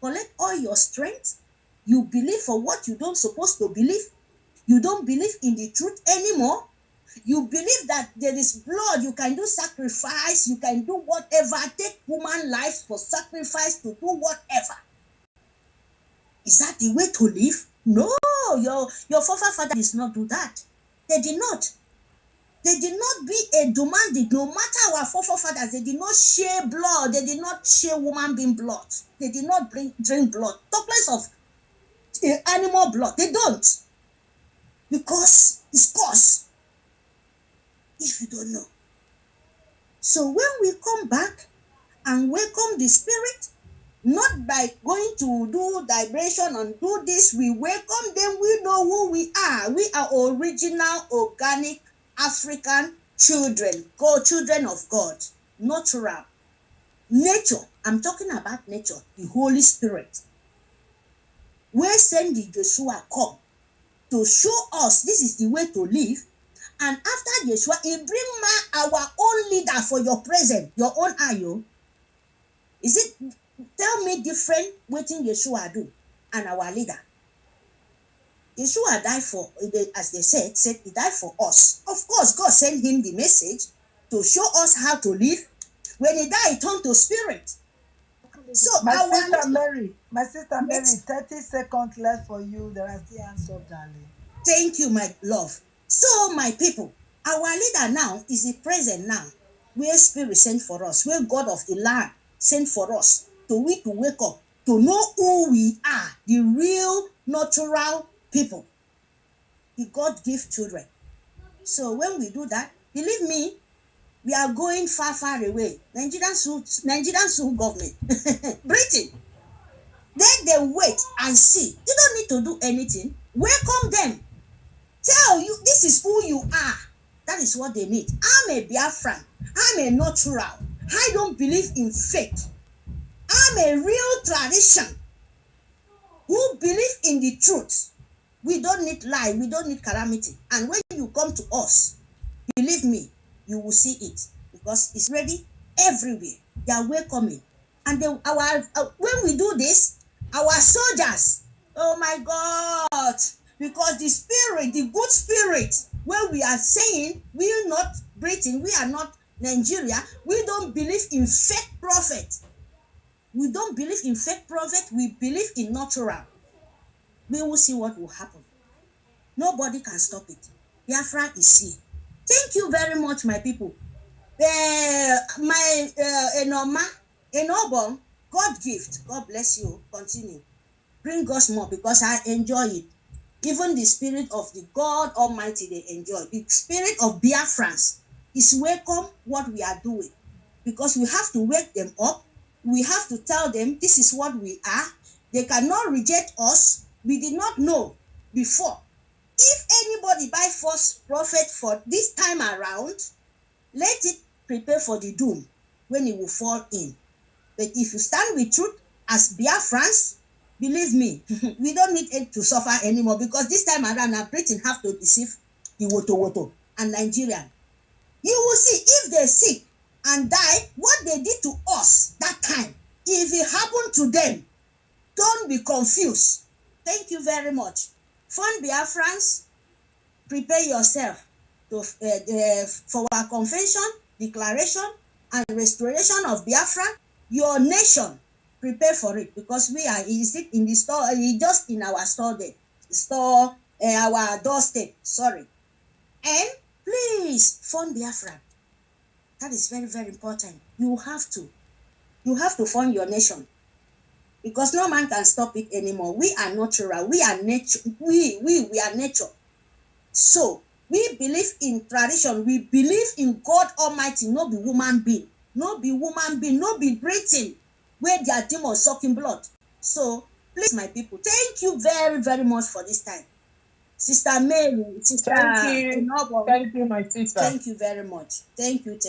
collect all your strength. You believe for what you don't supposed to believe. You don't believe in the truth anymore. You believe that there is blood, you can do sacrifice, you can do whatever, take human life for sacrifice to do whatever. Is that the way to live? No, your forefather did not do that. They did not. They did not be a demanding, no matter our forefathers, they did not share blood, they did not share woman being blood, they did not drink blood. Talk less of animal blood, they don't. Because it's cause. If you don't know. So when we come back and welcome the spirit, not by going to do vibration and do this, we welcome them, we know who we are. We are original, organic, African children, children of God, natural. Nature, I'm talking about nature, the Holy Spirit. Where send the Joshua come to show us this is the way to live. And after Joshua, he bring our own leader for your present, your own ayo. Is it, tell me different wetin Yeshua do and our leader? Yeshua died for, as they said he died for us. Of course, God sent him the message to show us how to live. When he died, he turned to spirit. So my sister Mary, 30 seconds left for you. There are still answers, darling. Thank you, my love. So, my people, our leader now is the present now, where spirit sent for us, where God of the land sent for us, to wake up, to know who we are, the real natural people, the God-gift children. So when we do that, believe me, we are going far, far away. Nigerian soon government, Britain, then they wait and see. You don't need to do anything. Welcome them. Tell you this is who you are. That is what they need. I'm a Biafran. I'm a natural. I don't believe in fake. I'm a real tradition who believe in the truth. We don't need lie. We don't need calamity. And when you come to us, believe me, you will see it because it's ready everywhere. They are welcoming. And when we do this, our soldiers, oh my God, because the spirit, the good spirit, when we are saying we are not Britain, we are not Nigeria, we don't believe in fake prophet. We don't believe in fake prophet, we believe in natural. We will see what will happen. Nobody can stop it. Biafra is here. Thank you very much, my people. My Enoma, God gift. God bless you. Continue. Bring us more because I enjoy it. Even the spirit of the God Almighty, they enjoy. The spirit of Biafrans is welcome what we are doing because we have to wake them up. We have to tell them this is what we are. They cannot reject us. We did not know before. If anybody buy false prophet for this time around, let it prepare for the doom when it will fall in. But if you stand with truth as Biafrans, believe me, we don't need it to suffer anymore because this time around, our Britain have to deceive the Woto and Nigerian. You will see if they sick and die, what they did to us that time. If it happened to them, don't be confused. Thank you very much. Fund Biafrans, prepare yourself to, for our convention, declaration, and restoration of Biafra. Your nation, prepare for it because we are in the store, just in our store there, our doorstep, sorry. And please fund Biafra. That is very, very important. You have to fund your nation because no man can stop it anymore. We are natural. We are nature. We are nature. So we believe in tradition. We believe in God Almighty. No be woman being. No be woman being. No be Britain where they are demons sucking blood. So please, my people, thank you very, very much for this time. Sister Mary, Sister Enobo. Thank you, my sister. Thank you very much. Thank you.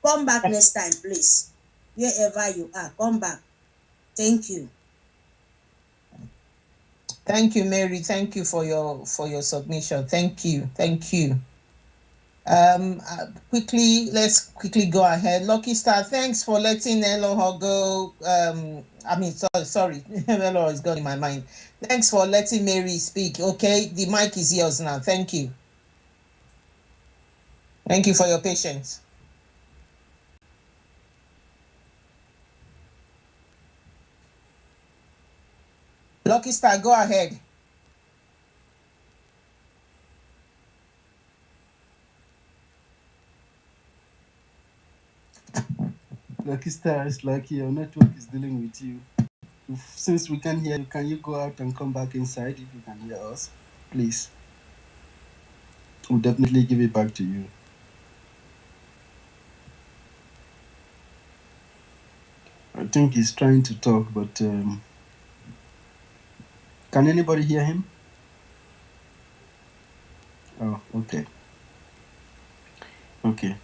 Come back next time, please. Wherever you are, come back. Thank you. Thank you, Mary. Thank you for your submission. Thank you. Quickly, let's quickly go ahead. Lucky Star, thanks for letting Eloho go. Sorry, Eloho is gone in my mind. Thanks for letting Mary speak. Okay, the mic is yours now. Thank you. Thank you for your patience. Lucky Star, go ahead. Lucky Star, it's like your network is dealing with you. Since we can hear you, can you go out and come back inside if you can hear us? Please. We'll definitely give it back to you. I think he's trying to talk, but can anybody hear him? Oh, okay. Okay.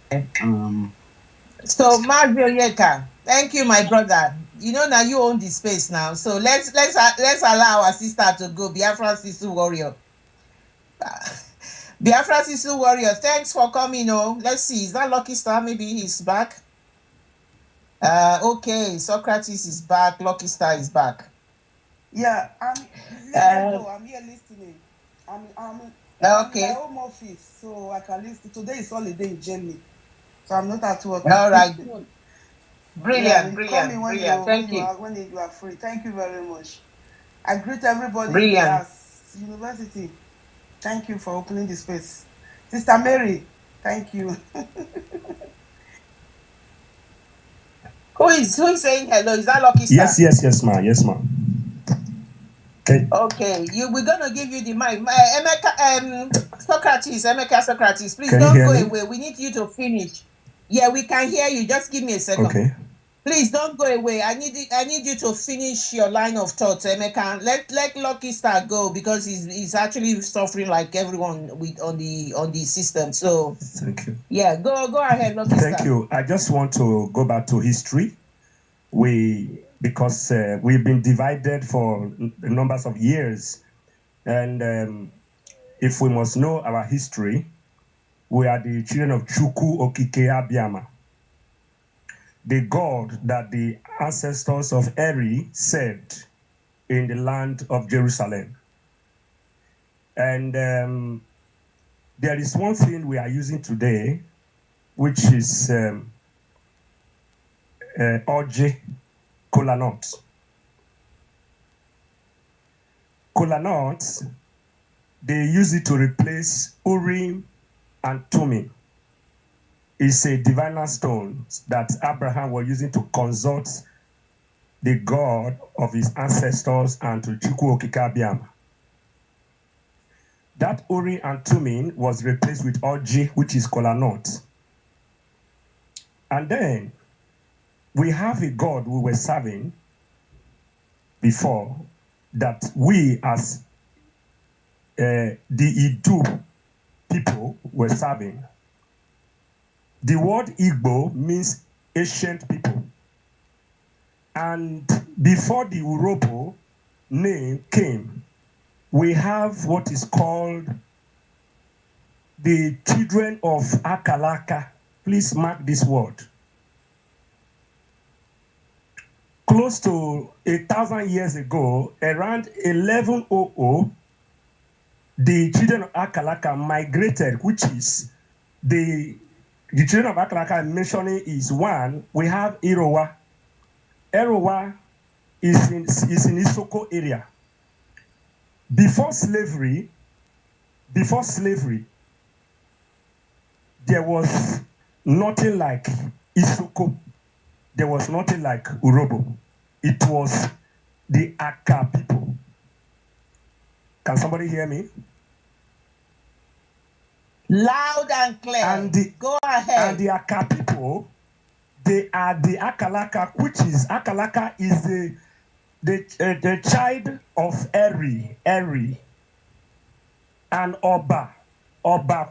So Mario Yeka, thank you, my brother. You know now you own the space now, so let's allow our sister to go. Biafra Sister Warrior. Biafra Sister Warrior, thanks for coming. Oh, let's see. Is that Lucky Star? Maybe he's back. Okay, Socrates is back. Lucky Star is back. Yeah, I'm here listening. I'm okay. in my home office, so I can listen. Today is holiday in Germany, so I'm not at work. All right, good. Brilliant, Call me when brilliant. you are free. Thank you very much. I greet everybody Brilliant. in the house, university. Thank you for opening the space. Sister Mary, thank you. Who is saying hello? Is that Lucky Star? Yes, ma'am. Yes, ma'am. Okay, we're gonna give you the mic. Socrates, please don't go away. We need you to finish. Yeah, we can hear you. Just give me a second. Okay. Please don't go away. I need you to finish your line of thought, Emeka. Let Lucky Star go because he's actually suffering like everyone on the system. So thank you. Yeah, go ahead, Lucky Star. Thank you. I just want to go back to history. Because we've been divided for numbers of years, and if we must know our history, we are the children of Chukwu Okike Abiyama, the God that the ancestors of Eri served in the land of Jerusalem. And there is one thing we are using today, which is Oje Kola nut. Kola nuts, they use it to replace Urim and Thummim. It's a divinal stone that Abraham was using to consult the God of his ancestors and to Chukwu Okike Abiyama. That Urim and Thummim was replaced with Oji, which is Kola nut. And then we have a God we were serving before that we as the Idu people were serving. The word Igbo means ancient people. And before the Orhobo name came, we have what is called the children of Akalaka. Please mark this word. Close to 1,000 years ago, around 1100, the children of Akalaka migrated, which is the children of Akalaka I'm mentioning is one. We have Irowa. Irowa is in Isoko area. Before slavery, there was nothing like Isoko. There was nothing like Orhobo. It was the Aka people. Can somebody hear me? Loud and clear. Go ahead. And the Aka people, they are the Akalaka, which is Akalaka is the child of Eri, and Oba,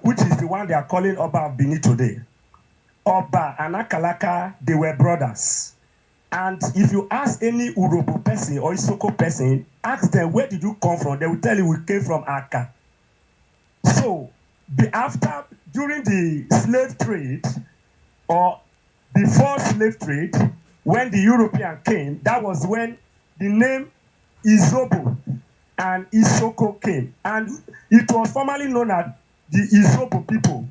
which is the one they are calling Oba of Benin today. Oba and Akalaka, they were brothers. And if you ask any Orhobo person or Isoko person, ask them, where did you come from? They will tell you, we came from Aka. So, after during the slave trade or before slave trade, when the European came, that was when the name Izobo and Isoko came. And it was formerly known as the Izobo people.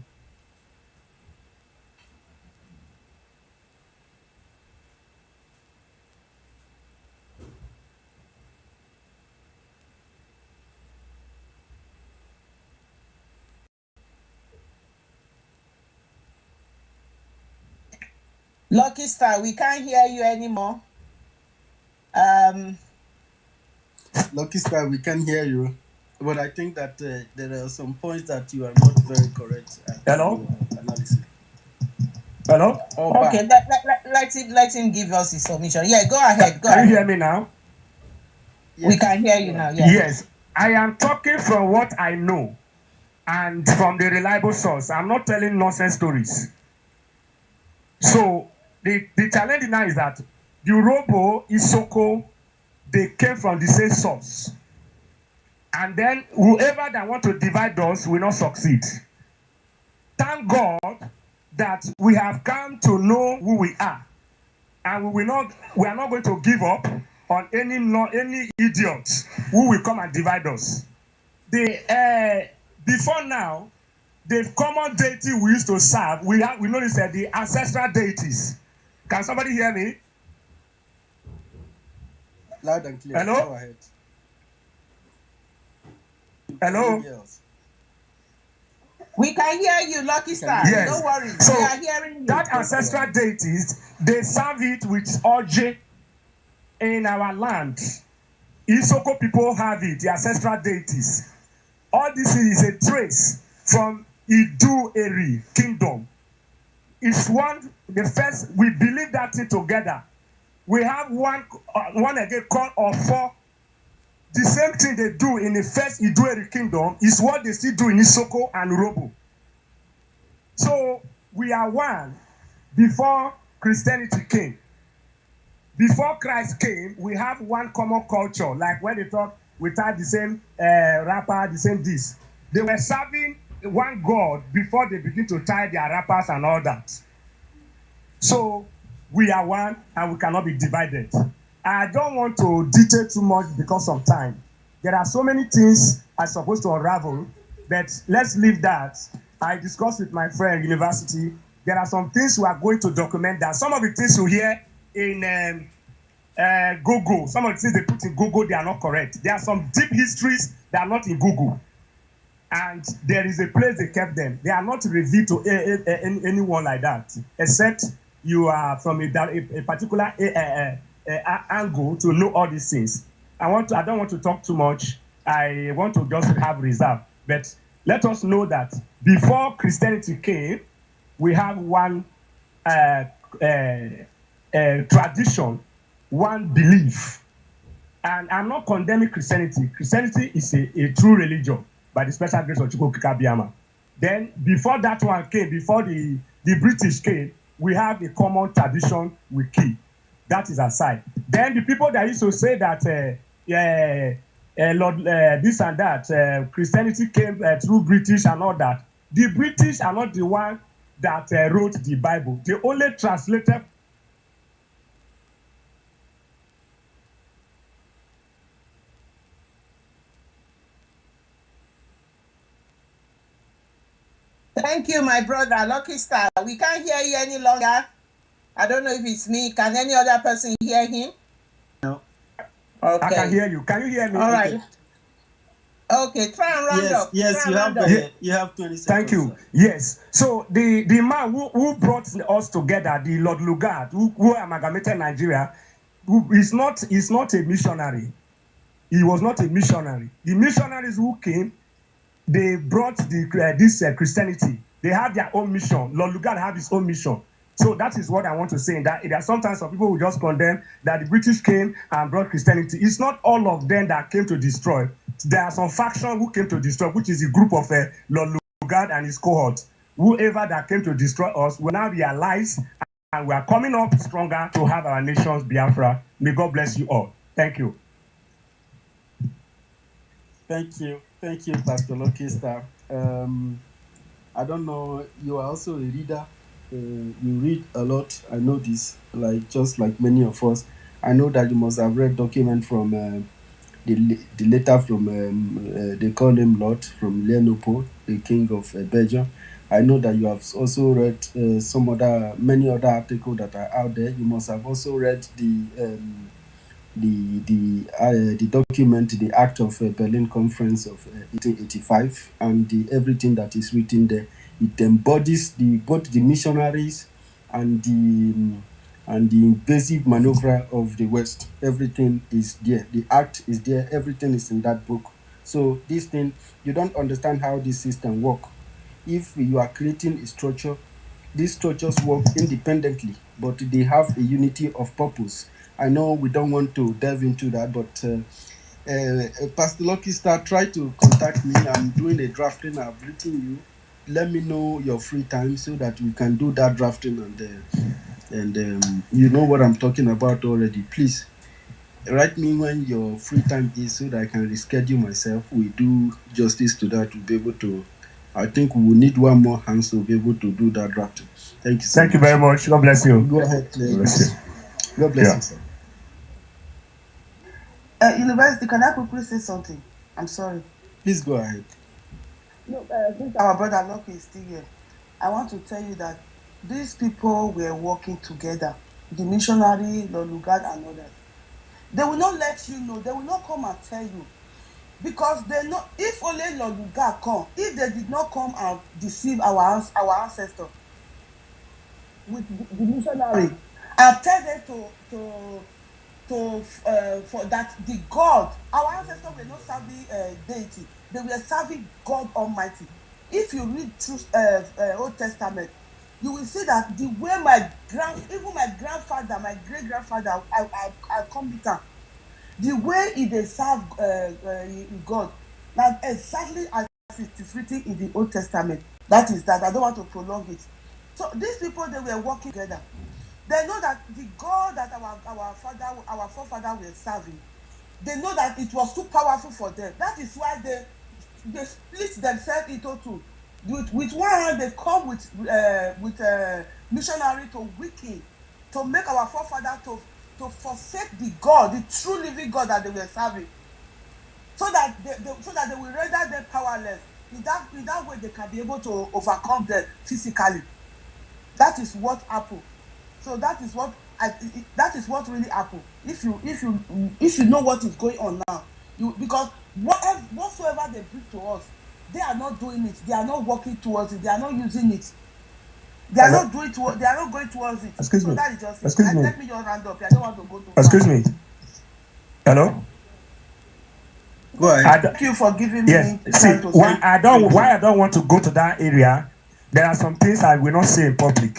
Lucky Star, we can't hear you anymore. Lucky Star, we can hear you, but I think that there are some points that you are not very correct at. Hello? Analysis. Hello? Okay, let him give us his submission. Yeah, go ahead. Can you hear me now? Yes. We can hear you now. Yes, I am talking from what I know and from the reliable source. I'm not telling nonsense stories. So the challenge now is that the Orhobo, Isoko, they came from the same source. And then whoever that want to divide us will not succeed. Thank God that we have come to know who we are. And we are not going to give up on any idiots who will come and divide us. Before now, the common deity we used to serve, we noticed that the ancestral deities. Can somebody hear me? Loud and clear. Hello? Go ahead. Hello? We can hear you, Lucky Star. Yes. Don't worry. So, we are hearing you. That ancestral deities, they serve it with Oje in our land. Isoko people have it, the ancestral deities. All this is a trace from Idu Eri kingdom. It's the first, we believe that thing together. We have one again called Ofo. The same thing they do in the first Idu Eri kingdom is what they still do in Isoko and Orhobo. So we are one before Christianity came. Before Christ came, we have one common culture. Like when they talk, we tie the same wrapper, the same this. They were serving one God before they begin to tie their wrappers and all that. So we are one and we cannot be divided. I don't want to detail too much because of time. There are so many things I'm supposed to unravel, but let's leave that. I discussed with my friend university. There are some things we are going to document that. Some of the things you hear in Google, some of the things they put in Google, they are not correct. There are some deep histories that are not in Google. And there is a place they kept them. They are not revealed to anyone like that, except you are from a particular angle to know all these things. I don't want to talk too much. I want to just have reserve. But let us know that before Christianity came, we have one tradition, one belief. And I'm not condemning Christianity. Christianity is a true religion by the special grace of Chukwu Abiyama. Then before that one came, before the British came, we have a common tradition we keep. That is aside. Then the people that used to say that Lord, this and that, Christianity came through British and all that. The British are not the one that wrote the Bible. They only translated. Thank you, my brother, Lucky Star. We can't hear you any longer. I don't know if it's me. Can any other person hear him? No. Okay. I can hear you. Can you hear me? All right. Okay, try and round up. Yes, you have 20 seconds. Thank you. Sir. Yes. So the man who brought us together, the Lord Lugard, who amalgamated Nigeria, is not a missionary. He was not a missionary. The missionaries who came, they brought this Christianity. They have their own mission. Lord Lugard have his own mission. So that is what I want to say. That there are sometimes some people who just condemn that the British came and brought Christianity. It's not all of them that came to destroy. There are some faction who came to destroy, which is a group of Lord Lugard and his cohort. Whoever that came to destroy us will now realize, and we are coming up stronger to have our nation's Biafra. May God bless you all. Thank you. Thank you, Pastor Lucky Star. I don't know. You are also a reader. You read a lot. I know this. Like just like many of us, I know that you must have read document from the letter from they call him Lord from Leopold, the king of Belgium. I know that you have also read many other articles that are out there. You must have also read the document, the Act of Berlin Conference of 1885, and everything that is written there. It embodies both the missionaries and the invasive maneuver of the West. Everything is there. The act is there. Everything is in that book. So this thing, you don't understand how this system work. If you are creating a structure, these structures work independently, but they have a unity of purpose. I know we don't want to delve into that, but Pastor Lucky Star, try to contact me. I'm doing a drafting. I've written you. Let me know your free time so that we can do that drafting, and you know what I'm talking about already. Please write me when your free time is so that I can reschedule myself. We do justice to that. We'll be able to. I think we will need one more hand to be able to do that drafting. Thank you so much. Thank you very much. God bless you. Go ahead, Claire. God bless you. God bless Yeah. you, sir. University, can I quickly say something? I'm sorry. Please go ahead. No, since our brother Lucky is still here, I want to tell you that these people were working together. The missionary, Lord Lugard, and others. They will not let you know. They will not come and tell you. Because they know, if only Lord Lugard come, if they did not come and deceive our ancestors with the missionary and tell them for that the God, our ancestors were not serving deity, they were serving God Almighty. If you read through Old Testament, you will see that the way even my grandfather, my great grandfather, I come later, the way they serve God, like exactly as it is written in the Old Testament. That is that. I don't want to prolong it. So these people, they were working together. They know that the God that our forefather were serving, they know that it was too powerful for them. That is why they split themselves into two. With one hand, they come with missionary to weaken, to make our forefather to forsake the God, the true living God that they were serving, so that they will render them powerless. In that way, they can be able to overcome them physically. That is what happened. So that is what really happened. If you know what is going on now, because whatsoever they bring to us, they are not doing it. They are not working towards it. They are not using it. They are not doing to. They are not going towards it. Excuse me. That is just it. Excuse me. Let me just round up. I don't want to go too far. Excuse me. Hello. Go ahead. Thank you for giving Yes. me See, time to say. why I don't want to go to that area. There are some things I will not say in public,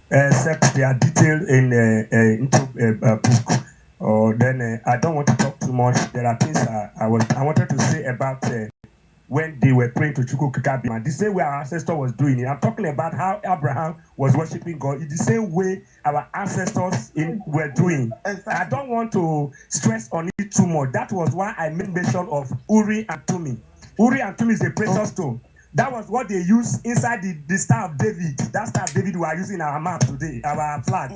except they are detailed into a book. Or then I don't want to talk too much. There are things I wanted to say about when they were praying to Chukwu Kikabima, the same way our ancestor was doing it. I'm talking about how Abraham was worshiping God. It's the same way our ancestors were doing. Exactly. I don't want to stress on it too much. That was why I made mention of Uri and Tumi. Uri and Tumi is a precious stone. That was what they used inside the Star of David. That Star of David we are using our map today, our flag.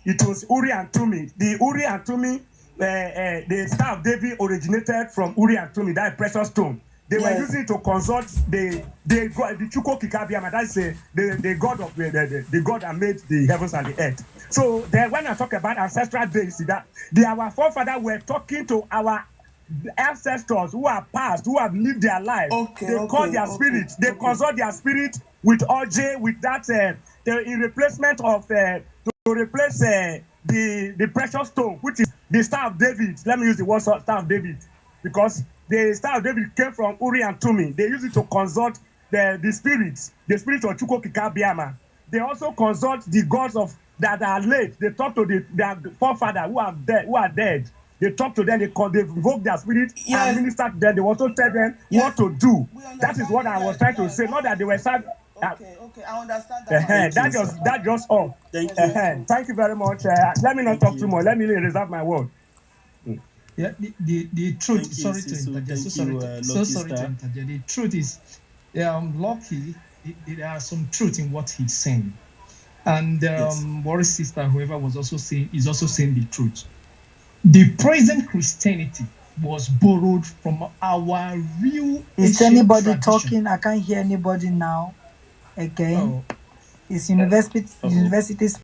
It was Uri and Tumi. The Uri and Tumi, the Star of David originated from Uri and Tumi, that precious stone. They were using it to consult the Chukwu Kikabiama. That's the God of the God that made the heavens and the earth. So then, when I talk about ancestral days, that our forefathers were talking to our ancestors who are past, who have lived their life. They call their spirits. They consult their spirit with OJ, with that in replacement of to replace the precious stone, which is the Star of David. Let me use the word Star of David, because the Star of David came from Uri and Tumi. They use it to consult the spirits of Chukwu Kikabiama. They also consult the gods that are late. They talk to their forefathers who are dead. They talk to them. They invoke their spirit and minister to them. They also tell them what to do. That is what I was trying to say. Not that they were sad. Okay, I understand that. That just all. Thank you very much. Let me not talk too much. Let me reserve my word. Yeah, the truth. Thank you, Sorry to Sisu. interject. Thank you, So sorry to Star. interject. The truth is, Lucky there are some truth in what he's saying. And Boris' sister, whoever was also saying, is also saying the truth. The present Christianity was borrowed from our real Is ancient anybody tradition. talking? I can't hear anybody now. Again. Oh. Is universities